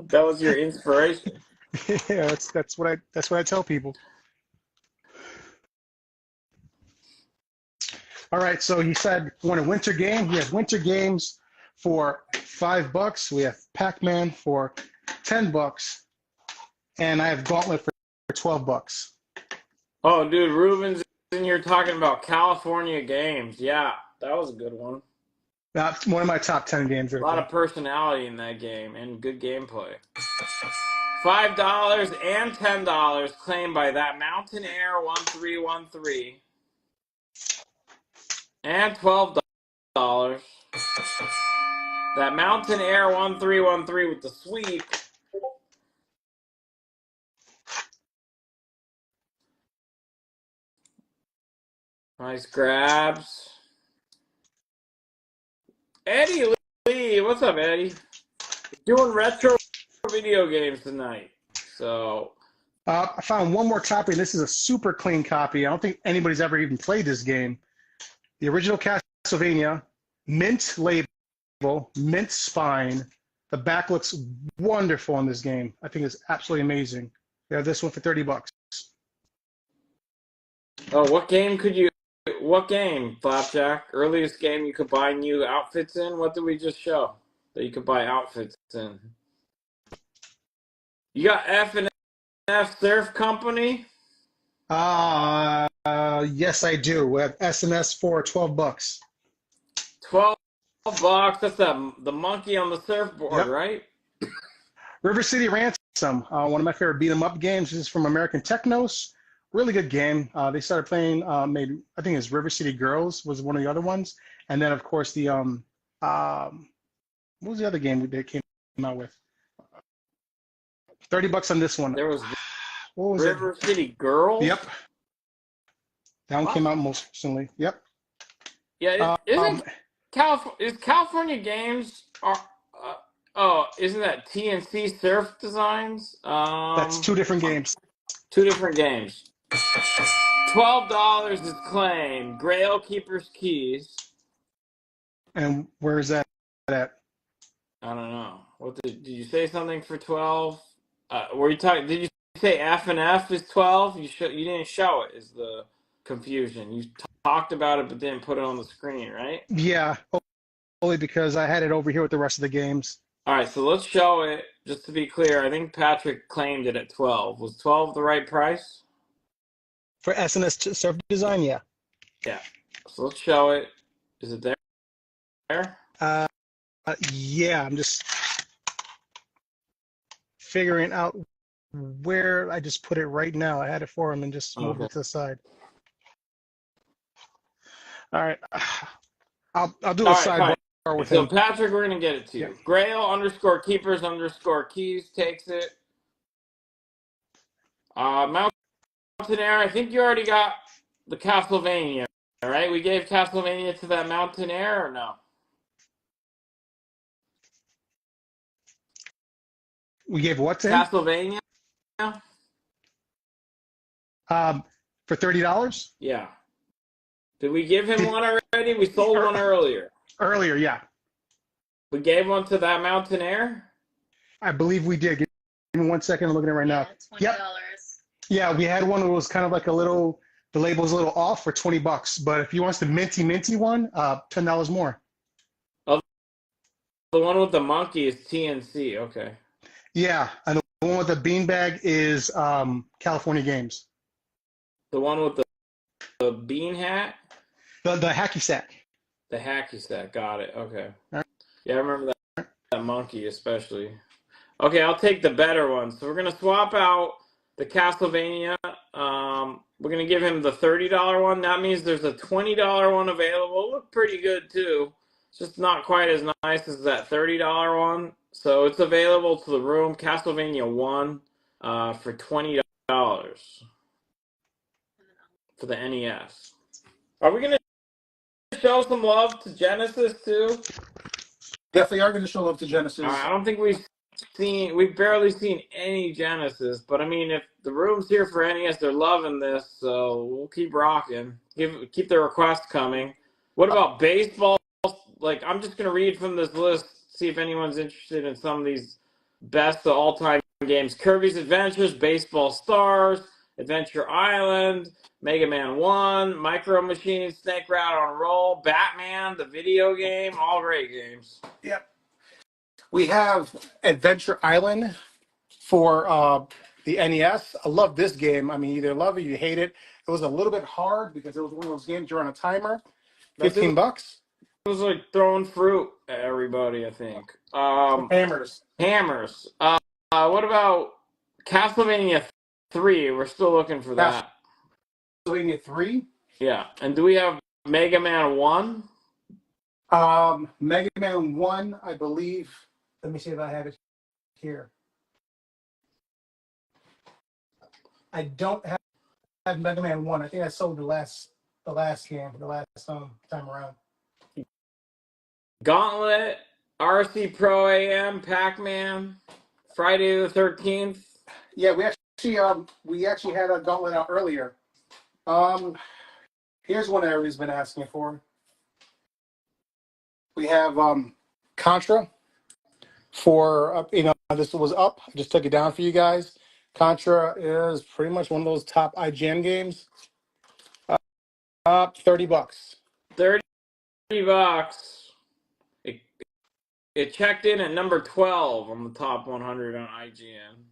That was your inspiration. Yeah, that's what I tell people. All right, so he said want a winter game. He has winter games for $5. We have Pac-Man for $10, and I have Gauntlet for $12. Oh, dude, Ruben's in here talking about California games. Yeah, that was a good one. That's one of my top 10 games. A lot of personality in that game and good gameplay. $5 and $10 claimed by That Mountain Air 1313. And $12. That Mountain Air 1313 with the sweep. Nice grabs. Eddie Lee, what's up, Eddie? Doing retro video games tonight. So I found one more copy, and this is a super clean copy. I don't think anybody's ever even played this game. The original Castlevania, mint label, mint spine. The back looks wonderful in this game. I think it's absolutely amazing. We have this one for $30. oh, what game, Flapjack? Earliest game you could buy new outfits in? What did we just show that you could buy outfits in? You got F&F Surf Company? Yes, I do. We have S&S for $12. $12. That's the monkey on the surfboard, Yep. right? River City Ransom, one of my favorite beat 'em up games. This is from American Technos. Really good game. They started playing, maybe I think it's River City Girls was one of the other ones, and then of course the what was the other game they came out with? $30 on this one. There was What was River City Girls? Yep. That one came out most recently. Yep. Yeah, is California Games isn't that TNC Surf Designs? That's two different games. Two different games. $12 is claimed. Grail Keeper's Keys. And where is that at? I don't know. What did you say something for 12? Were you talking? Did you say F and F is 12? You didn't show it. Is the confusion? You talked about it but didn't put it on the screen, right? Yeah, only because I had it over here with the rest of the games. All right, so let's show it. Just to be clear, I think Patrick claimed it at 12. Was 12 the right price? For S&S Surf Design, yeah. Yeah. So let's show it. Is it there? Yeah, I'm just figuring out where I just put it right now. I had it for him and just moved it to the side. All right. I'll do a sidebar with him. So Patrick, we're gonna get it to you. Yeah. Grail _keepers _keys takes it. Mountain Air, I think you already got the Castlevania, right? We gave Castlevania to that Mountain Air or no? We gave what to him? Castlevania? For $30? Yeah. Did we give him one already? We sold one earlier. Earlier, yeah. We gave one to that Mountain Air? I believe we did. Give me 1 second. I'm looking at it right now. $20. Yep. Yeah, we had one that was kind of like the label was a little off for $20. But if he wants the minty one, $10 more. Oh, the one with the monkey is TNC. Okay. Yeah, and the one with the beanbag is California Games. The one with the bean hat? The hacky sack. The hacky sack. Got it. Okay. All Yeah, I remember that monkey especially. Okay, I'll take the better one. So we're gonna swap out the Castlevania. We're gonna give him the $30 one. That means there's a $20 one available. Look pretty good too. It's just not quite as nice as that $30 one. So it's available to the room. Castlevania 1 for $20 for the NES. Are we gonna show some love to Genesis too? Definitely are going to show love to Genesis. I don't think we've barely seen any Genesis, but I mean, if the room's here for NES, they're loving this, so we'll keep rocking. Keep the requests coming. What about baseball? Like, I'm just gonna read from this list, see if anyone's interested in some of these best of all-time games: Kirby's Adventures, Baseball Stars, Adventure Island, Mega Man 1, Micro Machines, Snake Route on Roll, Batman, the video game, all great games. Yep. We have Adventure Island for the NES. I love this game. I mean, you either love it or you hate it. It was a little bit hard because it was one of those games you're on a timer. $15. It was like throwing fruit at everybody, I think. Hammers. What about Castlevania 3? We're still looking for that. Castlevania 3? Yeah. And do we have Mega Man 1? Mega Man 1, I believe. Let me see if I have it here. I don't have Mega Man 1. I think I sold the last game, the last time around. Gauntlet, RC Pro AM, Pac-Man, Friday the 13th. Yeah, we actually had a Gauntlet out earlier. Here's one everybody's been asking for. We have Contra for this was up. I just took it down for you guys. Contra is pretty much one of those top IGN games. Up $30. $30. It checked in at number 12 on the top 100 on IGN.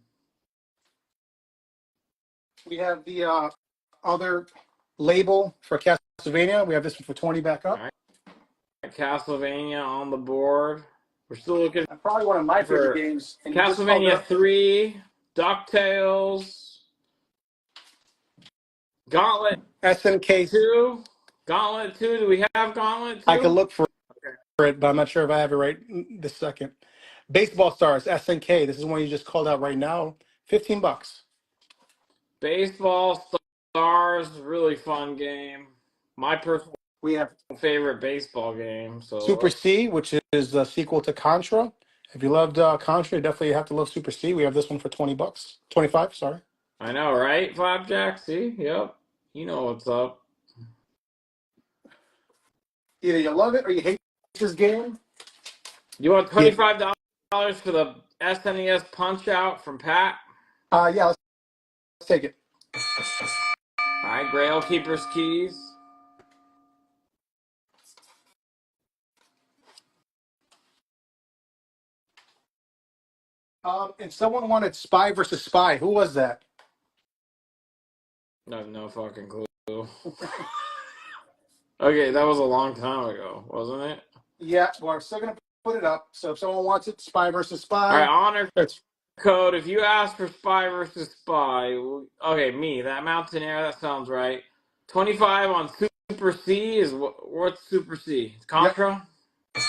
We have the other label for Castlevania. We have this one for 20 back up. All right. Castlevania on the board. We're still looking probably one of my favorite games. Castlevania 3, DuckTales, Gauntlet SNK 2. Gauntlet 2. Do we have Gauntlet 2? I can look for it, but I'm not sure if I have it right this second. Baseball Stars, SNK. This is one you just called out right now. $15. Baseball Stars, really fun game. My personal favorite baseball game. So Super C, which is the sequel to Contra. If you loved Contra, you definitely have to love Super C. We have this one for $20. 25, sorry. I know, right, Flapjack? See? Yep. You know what's up. Either you love it or you hate this game. You want $25 for the SNES Punch-Out from Pat? Yeah, let's take it. All right, Grail Keeper's Keys. And someone wanted Spy versus Spy. Who was that? I have no fucking clue. Okay, that was a long time ago, wasn't it? Yeah, well, we're still going to put it up. So if someone wants it, Spy versus Spy. All right, honor code. If you ask for Spy versus Spy, okay, me, that Mountaineer, that sounds right. 25 on Super C is what's Super C? Contra? Yep.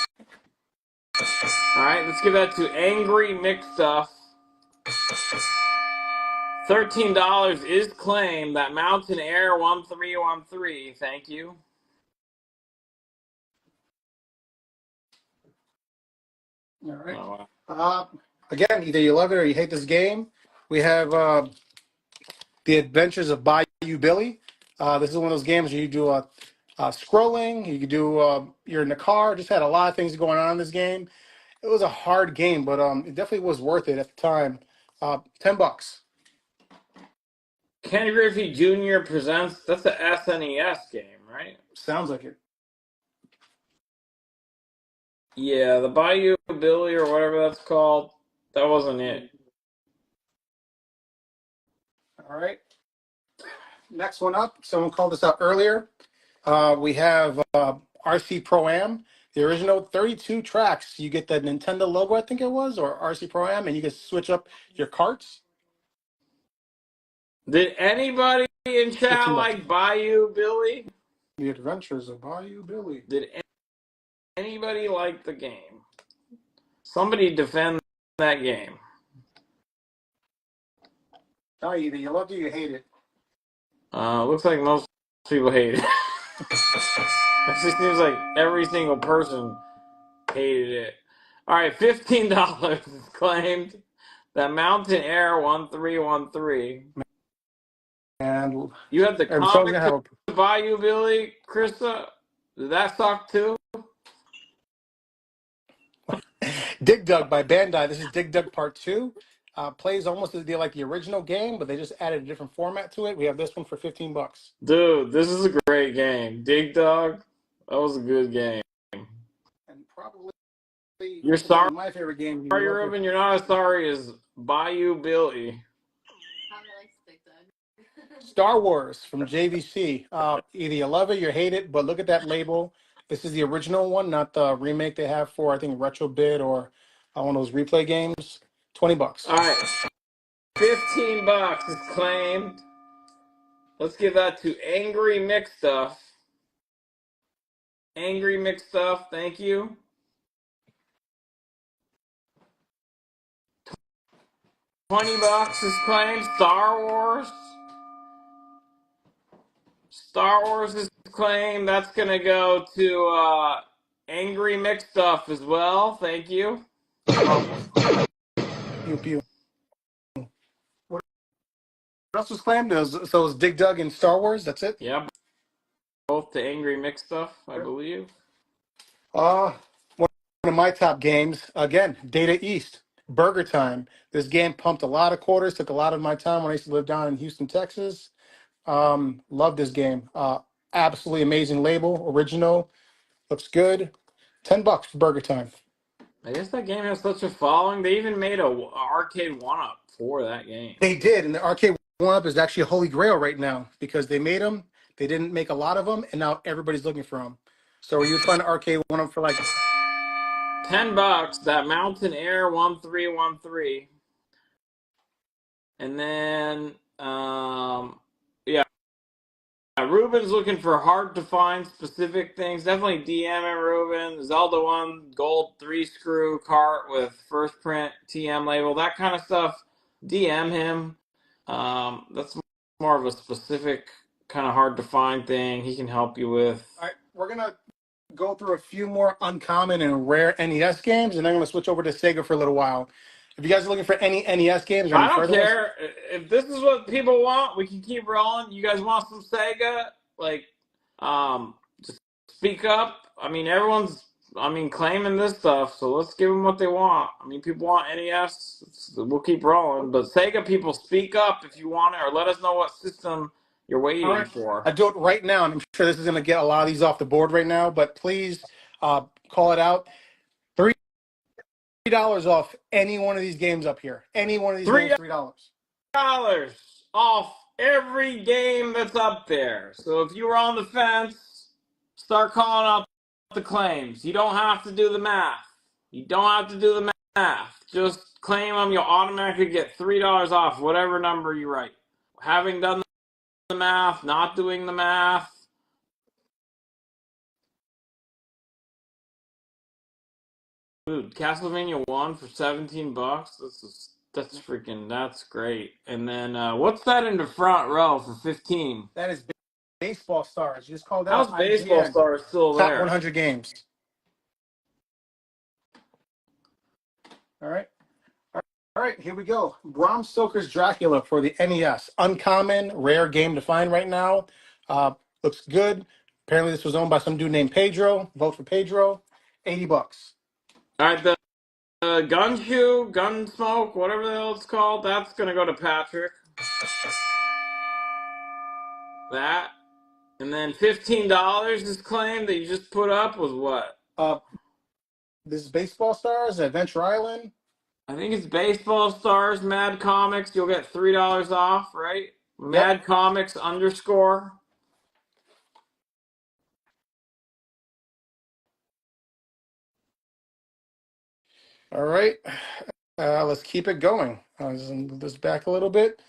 All right, let's give that to Angry McStuff. $13 is claimed. That Mountain Air 1313. Thank you. All right. Oh, wow. Again, either you love it or you hate this game. We have The Adventures of Bayou Billy. This is one of those games where you do scrolling. You can do you're in the car. Just had a lot of things going on in this game. It was a hard game, but it definitely was worth it at the time. $10. Kenny Griffey Jr. presents. That's the SNES game, right? Sounds like it. Yeah, the Bayou Billy or whatever that's called. That wasn't it. All right. Next one up. Someone called us out earlier. We have RC Pro-Am, the original 32 tracks. You get the Nintendo logo, I think it was, or RC Pro-Am, and you can switch up your carts. Did anybody in chat 15 bucks. like Bayou Billy? The Adventures of Bayou Billy. Did anybody like the game? Somebody defend that game. Oh, either you love it or you hate it. Looks like most people hate it. Actually seems like every single person hated it. All right, $15 is claimed. The Mountain Air 1313. And You have the someone's comic gonna have to Bayou Billy, Krista. Did that suck too? Dig Dug by Bandai. This is Dig Dug Part 2. Plays almost like the original game, but they just added a different format to it. We have this one for 15 bucks. Dude, this is a great game. Dig Dug, that was a good game. And probably You're sorry, my favorite game. Ruben. You're not as sorry as Bayou Billy. Star Wars from JVC. Either you love it or you hate it, but look at that label. This is the original one, not the remake they have for, I think, Retrobit or one of those replay games. 20 bucks. All right, $15 is claimed. Let's give that to Angry Mix Stuff. Angry Mix Stuff, thank you. $20 is claimed. Star Wars. Star Wars is claimed. That's gonna go to Angry Mix Stuff as well. Thank you. Pew, pew. What else was claimed? So it was Dig Dug and Star Wars. That's it. Yeah, both to Angry Mix Stuff, I believe. One of my top games again, Data East, Burger Time. This game pumped a lot of quarters. Took a lot of my time when I used to live down in Houston, Texas. Love this game. Absolutely amazing label, original, looks good. $10 for Burger Time. I guess that game has such a following. They even made a arcade one-up for that game. They did, and the arcade one-up is actually a holy grail right now because they made them. They didn't make a lot of them, and now everybody's looking for them. So are you trying to arcade one-up for like $10? That Mountain Air 1313, and then yeah. Ruben's looking for hard to find specific things. Definitely DM him, Ruben. Zelda 1 gold 3-screw cart with first print TM label, that kind of stuff. DM him. That's more of a specific kind of hard to find thing he can help you with. All right, we're gonna go through a few more uncommon and rare NES games, and then I'm gonna switch over to Sega for a little while. If you guys are looking for any NES games, or any I don't further ones, care. If this is what people want, we can keep rolling. You guys want some Sega? Like, just speak up. I mean, everyone's, claiming this stuff, so let's give them what they want. I mean, people want NES, we'll keep rolling. But Sega people, speak up if you want it, or let us know what system you're waiting for. I do it right now, and I'm sure this is gonna get a lot of these off the board right now. But please call it out. $3 off any one of these games up here. Any one of these games, $3. $3 off every game that's up there. So if you were on the fence, start calling up the claims. You don't have to do the math. You don't have to do the math. Just claim them. You'll automatically get $3 off whatever number you write. Having done the math, not doing the math. Dude, Castlevania 1 for $17. That's great. And then what's that in the front row for 15? That is Baseball Stars. You just called How's out Baseball Stars still top there? 100 games. All right. All right, here we go. Bram Stoker's Dracula for the NES. Uncommon, rare game to find right now. Looks good. Apparently this was owned by some dude named Pedro. Vote for Pedro. $80. All right, the Gunsmoke, whatever the hell it's called, that's going to go to Patrick. That. And then $15 is claimed that you just put up was what? This is Baseball Stars, Adventure Island. I think it's Baseball Stars, Mad Comics. You'll get $3 off, right? Mad Comics _. All right. Let's keep it going. Just move this back a little bit.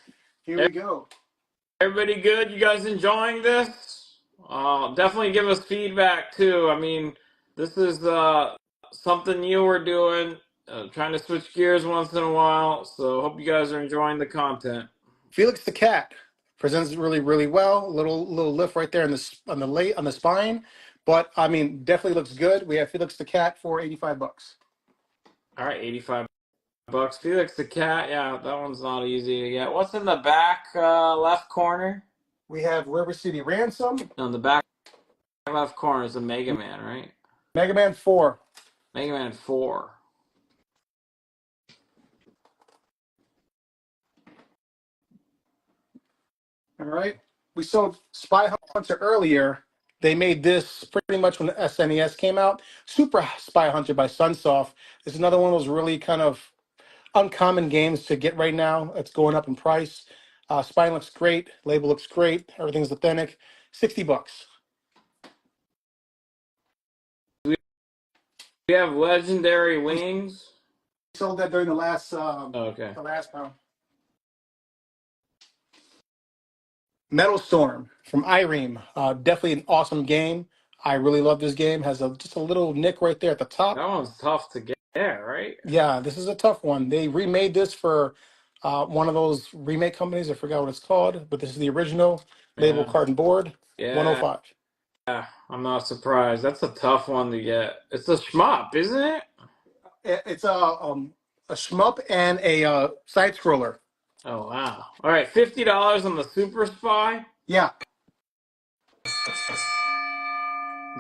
Here we go. Everybody good? You guys enjoying this? Definitely give us feedback too. I mean, this is something new we're doing, trying to switch gears once in a while. So hope you guys are enjoying the content. Felix the cat presents really, really well. Little lift right there on the spine, but I mean, definitely looks good. We have Felix the cat for $85. All right, $85. Felix the cat. Yeah, that one's not easy to get. What's in the back left corner? We have River City Ransom. On the back left corner is a Mega Man, right? Mega Man 4. Mega Man 4. All right. We sold Spy Hunter earlier. They made this pretty much when the SNES came out. Super Spy Hunter by Sunsoft. It's another one of those really kind of uncommon games to get right now. It's going up in price. Spine looks great. Label looks great. Everything's authentic. $60. We have Legendary Wings. Sold that during the last Okay. the last pound. Metal Storm from Ireme. Definitely an awesome game. I really love this game. Has just a little nick right there at the top. That one's tough to get, right? Yeah, this is a tough one. They remade this for one of those remake companies. I forgot what it's called, but this is the original label Yeah. carton board. Yeah. 105. Yeah, I'm not surprised. That's a tough one to get. It's a shmup, isn't it? It's a shmup and a side scroller. Oh wow! All right, $50 on the Super Spy. Yeah.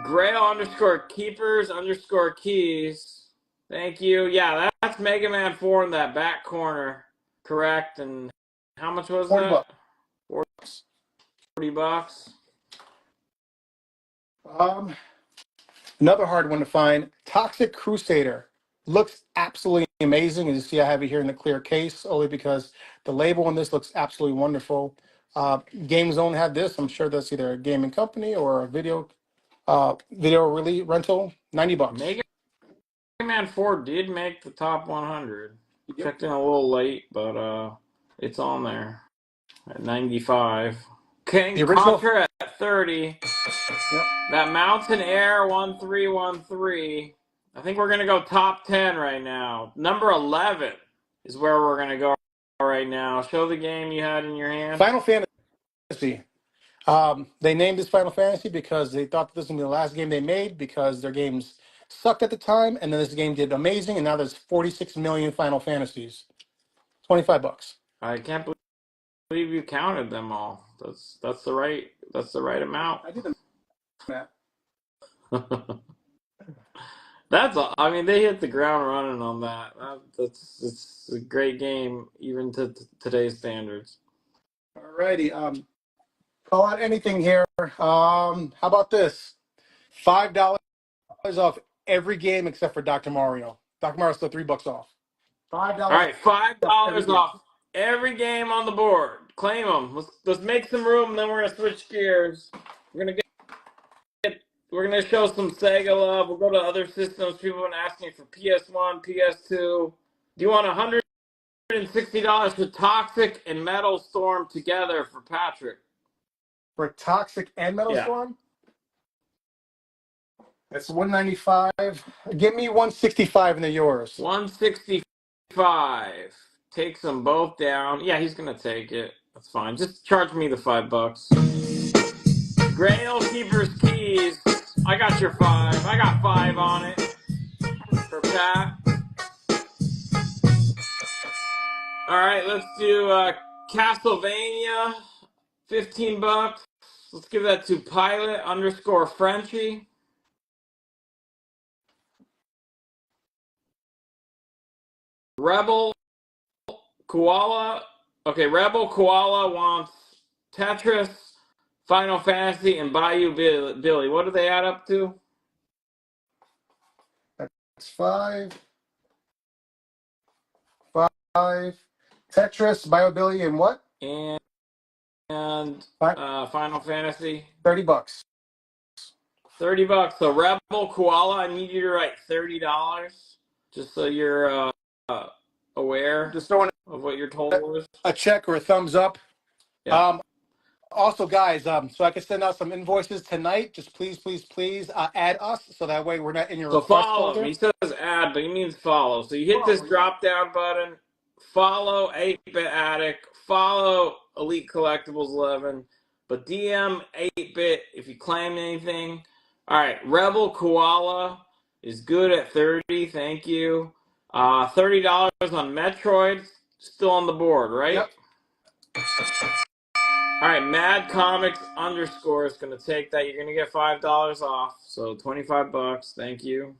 Grail _ keepers _ keys. Thank you. Yeah, that's Mega Man 4 in that back corner. Correct. And how much was that? $40. $40. Another hard one to find. Toxic Crusader. Looks absolutely amazing. As you see, I have it here in the clear case only because the label on this looks absolutely wonderful. Game Zone had this. I'm sure that's either a gaming company or a video really rental. $90. Mega Man 4 did make the top 100. Yep. Checked in a little late, but it's on there at 95. King The original- Contra at 30. Yep. That Mountain Air 1313. I think we're gonna go top 10 right now. Number 11 is where we're gonna go right now. Show the game you had in your hand. Final Fantasy. They named this Final Fantasy because they thought this was going to be the last game they made because their games sucked at the time, and then this game did amazing, and now there's 46 million Final Fantasies. $25. I can't believe you counted them all. That's the right amount. I did the math. I mean, they hit the ground running on that. It's a great game, even to today's standards. Alrighty. Call out anything here. How about this? $5 off every game except for Dr. Mario. Dr. Mario's still $3 off. $5. All right, $5 off every game on the board. Claim them. Let's make some room, and then we're gonna switch gears. We're gonna show some Sega love. We'll go to other systems. People have been asking for PS1, PS2. Do you want $160 for Toxic and Metal Storm together for Patrick? For Toxic and Metal Yeah. Storm? That's $195. Give me $165 and they're yours. $165. Takes them both down. Yeah, he's gonna take it. That's fine. Just charge me the $5. Grail Keeper's Keys. I got your 5. I got 5 on it for Pat. All right, let's do Castlevania. $15. Let's give that to Pilot _ Frenchie. Rebel Koala. Okay, Rebel Koala wants Tetris, Final Fantasy, and Bayou Billy. What do they add up to? That's 5. 5. Tetris, BioBilly, and what? And Final Fantasy. $30. $30. So Rebel Koala, I need you to write $30. Just so you're aware Just throwing of what your total was. a check or a thumbs up. Yeah. Also, guys, so I can send out some invoices tonight. Just please add us so that way we're not in your So request follow him. folder. He says add, but he means follow. So you hit this Follow, yeah. drop down button, follow 8-Bit Attic, follow Elite Collectibles 11, but DM 8-Bit if you claim anything. All right, Rebel Koala is good at 30. Thank you. $30 on Metroid, still on the board, right? Yep. All right, Mad Comics underscore is going to take that. You're going to get $5 off, so $25. Thank you.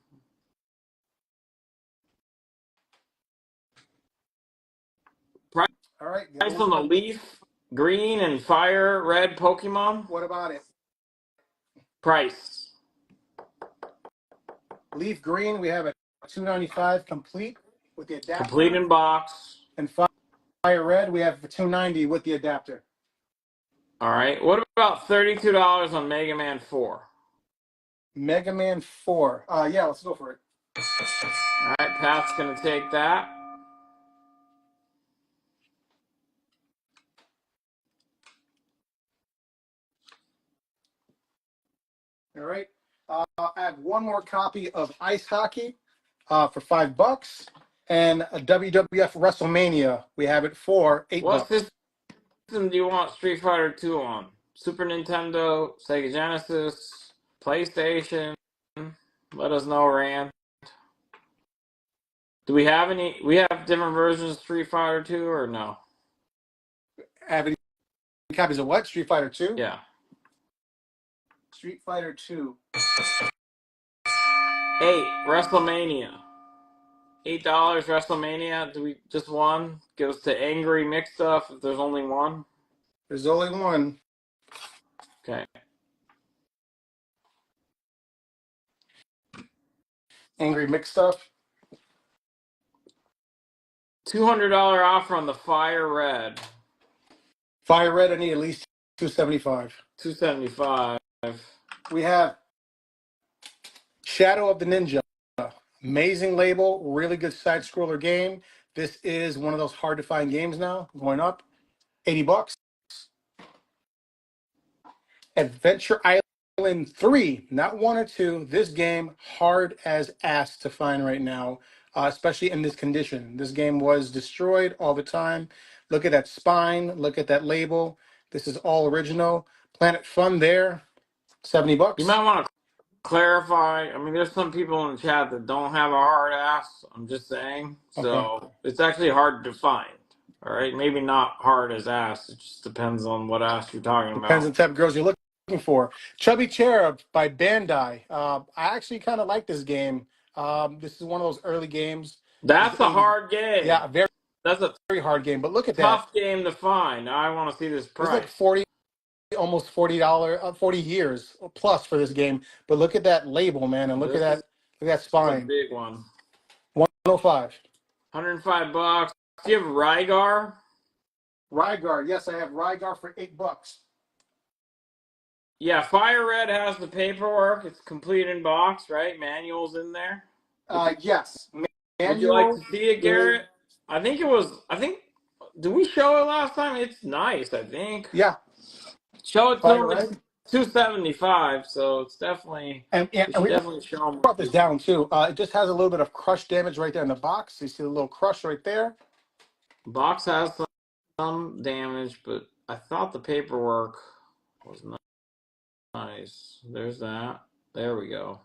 Price All right. on the Leaf Green and Fire Red Pokemon. What about it? Price. Leaf Green, we have a $295 complete with the adapter. Complete in box. And Fire Red, we have for $290 with the adapter. All right. What about $32 on Mega Man 4? Mega Man 4. Yeah, let's go for it. All right, Pat's going to take that. All right. I have one more copy of Ice Hockey for $5, and a WWF WrestleMania. We have it for $8. What system do you want Street Fighter 2 on? Super Nintendo, Sega Genesis, PlayStation? Let us know, Rand. Do we have any? We have different versions of Street Fighter 2 or no? Have any copies of what? Street Fighter 2? Yeah. Street Fighter 2. 8, WrestleMania. $8 WrestleMania. Do we just one? Goes to Angry Mix Stuff if there's only one. There's only one. Okay. Angry Mix Stuff. $200 offer on the Fire Red. Fire Red, I need at least $275. $275. We have Shadow of the Ninja. Amazing label, really good side scroller game. This is one of those hard to find games now, going up. $80. Adventure Island 3, not 1 or 2. This game, hard as ass to find right now, especially in this condition. This game was destroyed all the time. Look at that spine. Look at that label. This is all original. Planet Fun there, $70. You might want to clarify. I mean, there's some people in the chat that don't have a hard ass. I'm just saying. So Okay. It's actually hard to find. All right. Maybe not hard as ass. It just depends on what ass you're talking Depends on about. the type of girls you're looking for. Chubby Cherub by Bandai. I actually kind of like this game. This is one of those early games. That's a hard game. Yeah, That's a very hard game. But look at tough game to find. Now I want to see this that. It's like price. almost $40, 40 years plus for this game. But look at that label, man, and look at that It's a spine. big one. 105. $105. Do you have Rygar? Rygar, yes, I have Rygar for $8. Yeah, Fire Red has the paperwork. It's complete in box, right? Manual's in there. Yes. Would you like to see it, Garrett? I think it was. Did we show it last time? It's nice. I think. Yeah. Show it to Fire him. Red. It's $275, so it's definitely. And we we definitely show him. brought this down too. It just has a little bit of crush damage right there in the box. You see the little crush right there. Box has some damage, but I thought the paperwork was nice. There's that. There we go.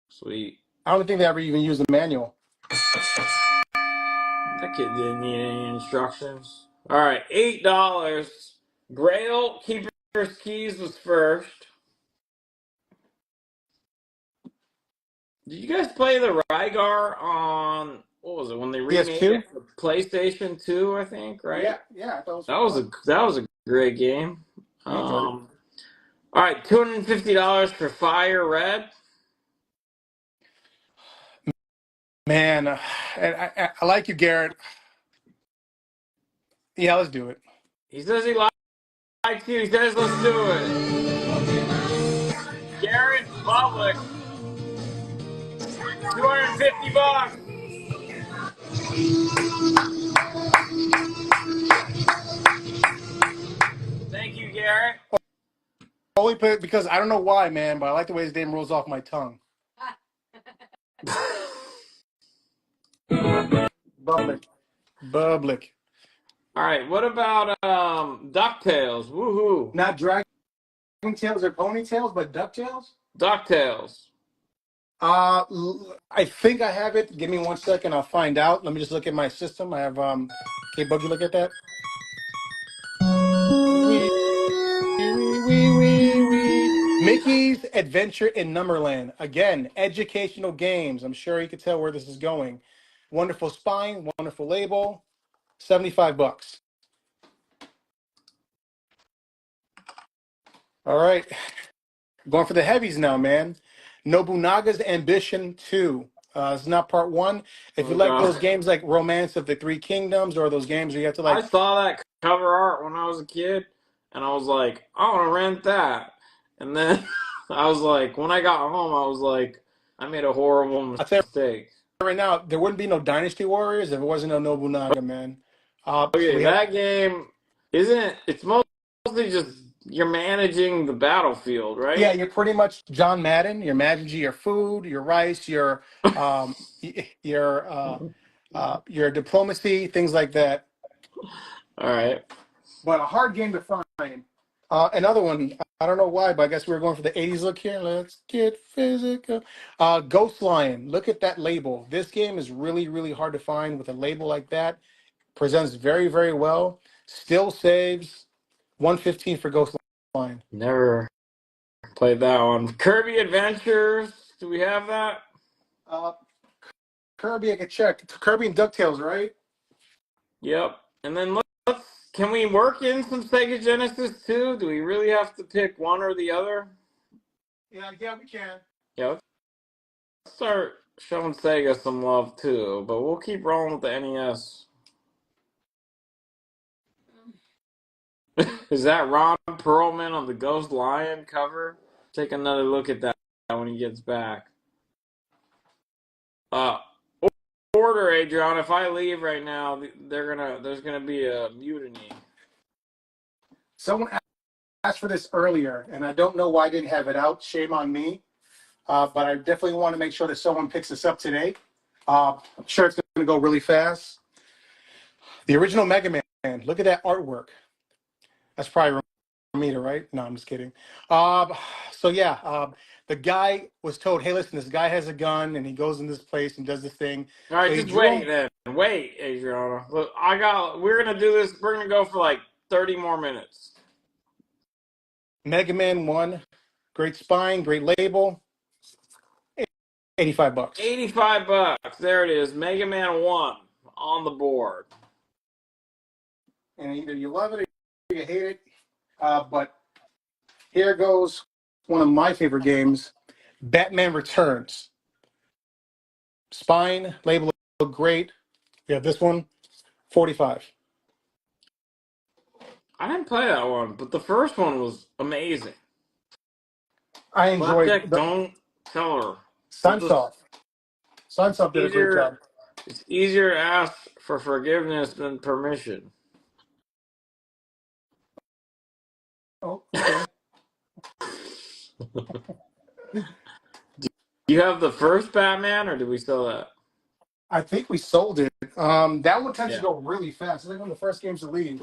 Sweet. I don't think they ever even used the manual. That kid didn't need any instructions. All right, $8. Grail Keeper's Keys was first. Did you guys play the Rygar on what was it when they remade PS2? it for PlayStation 2? I think right. Yeah. That was a great game. I enjoyed All right, $250 for Fire Red. Man, I like you, Garrett. Yeah, let's do it. He says he likes you. He says let's do it. Garrett Public. $250. Thank you, Garrett. Only because I don't know why, man, but I like the way his name rolls off my tongue. Public. Public. All right, what about DuckTales? Woohoo! Not Dragon Tails or Ponytails, but DuckTales? DuckTales. I think I have it. Give me 1 second. I'll find out. Let me just look at my system. I have okay, Buggy, look at that. Mickey's Adventure in Numberland. Again, educational games. I'm sure you can tell where this is going. Wonderful spine, wonderful label. $75. All right. Going for the heavies now, man. Nobunaga's Ambition 2. It's not part 1. If you like those games like Romance of the Three Kingdoms or those games where you have to I saw that cover art when I was a kid, and I was like, I want to rent that. And then I was like, when I got home, I was like, I made a horrible mistake. Right now, there wouldn't be no Dynasty Warriors if it wasn't no Nobunaga, man. Okay, so that game it's mostly just you're managing the battlefield, right? Yeah, you're pretty much John Madden. You're managing your food, your rice, your diplomacy, things like that. All right. But a hard game to find. Another one, I don't know why, but I guess we were going for the 80s look here. Let's get physical. Ghost Lion. Look at that label. This game is really, really hard to find with a label like that. Presents very, very well. Still saves. $115 for Ghost Lion. Never played that one. Kirby Adventures. Do we have that? Kirby, I can check. It's Kirby and DuckTales, right? Yep. And then can we work in some Sega Genesis too? Do we really have to pick one or the other? Yeah, we can. Yeah, let's start showing Sega some love too, but we'll keep rolling with the NES. Is that Ron Perlman on the Ghost Lion cover? Take another look at that when he gets back. Order, Adrian. If I leave right now, there's gonna be a mutiny. Someone asked for this earlier, and I don't know why I didn't have it out. Shame on me. But I definitely want to make sure that someone picks this up today. I'm sure it's going to go really fast. The original Mega Man. Look at that artwork. That's probably Romita, right? No, I'm just kidding. The guy was told, hey, listen, this guy has a gun, and he goes in this place and does this thing. All right, so just wait then. Wait, Adriana. Look, we're going to do this. We're going to go for like 30 more minutes. Mega Man 1. Great spine, great label. $85. $85. There it is. Mega Man 1 on the board. And either you love it or you hate it. But here goes one of my favorite games, Batman Returns. Spine, label look great. We have this one, $45. I didn't play that one, but the first one was amazing. I enjoyed Don't tell her. Sunsoft. Sunsoft did a great job. It's easier to ask for forgiveness than permission. Oh, okay. Do you have the first Batman, or did we sell that? I think we sold it. That one tends to go really fast. It's like one of the first games to leave.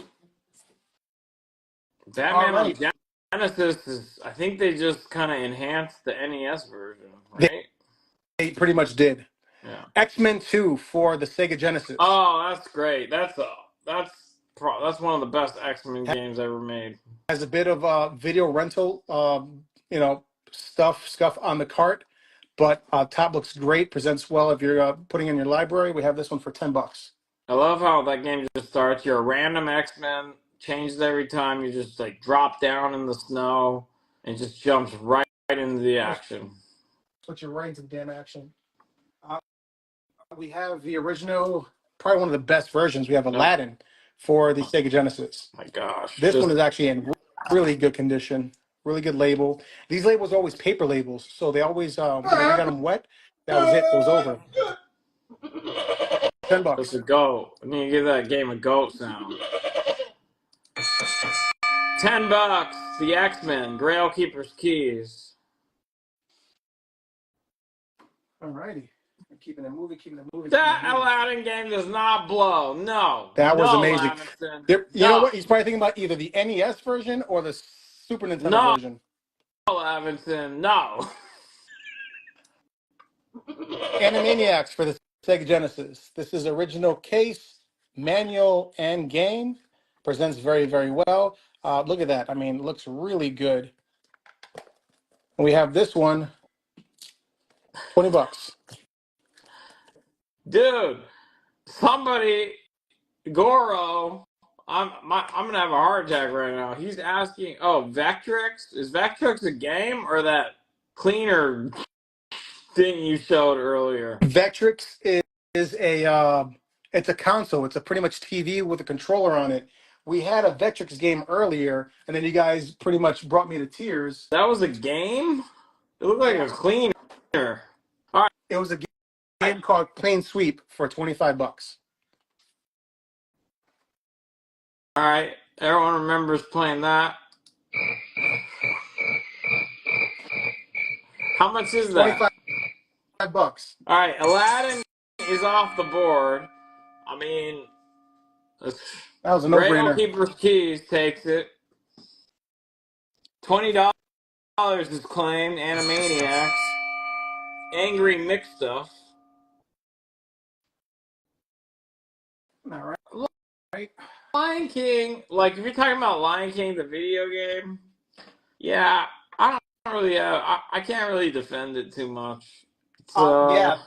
Batman on Genesis I think they just kind of enhanced the NES version, right? They pretty much did. Yeah. X-Men 2 for the Sega Genesis. Oh, that's great. That's one of the best X-Men games ever made. Has a bit of video rental, stuff on the cart, but top looks great. Presents well if you're putting in your library. We have this one for $10. I love how that game just starts. You're a random X-Men, changes every time. You just like drop down in the snow and just jumps right into the action. Put you right into the damn action. We have the original, probably one of the best versions. We have Aladdin for the Sega Genesis. My gosh. This one is actually in really good condition. Really good label. These labels are always paper labels, so they always, when we got them wet, That was it. It was over. $10. That's a goat. I need to give that game a goat sound. $10. The X-Men, Grail Keeper's Keys. All righty. Keeping it moving, That Aladdin game does not blow. No. That was No, amazing. Lavinson. You know what? He's probably thinking about either the NES version or the Super Nintendo version. No, Lavinson. No. Animaniacs for the Sega Genesis. This is original case, manual, and game. Presents very, very well. Look at that. I mean, it looks really good. We have this one, $20. Dude, somebody, Goro, I'm gonna have a heart attack right now. He's asking, Vectrex? Is Vectrex a game or that cleaner thing you showed earlier? Vectrex is it's a console. It's a pretty much TV with a controller on it. We had a Vectrex game earlier, and then you guys pretty much brought me to tears. That was a game? It looked like a cleaner. It was a game called Clean Sweep for $25. All right, everyone remembers playing that. How much is that? $25. All right, Aladdin is off the board. I mean, that was a no-brainer. Grail Keeper's Keys takes it. $20 is claimed. Animaniacs. Angry Mix Stuff. All right. Lion King, like if you're talking about Lion King, the video game, yeah, I don't really, I can't really defend it too much. Yeah,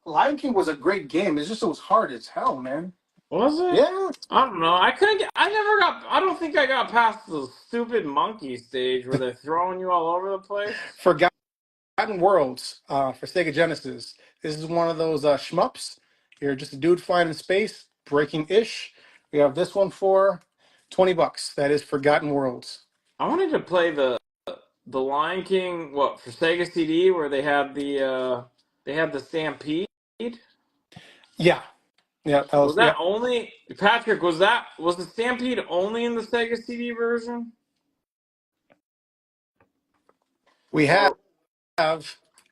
Lion King was a great game. It's just it was hard as hell, man. Was it? Yeah. I don't know. I don't think I got past the stupid monkey stage where they're throwing you all over the place. Forgotten Worlds for Sega Genesis. This is one of those shmups. You're just a dude flying in space, breaking ish. We have this one for $20. That is Forgotten Worlds. I wanted to play the Lion King, for Sega CD, where they had the Stampede. Yeah. Was that only, Patrick? Was the Stampede only in the Sega CD version? We have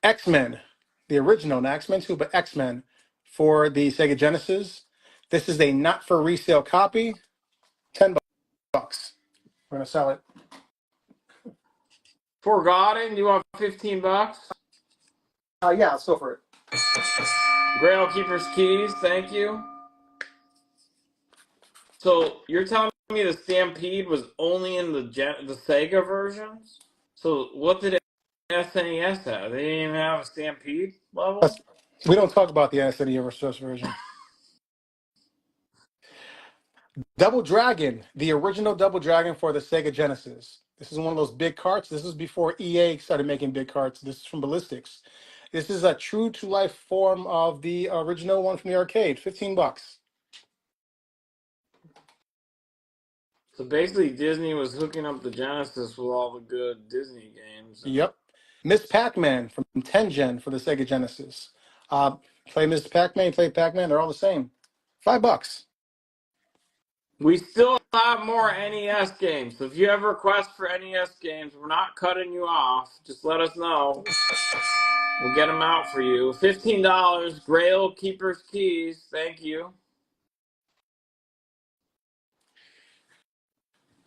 X-Men, the original, not X-Men 2, but X-Men for the Sega Genesis. This is a not for resale copy. $10. We're gonna sell it. Forgotten. You want $15? Yeah, I'll sell for it. Grail Keeper's Keys. Thank you. So you're telling me the Stampede was only in the Sega versions? So what did SNES have? They didn't even have a Stampede level? We don't talk about the SNES version. Double Dragon, the original Double Dragon for the Sega Genesis. This is one of those big carts. This is before EA started making big carts. This is from Ballistics. This is a true to life form of the original one from the arcade. $15. So basically, Disney was hooking up the Genesis with all the good Disney games. Yep. Miss Pac-Man from Tengen for the Sega Genesis. Play Miss Pac-Man, play Pac-Man. They're all the same. $5. We still have more NES games. So if you have requests for NES games, we're not cutting you off. Just let us know. We'll get them out for you. $15. Grail Keeper's Keys. Thank you.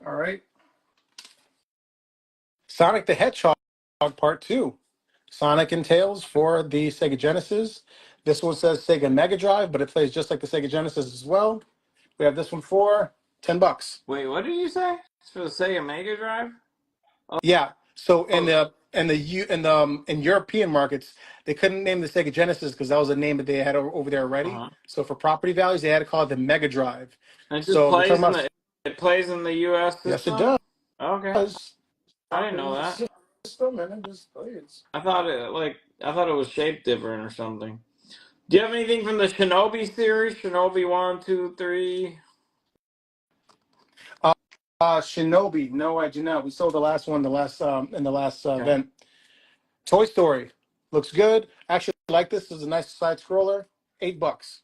All right. Sonic the Hedgehog Part 2. Sonic and Tails for the Sega Genesis. This one says Sega Mega Drive, but it plays just like the Sega Genesis as well. We have this one for $10. Wait, what did you say? It's for the Sega Mega Drive? Oh. Yeah. So in European markets, they couldn't name the Sega Genesis because that was a name that they had over there already. Uh-huh. So for property values, they had to call it the Mega Drive. And it just it plays in the US system? Yes, it does. Okay. I didn't know that. I thought it was shaped different or something. Do you have anything from the Shinobi series? Shinobi 1, 2, 3? Shinobi. No, I do not. We sold the last one, in the last event. Toy Story looks good. Actually, like this. This is a nice side scroller. $8.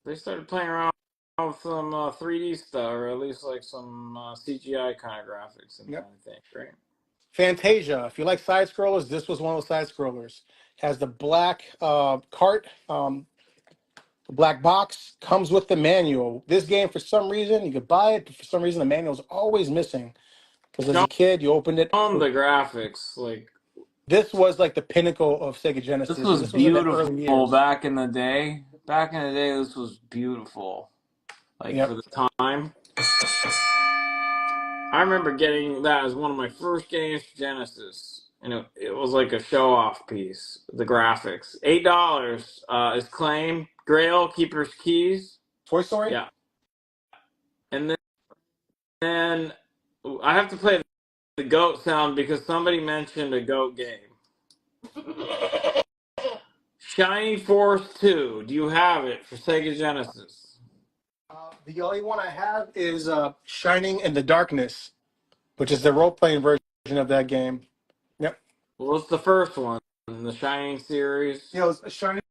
They started playing around with some 3D stuff, or at least like some CGI kind of graphics in Yep. that, I think, right? Fantasia. If you like side scrollers, this was one of the side scrollers. Has the black cart, the black box, comes with the manual. This game, for some reason, you could buy it, but for some reason, the manual is always missing. Because as a kid, you opened it. On the graphics, like This was like the pinnacle of Sega Genesis. this was This was in the early beautiful years. back in the day. Back in the day, this was beautiful. Like Yep. for the time. I remember getting that as one of my first games for Genesis, and it was like a show-off piece. The graphics, $8 is claimed. Grail, Keeper's Keys, Toy Story? yeah. And then I have to play the goat sound because somebody mentioned a goat game. Shining Force 2. Do you have it for Sega Genesis? The only one I have is Shining in the Darkness, which is the role-playing version of that game. Yep. Well, what's the first one in the Shining series? You know, it's Shining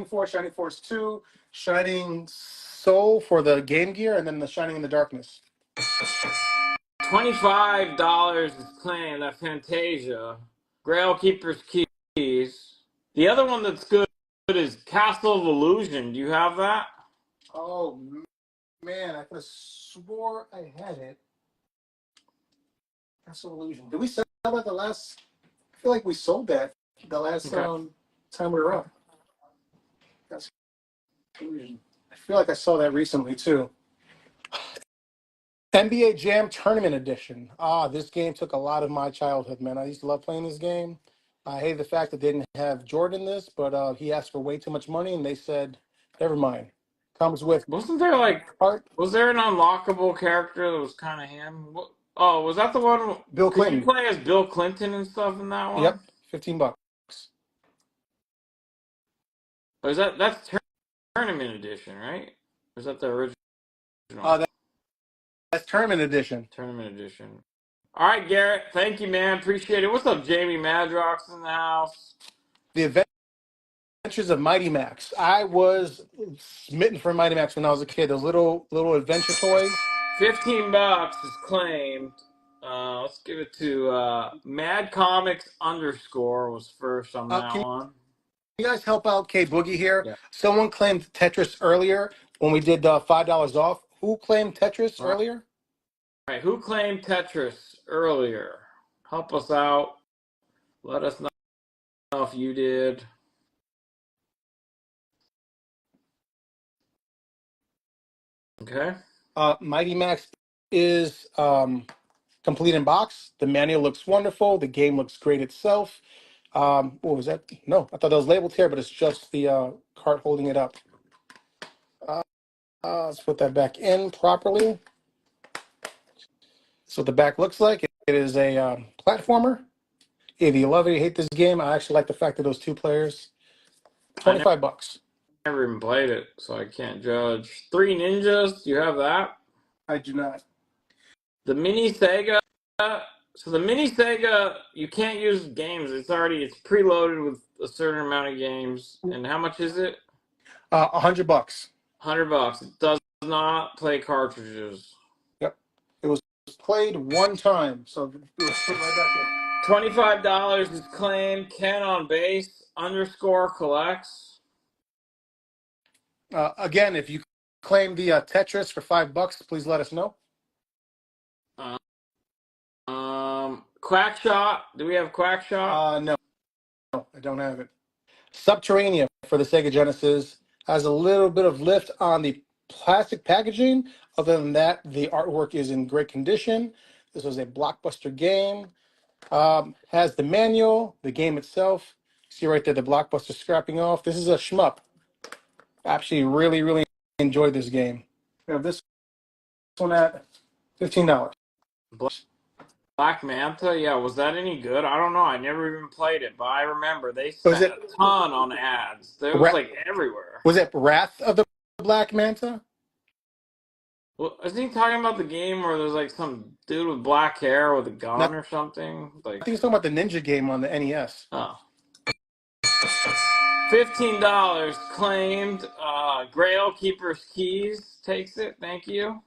Force, Shining Force 2, Shining Soul for the Game Gear, and then the Shining in the Darkness. $25 is claimed. That Fantasia. Grail Keeper's Keys. The other one that's good is Castle of Illusion. Do you have that? Oh, man, I could have swore I had it. Castle Illusion. Did we sell that the last... I feel like we sold that the last time we were up. Castle Illusion. I feel like I saw that recently, too. NBA Jam Tournament Edition. This game took a lot of my childhood, man. I used to love playing this game. I hated the fact that they didn't have Jordan in this, but he asked for way too much money, and they said, never mind. Comes with... Wasn't there like... Was there an unlockable character that was kind of him? Oh, was that the one? Bill Clinton. Could you play as Bill Clinton and stuff in that one? Yep, $15. Or is that's Tournament Edition, right? Or is that the original? That's Tournament Edition. Tournament Edition. All right, Garrett. Thank you, man. Appreciate it. What's up, Jamie Madrox in the house? The Adventures of Mighty Max. I was smitten for Mighty Max when I was a kid. Those little adventure toys. $15 is claimed. Let's give it to Mad Comics _ was first on that one. You guys help out K Boogie here. Yeah. Someone claimed Tetris earlier when we did $5 off. Who claimed Tetris earlier? All right, who claimed Tetris earlier? Help us out. Let us know if you did. Okay. Mighty Max is complete in box. The manual looks wonderful. The game looks great itself. What was that? No, I thought that was labeled here, but it's just the cart holding it up. Let's put that back in properly. That's what the back looks like. It is a platformer. If you love it, you hate this game. I actually like the fact that those two players. $25. I never even played it, so I can't judge. Three Ninjas, do you have that? I do not. The Mini Sega. So the Mini Sega, you can't use games. It's preloaded with a certain amount of games. And how much is it? $100. $100. It does not play cartridges. Yep. It was played one time, so it was put right back in. $25 is claimed. Ken on base _ collects. Again, if you claim the Tetris for $5, please let us know. Quackshot. Do we have Quackshot? No, I don't have it. Subterranea for the Sega Genesis has a little bit of lift on the plastic packaging. Other than that, the artwork is in great condition. This was a blockbuster game. Has the manual, the game itself. See right there, the blockbuster scrapping off. This is a shmup. Actually, really enjoyed this game. We have this one at $15. Black Manta, yeah, was that any good? I don't know. I never even played it, but I remember they spent a ton on ads. There was like everywhere. Was it Wrath of the Black Manta? Well, isn't he talking about the game where there's like some dude with black hair with a gun or something? I think he's talking about the Ninja game on the NES. Oh. $15 claimed. Grail Keeper's Keys takes it. Thank you.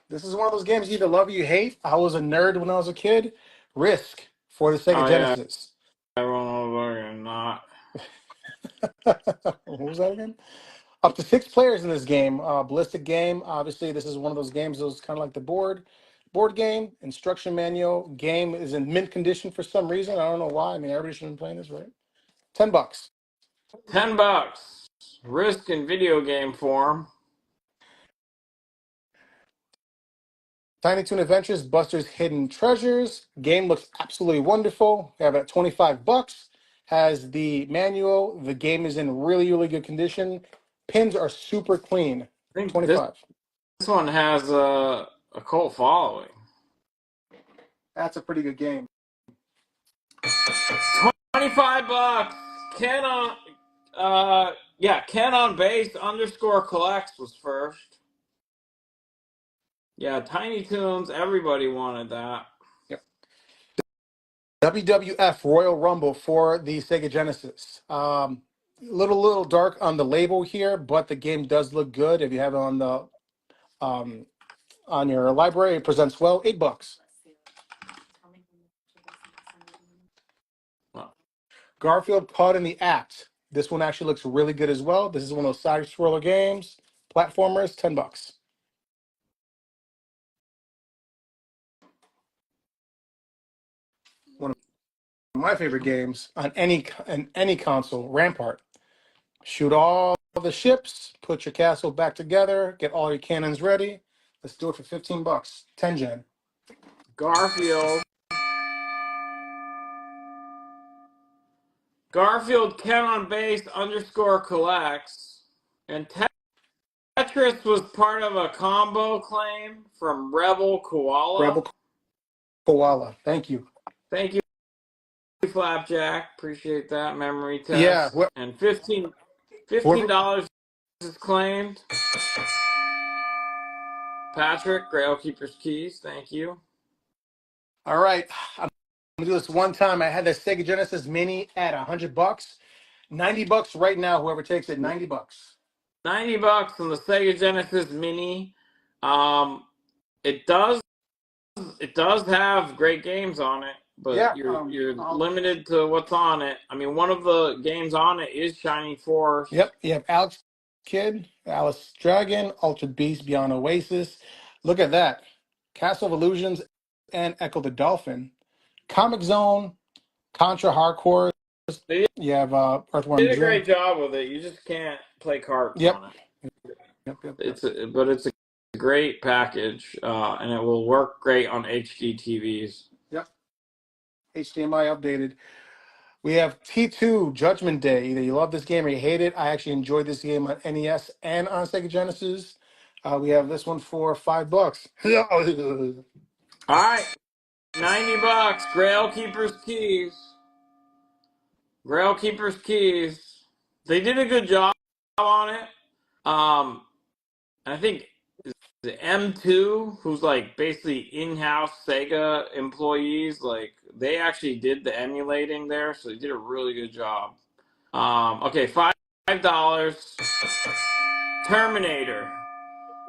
This is one of those games you either love or you hate. I was a nerd when I was a kid. Risk for the Sega Oh yeah, Genesis. everyone not. What was that again? Up to 6 players in this game. Ballistic game. Obviously, this is one of those games that was kind of like the board game. Instruction manual. Game is in mint condition for some reason. I don't know why. I mean, everybody should have been playing this, right? $10. $10. Risk in video game form. Tiny Toon Adventures, Buster's Hidden Treasures. Game looks absolutely wonderful. We have it at $25. Has the manual. The game is in really, really good condition. Pins are super clean. I think 25. this one has a cult following. That's a pretty good game. $25. Ken on Ken on base _collects was first. Yeah, Tiny Toons, everybody wanted that. Yep. WWF Royal Rumble for the Sega Genesis. Little dark on the label here, but the game does look good. If you have it on the on your library, it presents well. $8. Wow. Garfield Caught in the Act. This one actually looks really good as well. This is one of those side scroller games, platformers, $10. One of my favorite games on any console, Rampart. Shoot all the ships, put your castle back together, get all your cannons ready. Let's do it for $15. 10 gen. Garfield Ken on base _collects. And Tetris was part of a combo claim from Rebel Koala. Rebel Koala. Thank you. Thank you, Flapjack. Appreciate that memory test. Yeah. And $15 is claimed. Patrick, Grail Keeper's Keys. Thank you. All right. I'm going to do this one time. I had the Sega Genesis Mini at $100. $90 right now. Whoever takes it, $90. $90 on the Sega Genesis Mini. It does have great games on it, but Yeah, you're limited to what's on it. I mean, one of the games on it is Shining Force. Yep. You have Alex Kidd, Alice Dragon, Altered Beast, Beyond Oasis. Look at that. Castle of Illusions and Echo the Dolphin. Comic Zone, Contra Hardcore. You have Earthworm Did a Jim. great job with it. You just can't play cards on it. Yep. But it's a great package, and it will work great on HD TVs. Yep. HDMI updated. We have T2 Judgment Day. Either you love this game or you hate it. I actually enjoyed this game on NES and on Sega Genesis. We have this one for $5. All right, $90. Grail Keeper's Keys. Grail Keeper's Keys. They did a good job on it. I think the M2, who's like basically in-house Sega employees, like they actually did the emulating there, so they did a really good job. Okay, $5. Terminator.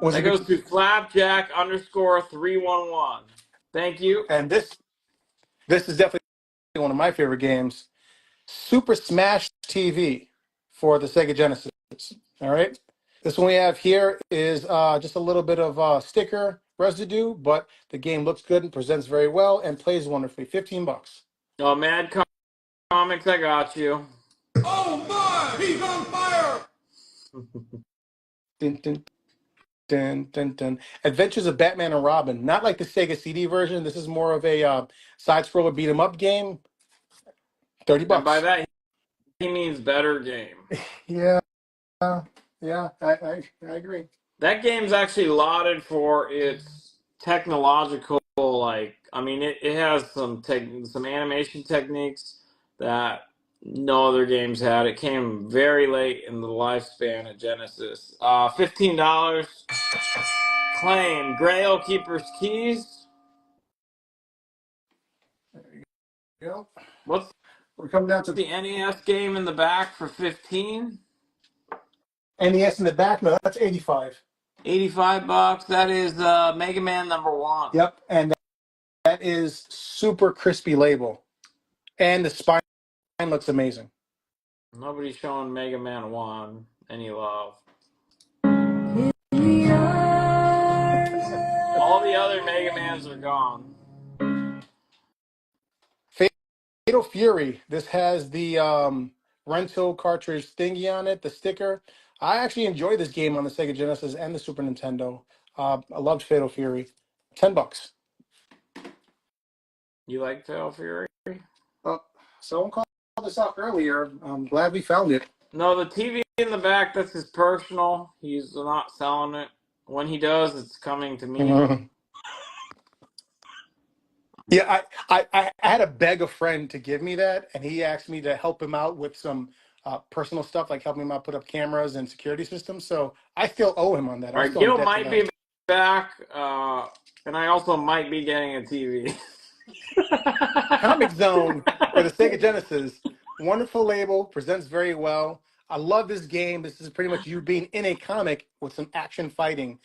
That goes to Flapjack _311. Thank you. And this is definitely one of my favorite games. Super Smash TV for the Sega Genesis. All right. This one we have here is just a little bit of sticker residue, but the game looks good and presents very well and plays wonderfully. $15. Oh, Mad Comics, I got you. Oh my, he's on fire! Dun, dun, dun, dun, dun. Adventures of Batman and Robin. Not like the Sega CD version. This is more of a side-scroller beat-em-up game. $30. And by that, he means better game. Yeah. Yeah, I agree. That game's actually lauded for its technological, like, I mean, it has some animation techniques that no other games had. It came very late in the lifespan of Genesis. $15. Claim Grail Keeper's Keys. There you go. What's We're coming down to The NES game in the back for 15. NES in the back. No, that's 85. $85. That is Mega Man #1. Yep, and that is super crispy label, and the spine looks amazing. Nobody's showing Mega Man 1 any love. All the other Mega Mans are gone. Fatal Fury. This has the rental cartridge thingy on it, the sticker. I actually enjoy this game on the Sega Genesis and the Super Nintendo. I loved Fatal Fury. $10. You like Fatal Fury? Someone called this out earlier. I'm glad we found it. No, the TV in the back, that's his personal. He's not selling it. When he does, it's coming to me. Yeah, I had to beg a friend to give me that, and he asked me to help him out with some personal stuff, like helping him out put up cameras and security systems. So I still owe him on that. All right, Gil might be back, and I also might be getting a TV. Comic Zone for the Sega Genesis. Wonderful label, presents very well. I love this game. This is pretty much you being in a comic with some action fighting.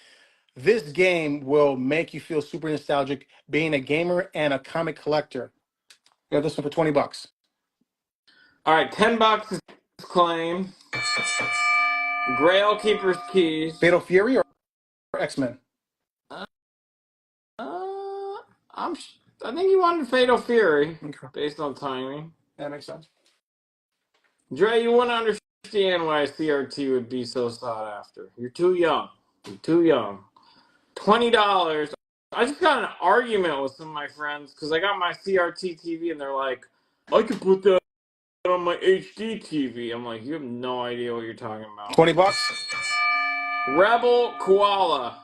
This game will make you feel super nostalgic being a gamer and a comic collector. You have this one for $20. All right, $10 is claim. Grail Keeper's Keys. Fatal Fury or X-Men? I think you wanted Fatal Fury, Okay. based on timing. That makes sense. Dre, you wouldn't understand why CRT would be so sought after. You're too young. You're too young. $20. I just got in an argument with some of my friends because I got my CRT TV and they're like, I could put that on my HD TV. I'm like, you have no idea what you're talking about. $20. Rebel Koala.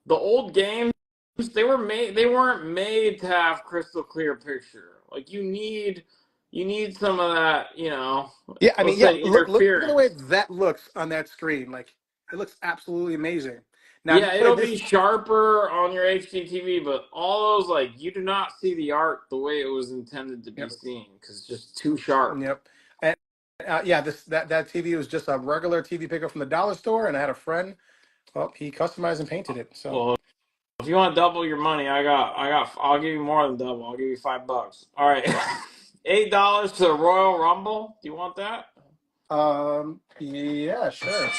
The old games, they weren't made to have crystal clear picture. Like you need some of that, Yeah, I mean, yeah. Look at the interference. way that looks on that screen. Like it looks absolutely amazing. Now, yeah, it'll be sharper on your HD TV, but all those, like, you do not see the art the way it was intended to be seen because it's just too sharp. Yep. And yeah, that TV was just a regular TV pickup from the dollar store, and I had a friend. Well, he customized and painted it. So, well, if you want to double your money, I'll give you more than double. I'll give you $5. All right, $8 to Royal Rumble. Do you want that? Yeah, sure.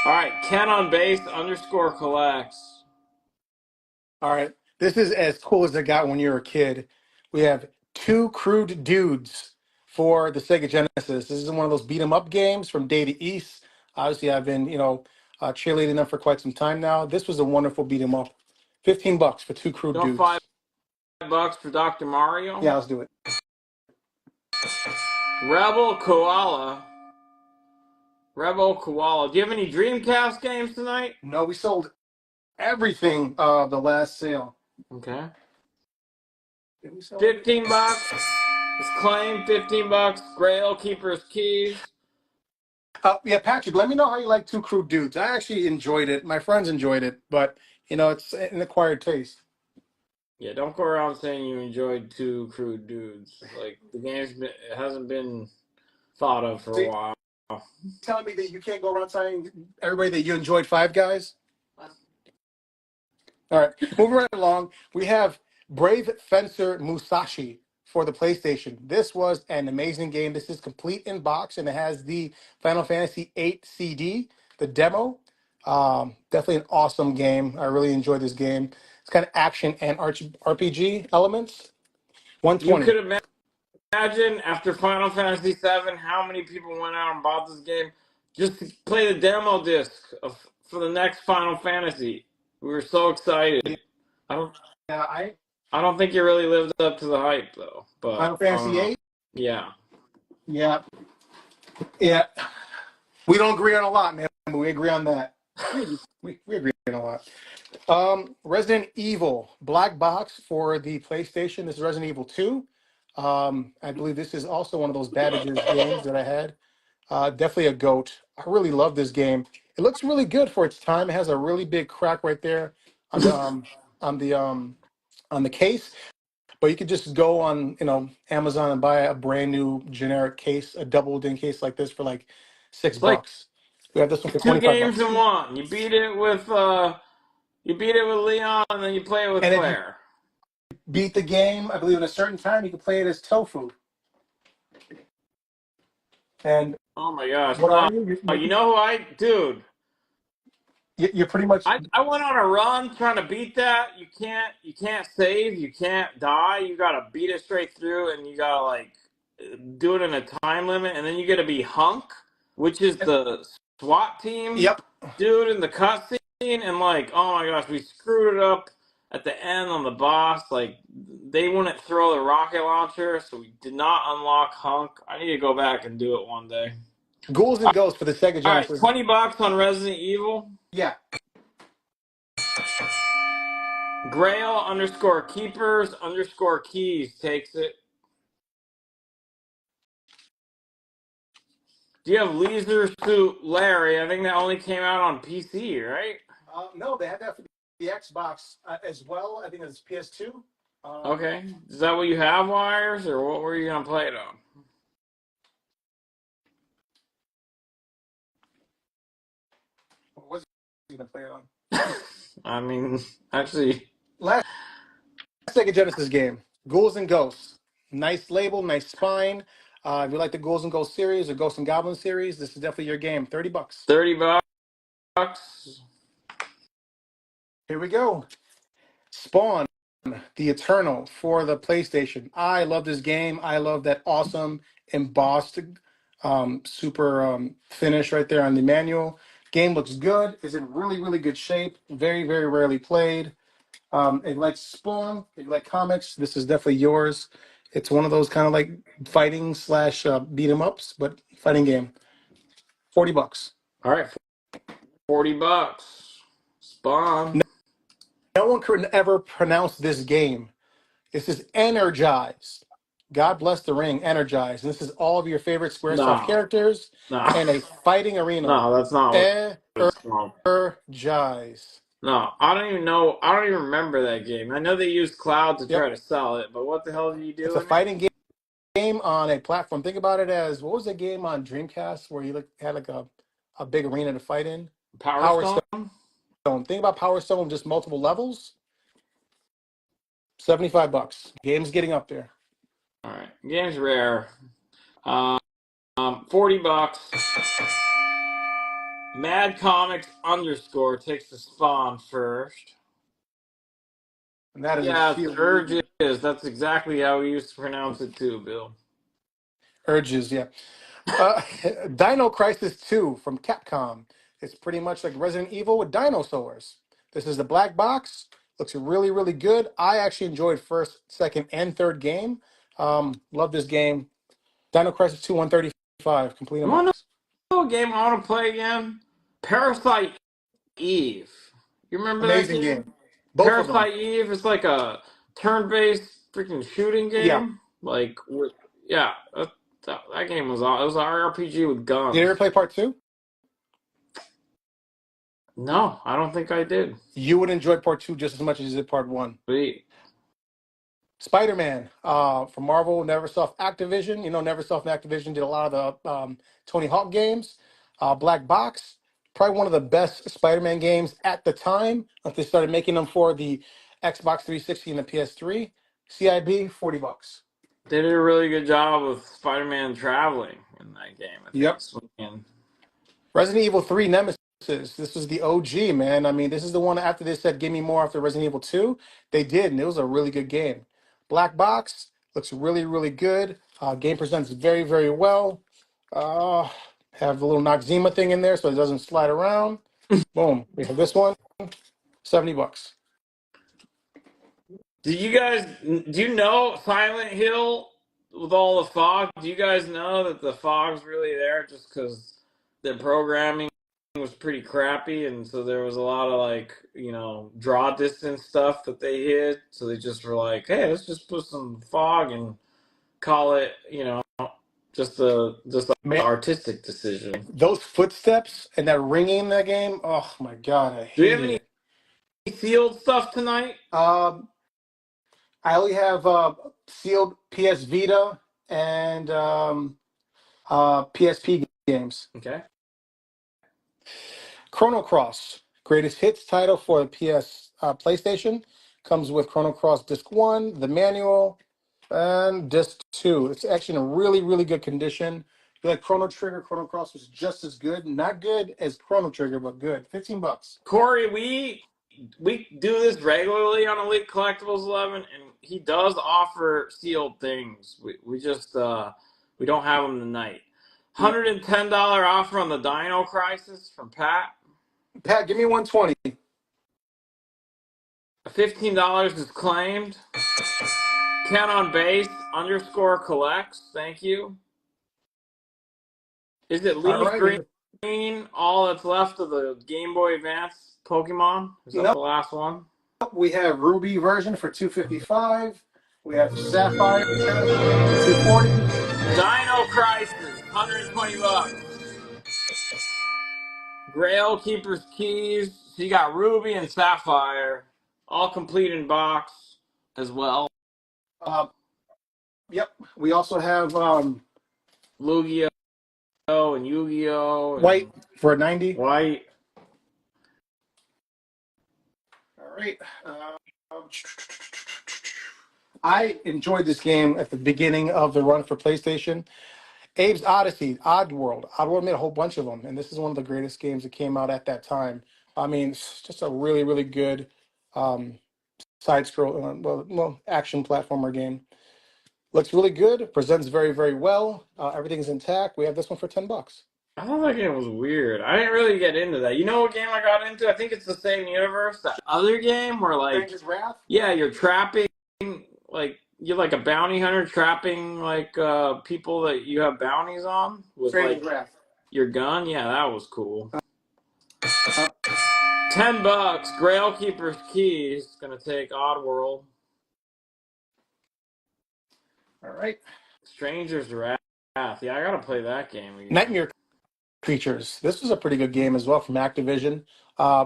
All right, Ken on base _ collects. All right, this is as cool as it got when you were a kid. We have Two Crude Dudes for the Sega Genesis. This is one of those beat 'em up games from Data East. Obviously, I've been cheerleading them for quite some time now. This was a wonderful beat 'em up. $15 for Two Crude Dudes. $5 for Dr. Mario. Yeah, let's do it. Rebel Koala. Do you have any Dreamcast games tonight? No, we sold everything the last sale. Okay. Did we sell $15. It's claimed $15. Grail Keeper's Keys. Yeah, Patrick, let me know how you like Two Crude Dudes. I actually enjoyed it. My friends enjoyed it, but it's an acquired taste. Yeah, don't go around saying you enjoyed Two Crude Dudes. Like it hasn't been thought of for a while. Telling me that you can't go around telling everybody that you enjoyed Five Guys? All right, moving right along. We have Brave Fencer Musashi for the PlayStation. This was an amazing game. This is complete in box, and it has the Final Fantasy VIII CD, the demo. Definitely an awesome game. I really enjoyed this game. It's kind of action and RPG elements. $120. You could imagine after Final Fantasy VII how many people went out and bought this game just to play the demo disc for the next Final Fantasy. We were so excited. I don't think you really lived up to the hype though. But Final Fantasy VIII? Yeah. Yeah. We don't agree on a lot, man, but we agree on that. we agree on a lot. Resident Evil Black Box for the PlayStation. This is Resident Evil 2. I believe this is also one of those Babbage's games that I had. Definitely a GOAT. I really love this game. It looks really good for its time. It has a really big crack right there on the case. But you could just go on, Amazon and buy a brand new generic case, a double din case like this for like It's like $6. We have this one for two 25 games bucks. in one. You beat it with Leon, and then you play it with And if you Claire. beat the game, I believe, in a certain time, you can play it as tofu. And Oh my gosh! what No, are you? you know who dude? You're pretty much I went on a run trying to beat that. You can't save, you can't die. You gotta beat it straight through, and you gotta like do it in a time limit, and then you gotta be Hunk, which is the SWAT team Yep. dude in the cutscene, and like, oh my gosh, we screwed it up at the end on the boss. Like they wouldn't throw the rocket launcher, so we did not unlock Hunk. I need to go back and do it one day. Ghouls and Ghosts for the Sega All right, Genesis. $20 on Resident Evil. Yeah. Grail underscore keepers underscore keys takes it. Do you have Leisure Suit Larry? I think that only came out on PC, right? No, they had that for the Xbox as well. I think it's PS2. Okay. Is that what you have, Wires, or what were you going to play it on? What was you going to play it on? I mean, actually. Last Sega Genesis game, Ghouls and Ghosts. Nice label, nice spine. If you like the Ghouls and Ghosts series or Ghosts and Goblins series, this is definitely your game. $30. $30. Here we go. Spawn, the Eternal for the PlayStation. I love this game. I love that awesome embossed super finish right there on the manual. Game looks good. Is in really, really good shape. Very, very rarely played. If you like Spawn, if you like comics, this is definitely yours. It's one of those kind of like fighting slash beat 'em ups, but fighting game. $40. All right. $40. Spawn. No one could ever pronounce this game. This is Energized. God bless the ring, Energized. And this is all of your favorite Squaresoft No. characters No. and a fighting arena. No, that's not what it's called. Energized. No, I don't even know. I don't even remember that game. I know they used Cloud to Yep. try to sell it, but what the hell do you do? It's a fighting game on a platform. Think about it as, what was the game on Dreamcast where you had like a big arena to fight in? Power Stone? Think about Power Stone, just multiple levels. $75. Game's getting up there. All right, game's rare. $40. Mad Comics underscore takes the Spawn first. And that is Yeah, it's Urges. That's exactly how we used to pronounce it too, Bill. Urges, yeah. Dino Crisis 2 from Capcom. It's pretty much like Resident Evil with dinosaurs. This is the black box. Looks really, really good. I actually enjoyed first, second, and third game. Love this game. Dino Crisis 2, 135. Complete You want box. to know a game I want to play again? Parasite Eve. You remember Amazing that game? Both of them. Parasite Eve is like a turn-based freaking shooting game. Yeah. Like, yeah, that game was awesome. It was an RPG with guns. Did you ever play part 2? No, I don't think I did. You would enjoy part 2 just as much as you did part 1. Sweet. Spider-Man from Marvel, Neversoft Activision. You know, Neversoft and Activision did a lot of the Tony Hawk games. Black Box, probably one of the best Spider-Man games at the time. They started making them for the Xbox 360 and the PS3. CIB, $40. They did a really good job with Spider-Man traveling in that game. I think. Yep. Swinging. Resident Evil 3 Nemesis. This was the OG, man. I mean, this is the one after they said, give me more after Resident Evil 2. They did, and it was a really good game. Black Box looks really, really good. Game presents very, very well. Have a little Noxzema thing in there so it doesn't slide around. Boom. We have this one, $70. Do you know Silent Hill with all the fog? Do you guys know that the fog's really there just because the programming was pretty crappy, and so there was a lot of like, draw distance stuff that they hid. So they just were like, hey, let's just put some fog and call it, just an artistic decision. Those footsteps and that ringing in that game, oh my God, I hate Do we have any sealed stuff tonight? I I only have sealed PS Vita and PSP games. Okay. Chrono Cross, greatest hits title for the PlayStation, comes with Chrono Cross Disc 1, the manual, and Disc 2. It's actually in a really, really good condition. If you like Chrono Trigger, Chrono Cross was just as good. Not good as Chrono Trigger, but good. $15. Corey, we do this regularly on Elite Collectibles 11, and he does offer sealed things. We just we don't have them tonight. $110 offer on the Dino Crisis from Pat. Pat, give me 120. $15 is claimed. Ken on base _ collects. Thank you. Is it All Leaf right. Green? All that's left of the Game Boy Advance Pokemon? Is that Nope. the last one? We have Ruby version for $255. We have Sapphire $240. Dino Crisis, $120. Grail Keeper's Keys. So you got Ruby and Sapphire, all complete in box as well. Yep. We also have Lugia and Yu-Gi-Oh! White for $90. White. All right. I enjoyed this game at the beginning of the run for PlayStation. Abe's Odyssey, Oddworld. Oddworld made a whole bunch of them, and this is one of the greatest games that came out at that time. I mean, it's just a really, really good side-scroll, action platformer game. Looks really good. Presents very, very well. Everything's intact. We have this one for $10. I thought that game was weird. I didn't really get into that. You know what game I got into? I think it's the same universe. That other game where Stranger's Wrath? yeah, you're trapping, you're like a bounty hunter trapping people that you have bounties on with Stranger's Wrath. your gun. Yeah, that was cool. $10. Grail Keeper's Keys. Gonna take Oddworld. All right. Stranger's Wrath. Yeah, I gotta play that game again. Nightmare Creatures. This was a pretty good game as well from Activision.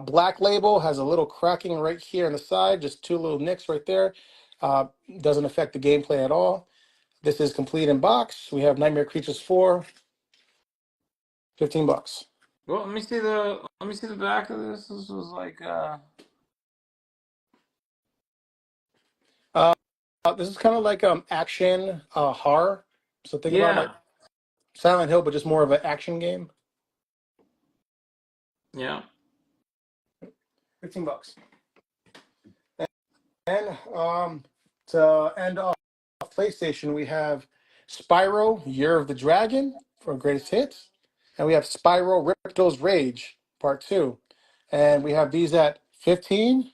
Black Label has a little cracking right here on the side, just two little nicks right there. Doesn't affect the gameplay at all. This is complete in box. We have Nightmare Creatures 4, $15. Well, let me see the back of this. This was This is kind of like action horror. So think about yeah. like Silent Hill, but just more of an action game. Yeah. $15. And to end off PlayStation, we have Spyro Year of the Dragon for greatest hits, and we have Spyro Ripto's Rage Part 2, and we have these at 15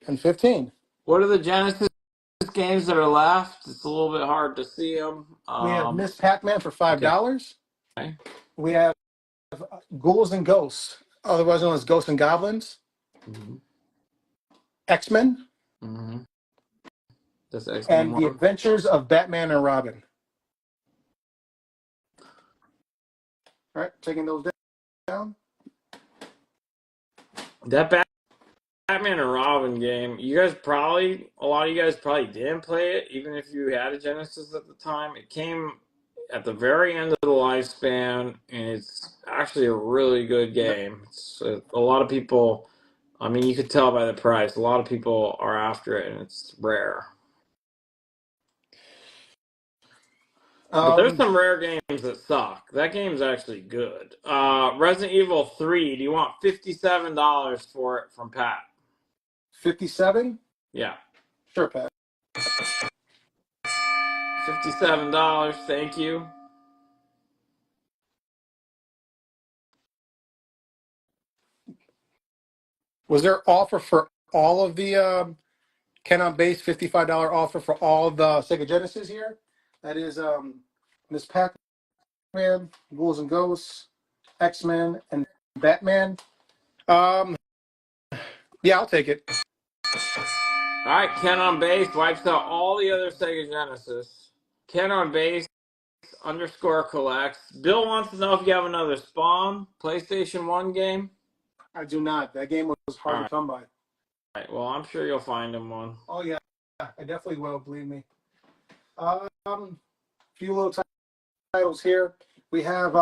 and 15. What are the Genesis games that are left? It's a little bit hard to see them. We have Miss Pac-Man for $5. Okay. We have Ghouls and Ghosts, otherwise known as Ghosts and Goblins. Mm-hmm. X-Men. Mm-hmm. That's X-Men And 1. The Adventures of Batman and Robin. All right, taking those down. That Batman and Robin game, a lot of you guys probably didn't play it, even if you had a Genesis at the time. It came at the very end of the lifespan, and it's actually a really good game. It's a lot of people, I mean, you could tell by the price, a lot of people are after it, and it's rare. But there's some rare games that suck. That game's actually good. Resident Evil 3, do you want $57 for it from Pat? 57? Yeah. Sure, Pat. $57, thank you. Was there offer for all of the Canon base $55 offer for all of the Sega Genesis here? That is Miss Pac-Man, Ghouls and Ghosts, X-Men, and Batman. Yeah, I'll take it. All right, Ken on base wipes out all the other Sega Genesis. Ken on base _ collects. Bill wants to know if you have another Spawn PlayStation 1 game. I do not. That game was hard to come by. All right, well, I'm sure you'll find him one. Oh, yeah. I definitely will. Believe me. Few little titles here. We have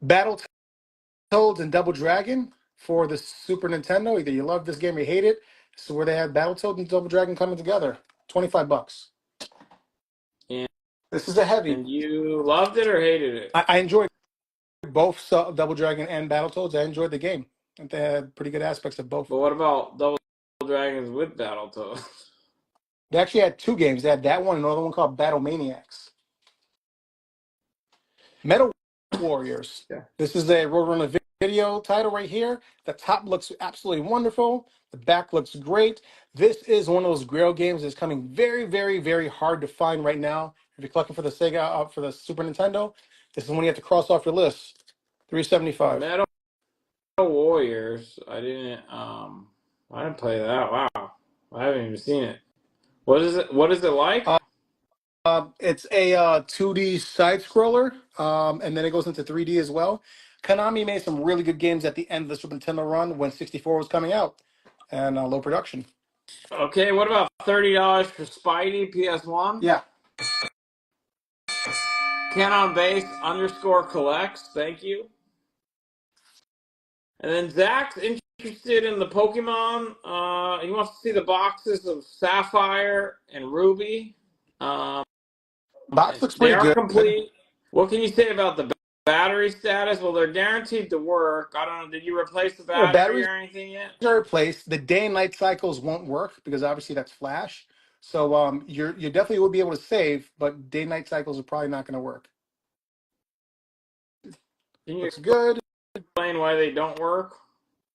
Battletoads and Double Dragon for the Super Nintendo. Either you love this game or you hate it. This is where they have Battletoads and Double Dragon coming together. $25. And, This is a heavy. and you loved it or hated it? I enjoyed both Double Dragon and Battletoads. I enjoyed the game. I think they had pretty good aspects of both. But what about Double Dragons with Battletoads? They actually had two games. They had that one and another one called Battle Maniacs. Metal Warriors. Yeah. This is a Roadrunner video title right here. The top looks absolutely wonderful. The back looks great. This is one of those Grail games that's coming very, very, very hard to find right now. If you're collecting for the Sega, for the Super Nintendo, this is one you have to cross off your list. $375. Metal Warriors. I didn't play that. Wow. I haven't even seen it. What is it like? It's a 2D side scroller, and then it goes into 3D as well. Konami made some really good games at the end of the Super Nintendo run when 64 was coming out, and low production. Okay, what about $30 for Spidey PS1? Yeah. Canon Base _ collects. Thank you. And then Zach's interested in the Pokemon. He wants to see the boxes of Sapphire and Ruby. Box looks pretty They are good. complete. What can you say about the battery status? Well, they're guaranteed to work. I don't know. Did you replace the battery batteries or anything yet? are replaced. The day and night cycles won't work because obviously that's flash. So you definitely will be able to save, but day and night cycles are probably not going to work. Can you Looks good. explain why they don't work?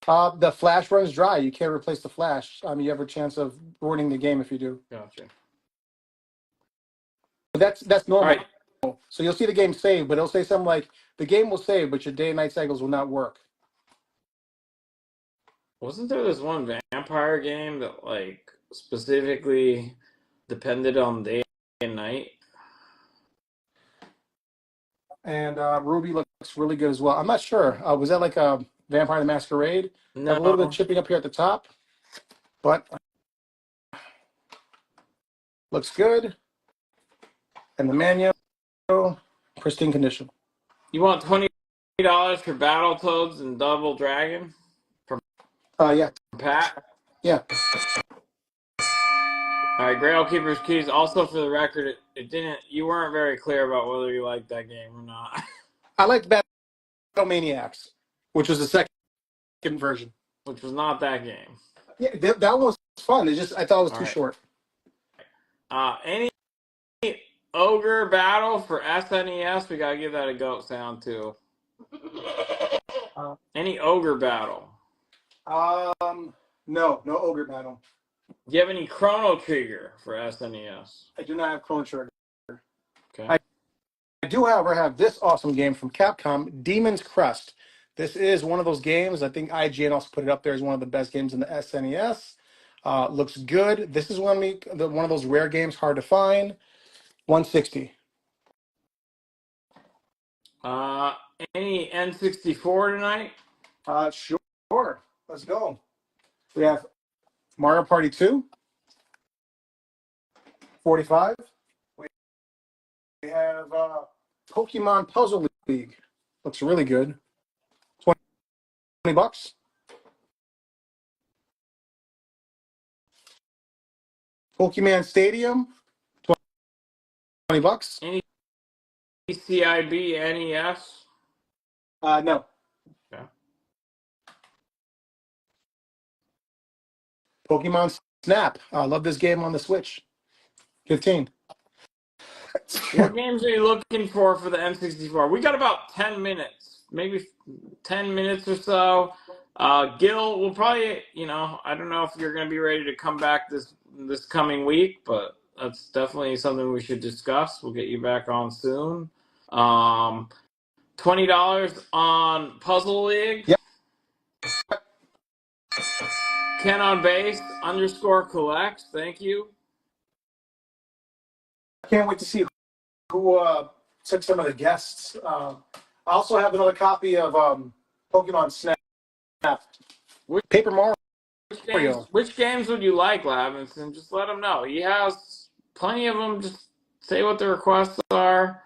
The flash runs dry. You can't replace the flash. You have a chance of ruining the game if you do. Gotcha. But that's normal. All right. So you'll see the game save, but it'll say something like, the game will save, but your day and night cycles will not work. Wasn't there this one vampire game that like specifically depended on day and night? And Ruby looks really good as well. I'm not sure. Was that like a Vampire the Masquerade? No. Have a little bit of chipping up here at the top, but looks good. And the manual, pristine condition. You want $20 for Battletoads and Double Dragon? Yeah. Pat? Yeah. All right, Grail Keeper's Keys. Also, for the record, it didn't. You weren't very clear about whether you liked that game or not. I liked Battle Maniacs, which was the second version. Which was not that game. Yeah, that one was fun. I thought it was too right. short. Any Ogre Battle for SNES? We gotta give that a goat sound too. Any Ogre Battle? No Ogre Battle. Do you have any Chrono Trigger for SNES? I do not have Chrono Trigger. Okay. I do, however, have this awesome game from Capcom, Demon's Crest. This is one of those games. I think IGN also put it up there as one of the best games in the SNES. Looks good. This is one of those rare games, hard to find. $160. Any N64 tonight? Sure. Let's go. We have Mario Party 2, $45. We have Pokemon Puzzle League. Looks really good. $20. Pokemon Stadium, $20. Any CIB NES? No. Okay. Pokemon Snap. I love this game on the Switch. 15. What games are you looking for the N64? We got about 10 minutes, maybe 10 minutes or so. Gil will probably, I don't know if you're going to be ready to come back this coming week, but that's definitely something we should discuss. We'll get you back on soon. $20 on Puzzle League. Yep. Canon Base _ collects. Thank you. I can't wait to see who took some of the guests. I also have another copy of Pokemon Snap. Paper Mario Mario. which games would you like, Lavinson? Just let him know. He has plenty of them. Just say what the requests are.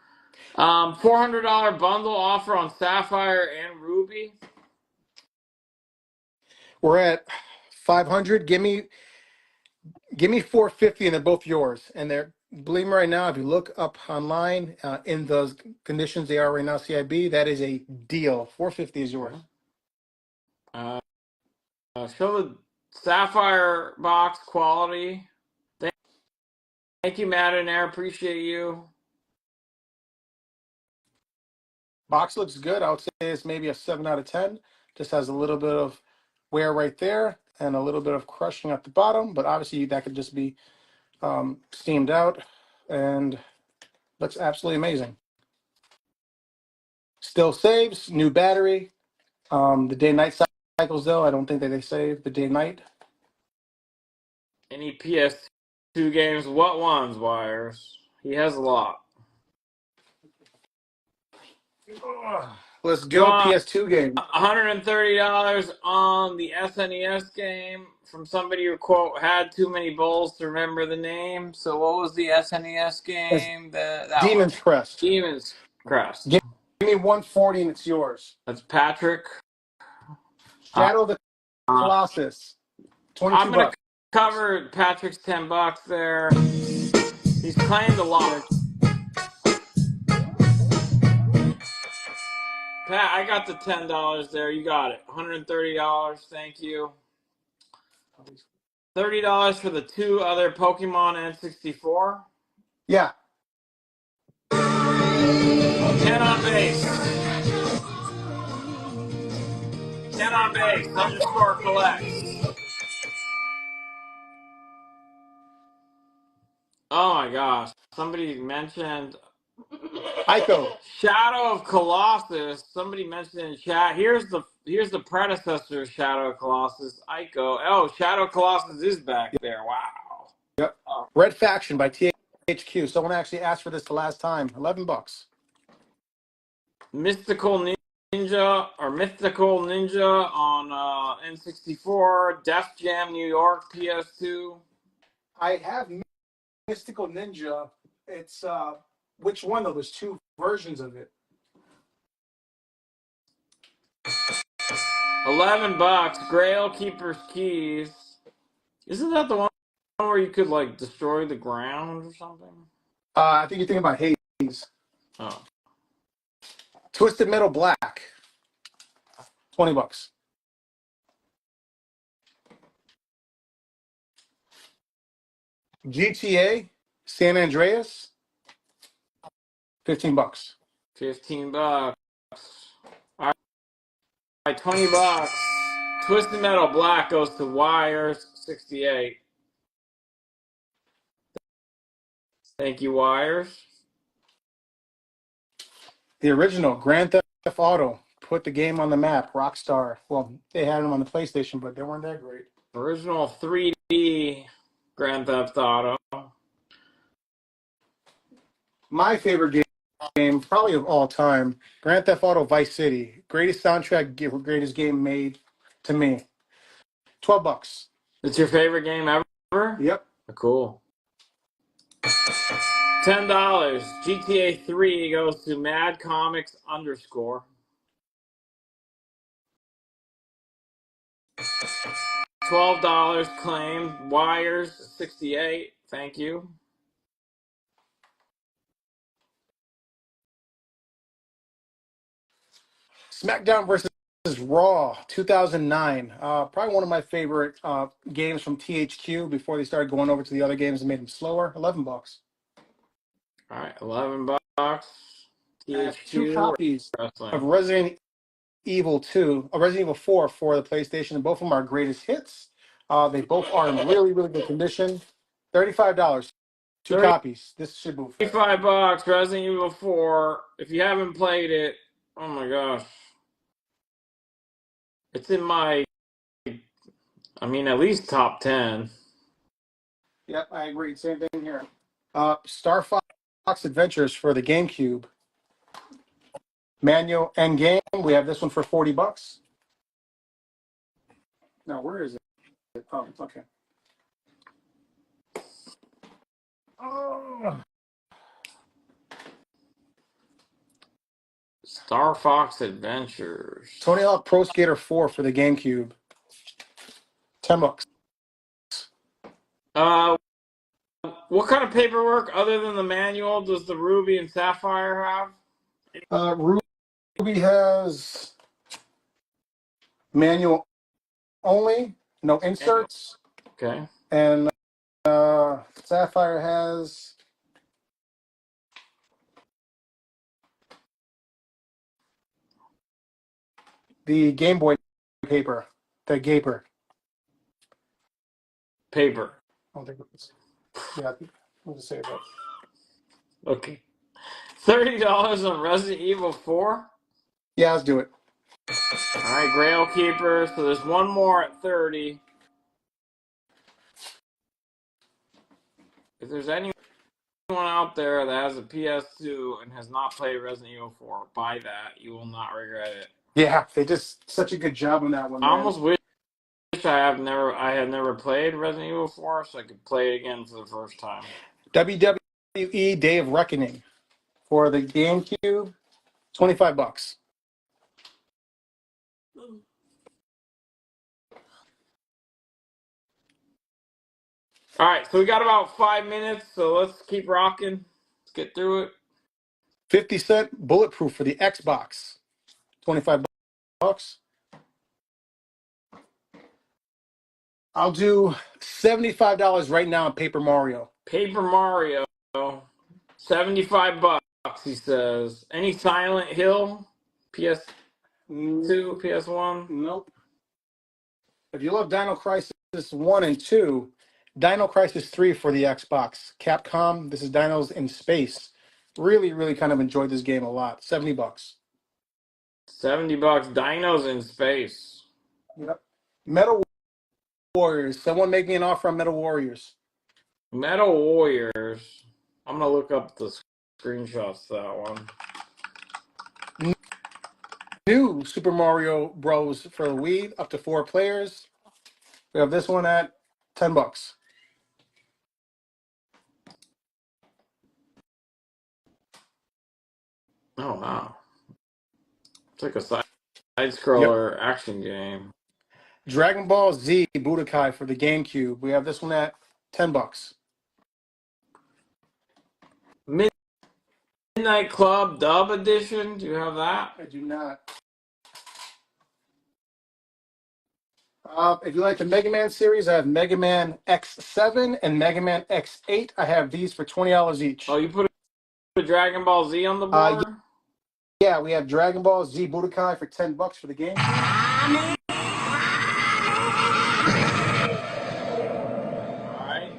$400 bundle offer on Sapphire and Ruby. We're at 500. Give me 450, and they're both yours. And they're, believe me right now, if you look up online in those conditions they are right now, CIB, that is a deal. 450 is yours. Show the Sapphire box quality. Thank you, Matt and Air. Appreciate you. Box looks good. I would say it's maybe a 7 out of 10. Just has a little bit of wear right there and a little bit of crushing at the bottom, but obviously that could just be steamed out and looks absolutely amazing. Still saves, new battery. The day-night cycles, though, I don't think that they save the day-night. Any PS2 games? What ones, Wires? He has a lot. Let's go, PS2 game. $130 on the SNES game from somebody who, quote, had too many bowls to remember the name. So what was the SNES game? That Demon's one. Crest. Demon's Crest. Give me 140 and it's yours. That's Patrick. Shadow of the Colossus. 22 I'm going bucks. to cover Patrick's $10 there. He's claimed a lot. Pat, I got the $10 there. You got it. $130. Thank you. $30 for the two other Pokemon N64. Yeah. 10 on base. 10 on base. Underscore collects. Oh my gosh. Somebody mentioned Ico. Shadow of Colossus. Somebody mentioned in chat. Here's the predecessor of Shadow of Colossus, Ico. Oh, Shadow of Colossus is back there. Wow. Yep. Red Faction by THQ. Someone actually asked for this the last time. $11. Mystical Ninja on N64. Def Jam New York PS2. I have Mystical Ninja. It's which one though? There's two versions of it. $11. Grail Keeper's Keys. Isn't that the one where you could like destroy the ground or something? I think you're thinking about Hades. Oh. Twisted Metal Black. $20. GTA San Andreas. $15. $15. All right, $20. Twisted Metal Black goes to Wires, 68. Thank you, Wires. The original Grand Theft Auto put the game on the map. Rockstar. Well, they had them on the PlayStation, but they weren't that great. Original 3D Grand Theft Auto. My favorite game, probably of all time, Grand Theft Auto Vice City. Greatest soundtrack, greatest game made to me. $12. It's your favorite game ever? Yep. Cool. $10. GTA 3 goes to Mad Comics underscore. $12 claimed. Wires, 68. Thank you. SmackDown versus Raw, 2009. Probably one of my favorite games from THQ before they started going over to the other games and made them slower. $11. All right, $11. I have two THQ copies wrestling. of Resident Evil 2, Resident Evil 4 for the PlayStation, and both of them are greatest hits. They both are in really, really good condition. $35. Two copies. This should move fast. $35. Resident Evil 4. If you haven't played it, oh my gosh. It's in my, I mean, at least top 10. Yep, I agree. Same thing here. Star Fox Adventures for the GameCube. Manual Endgame. We have this one for $40. Now, where is it? Oh, okay. Oh. Star Fox Adventures. Tony Hawk Pro Skater 4 for the GameCube. $10. What kind of paperwork other than the manual does the Ruby and Sapphire have? Ruby has manual only, no inserts, Okay. and Sapphire has the Game Boy paper, the Gaper. Paper. I don't think it's, yeah, I'll just say it right. Okay. $30 on Resident Evil 4. Yeah, let's do it. All right, Grail Keeper. So there's one more at 30. If there's anyone out there that has a PS2 and has not played Resident Evil 4, buy that. You will not regret it. Yeah, they did such a good job on that one. I Man. almost wish I had never played Resident Evil 4, so I could play it again for the first time. WWE Day of Reckoning for the GameCube, $25. All right, so we got about 5 minutes, so let's keep rocking. Let's get through it. 50-cent Bulletproof for the Xbox, $25. I'll do $75 right now on Paper Mario. Paper Mario, $75, he says. Any Silent Hill? PS2, PS1? Nope. If you love Dino Crisis 1 and 2, Dino Crisis 3 for the Xbox. Capcom, this is Dinos in Space. Really, really kind of enjoyed this game a lot. $70. $70, Dinos in Space. Yep. Metal Warriors. Someone making an offer on Metal Warriors. Metal Warriors. I'm going to look up the screenshots of that one. New Super Mario Bros. For the Wii, up to 4 players. We have this one at $10. Oh, wow. It's like a side-scroller action game. Dragon Ball Z Budokai for the GameCube. We have this one at $10. Midnight Club Dub Edition. Do you have that? I do not. If you like the Mega Man series, I have Mega Man X7 and Mega Man X8. I have these for $20 each. Oh, you put a Dragon Ball Z on the board? Yeah, we have Dragon Ball Z Budokai for $10 for the game. All right.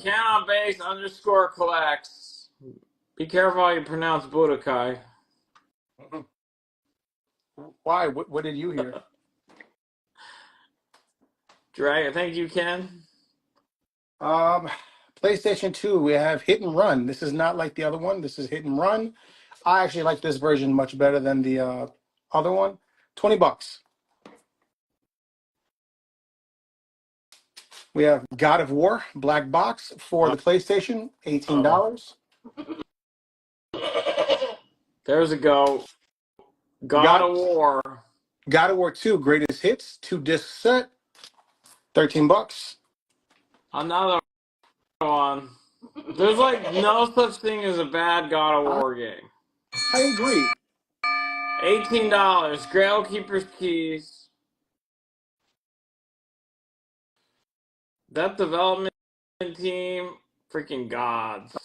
Count base _ collects. Be careful how you pronounce Budokai. Why? What did you hear? Dragon. Thank you, Ken. PlayStation 2, we have Hit and Run. This is not like the other one. This is Hit and Run. I actually like this version much better than the other one. $20. We have God of War Black Box for the PlayStation, $18. There's a go. God of War. God of War 2 Greatest Hits, 2-disc set, $13. Another one. There's like no such thing as a bad God of War game. I agree. $18. Grail Keeper's Keys. That development team, freaking gods.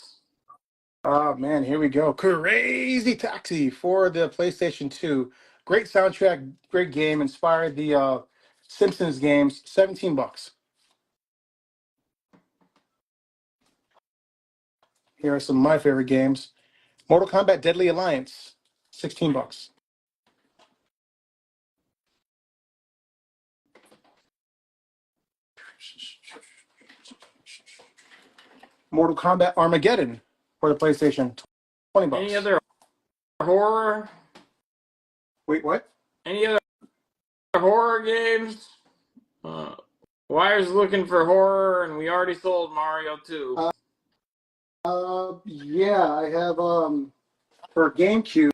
Oh man, here we go. Crazy Taxi for the PlayStation 2. Great soundtrack, great game. Inspired the Simpsons games. $17. Here are some of my favorite games. Mortal Kombat Deadly Alliance, $16. Mortal Kombat Armageddon for the PlayStation, $20. Any other horror? Wait, what? Any other horror games? Wire's looking for horror, and we already sold Mario 2. Yeah, I have for GameCube,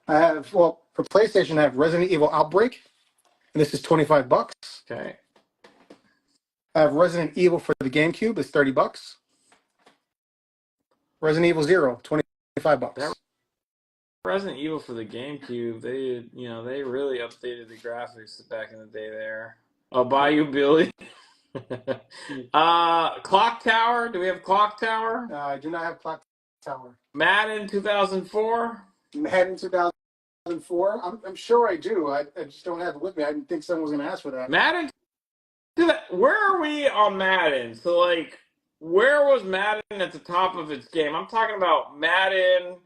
I have well for PlayStation, I have Resident Evil Outbreak, and this is $25. Okay. I have Resident Evil for the GameCube, it's $30. Resident Evil Zero, $25. That Resident Evil for the GameCube, they really updated the graphics back in the day there. Oh, Bayou Billy. Clock Tower. Do we have Clock Tower? I do not have Clock Tower. Madden 2004. Madden 2004. I'm sure I do. I just don't have it with me. I didn't think someone was going to ask for that. Madden. Where are we on Madden? So, like, where was Madden at the top of its game? I'm talking about Madden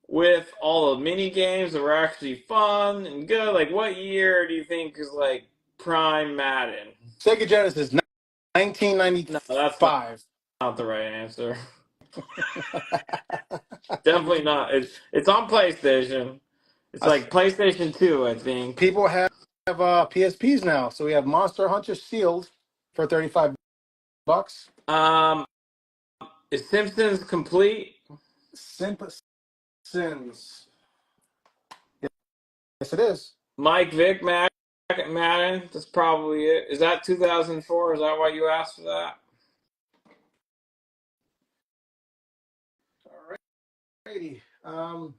with all the mini games that were actually fun and good. Like, what year do you think is like prime Madden? Sega Genesis, No, that's 1995. not the right answer. Definitely not. It's on PlayStation. It's like PlayStation 2, I think. People have PSPs now, so we have Monster Hunter Sealed for $35. Is Simpsons Complete? Simpsons. Yes, it is. Mike Vick Madden. That's probably it. Is that 2004? Is that why you asked for that? All righty. I'll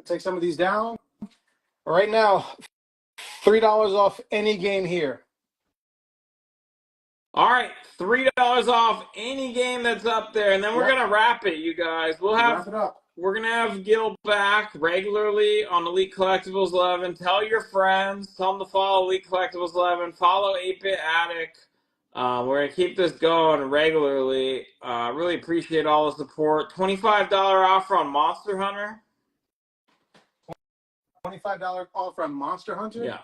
take some of these down. Right now, $3 off any game here. All right, $3 off any game that's up there, and then we're gonna wrap it, you guys. Wrap it up. We're gonna have Gil back regularly on Elite Collectibles 11. Tell your friends, tell them to follow Elite Collectibles 11. Follow 8-Bit Attic. We're gonna keep this going regularly. Really appreciate all the support. $25 offer on Monster Hunter. $25 off from Monster Hunter? Yeah.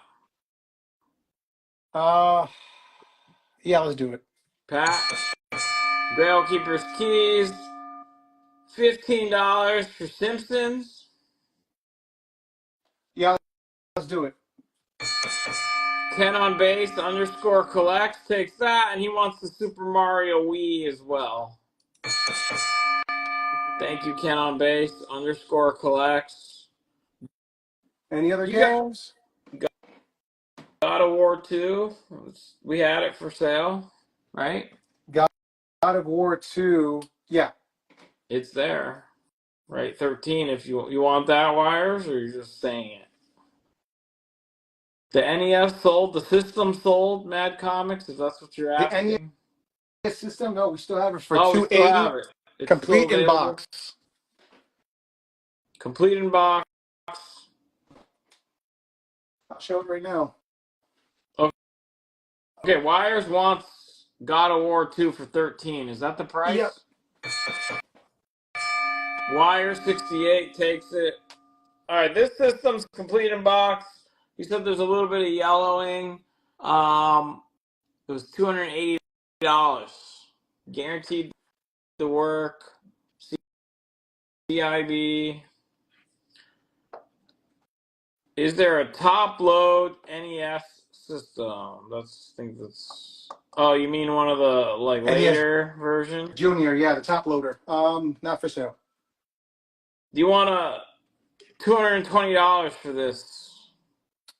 Yeah, let's do it. Pat. Grail Keeper's Keys. $15 for Simpsons. Yeah, let's do it. Ken on base _ collects takes that, and he wants the Super Mario Wii as well. Thank you, Ken on base _ collects. Any other games? God of War 2. We had it for sale, right? God of War 2. Yeah. It's there, right? 13. If you want that, Wires, or you're just saying it. The NES sold. The system sold. Mad Comics, if that's what you're asking. The NES system? No, we still have it for $280. We still have it. It's complete in box. Complete in box. I'll show it right now. Okay, Wires wants God of War 2 for 13. Is that the price? Yep. Wire 68 takes it. All right, this system's complete in box. He said there's a little bit of yellowing. It was $280. Guaranteed to work. CIB. Is there a top load NES system? I think that's. Oh, you mean one of the later version? Junior, yeah, the top loader. Not for sale. Do you want $220 for this?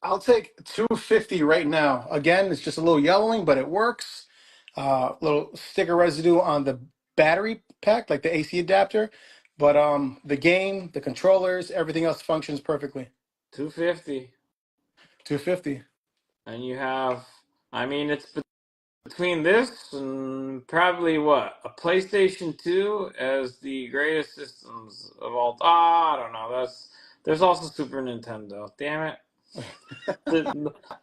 I'll take $250 right now. Again, it's just a little yellowing, but it works. Little sticker residue on the battery pack, like the AC adapter. But the game, the controllers, everything else functions perfectly. $250. $250. And you have, it's between this and probably what? A PlayStation 2 as the greatest systems of all. I don't know. There's also Super Nintendo. Damn it.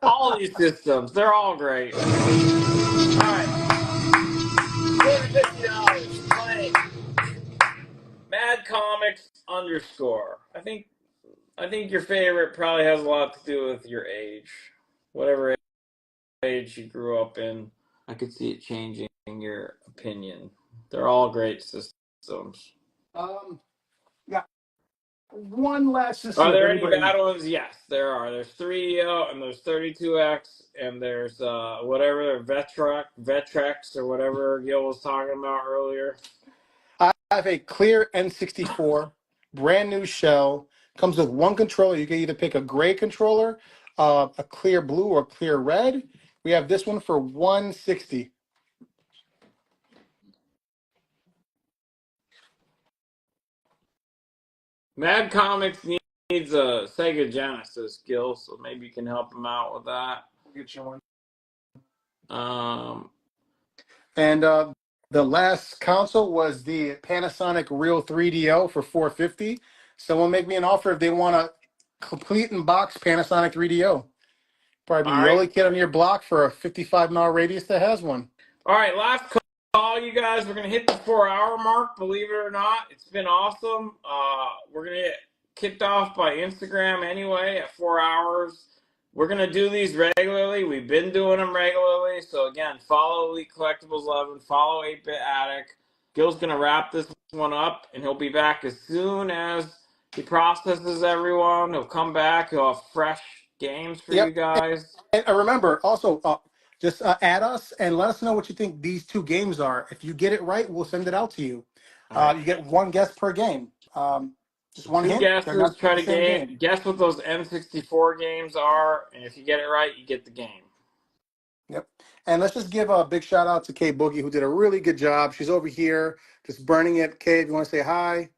All these systems, they're all great. All right. $250. Play. Mad Comics _ I think your favorite probably has a lot to do with your age. Whatever age you grew up in, I could see it changing your opinion. They're all great systems. Yeah. one last to see Are if there any anybody. bad ones? Yes, there are. There's 3DO and there's 32X and there's whatever Vetrex or whatever Gil was talking about earlier. I have a clear N64, brand new shell. Comes with one controller. You can either pick a gray controller, a clear blue, or clear red. We have this one for 160. Mad Comics needs a Sega Genesis, Gil, so maybe you can help him out with that. We'll get you one. Um, And the last console was the Panasonic Real 3DO for 450. Someone make me an offer if they want a complete in box Panasonic 3DO. Probably all be the right. only kid on your block for a 55-mile radius that has one. All right, last call, you guys. We're going to hit the 4-hour mark, believe it or not. It's been awesome. We're going to get kicked off by Instagram anyway at 4 hours. We're going to do these regularly. We've been doing them regularly. So, again, follow Elite Collectibles 11, follow 8-Bit Attic. Gil's going to wrap this one up, and he'll be back as soon as he processes everyone. He'll come back. He'll have fresh games for you Yep. guys. And remember, also, just add us and let us know what you think these two games are. If you get it right, we'll send it out to you. All right. You get one guess per game. Just one Two hint, they're guesses. not Try the to same game. guess what those N64 games are, and if you get it right, you get the game. Yep. And let's just give a big shout out to Kay Boogie, who did a really good job. She's over here just burning it. Kay, if you want to say hi.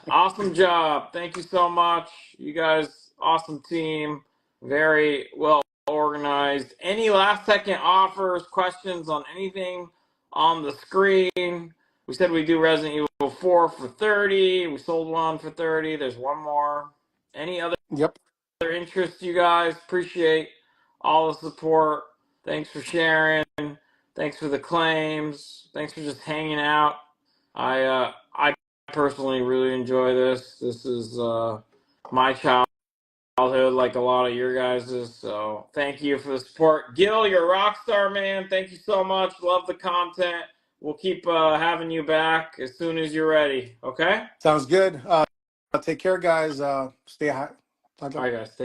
Awesome job. Thank you so much. You guys, awesome team. Very well organized. Any last second offers, questions on anything on the screen? We said we do Resident Evil 4 for 30. We sold one for 30. There's one more. Any other Yep. interest, you guys? Appreciate all the support. Thanks for sharing. Thanks for the claims. Thanks for just hanging out. I personally really enjoy this. This is my childhood, like a lot of your guys's. So thank you for the support, Gil. You're a rock star, man. Thank you so much. Love the content. We'll keep having you back as soon as you're ready. Okay. Sounds good. Take care, guys. Stay high. All right, guys.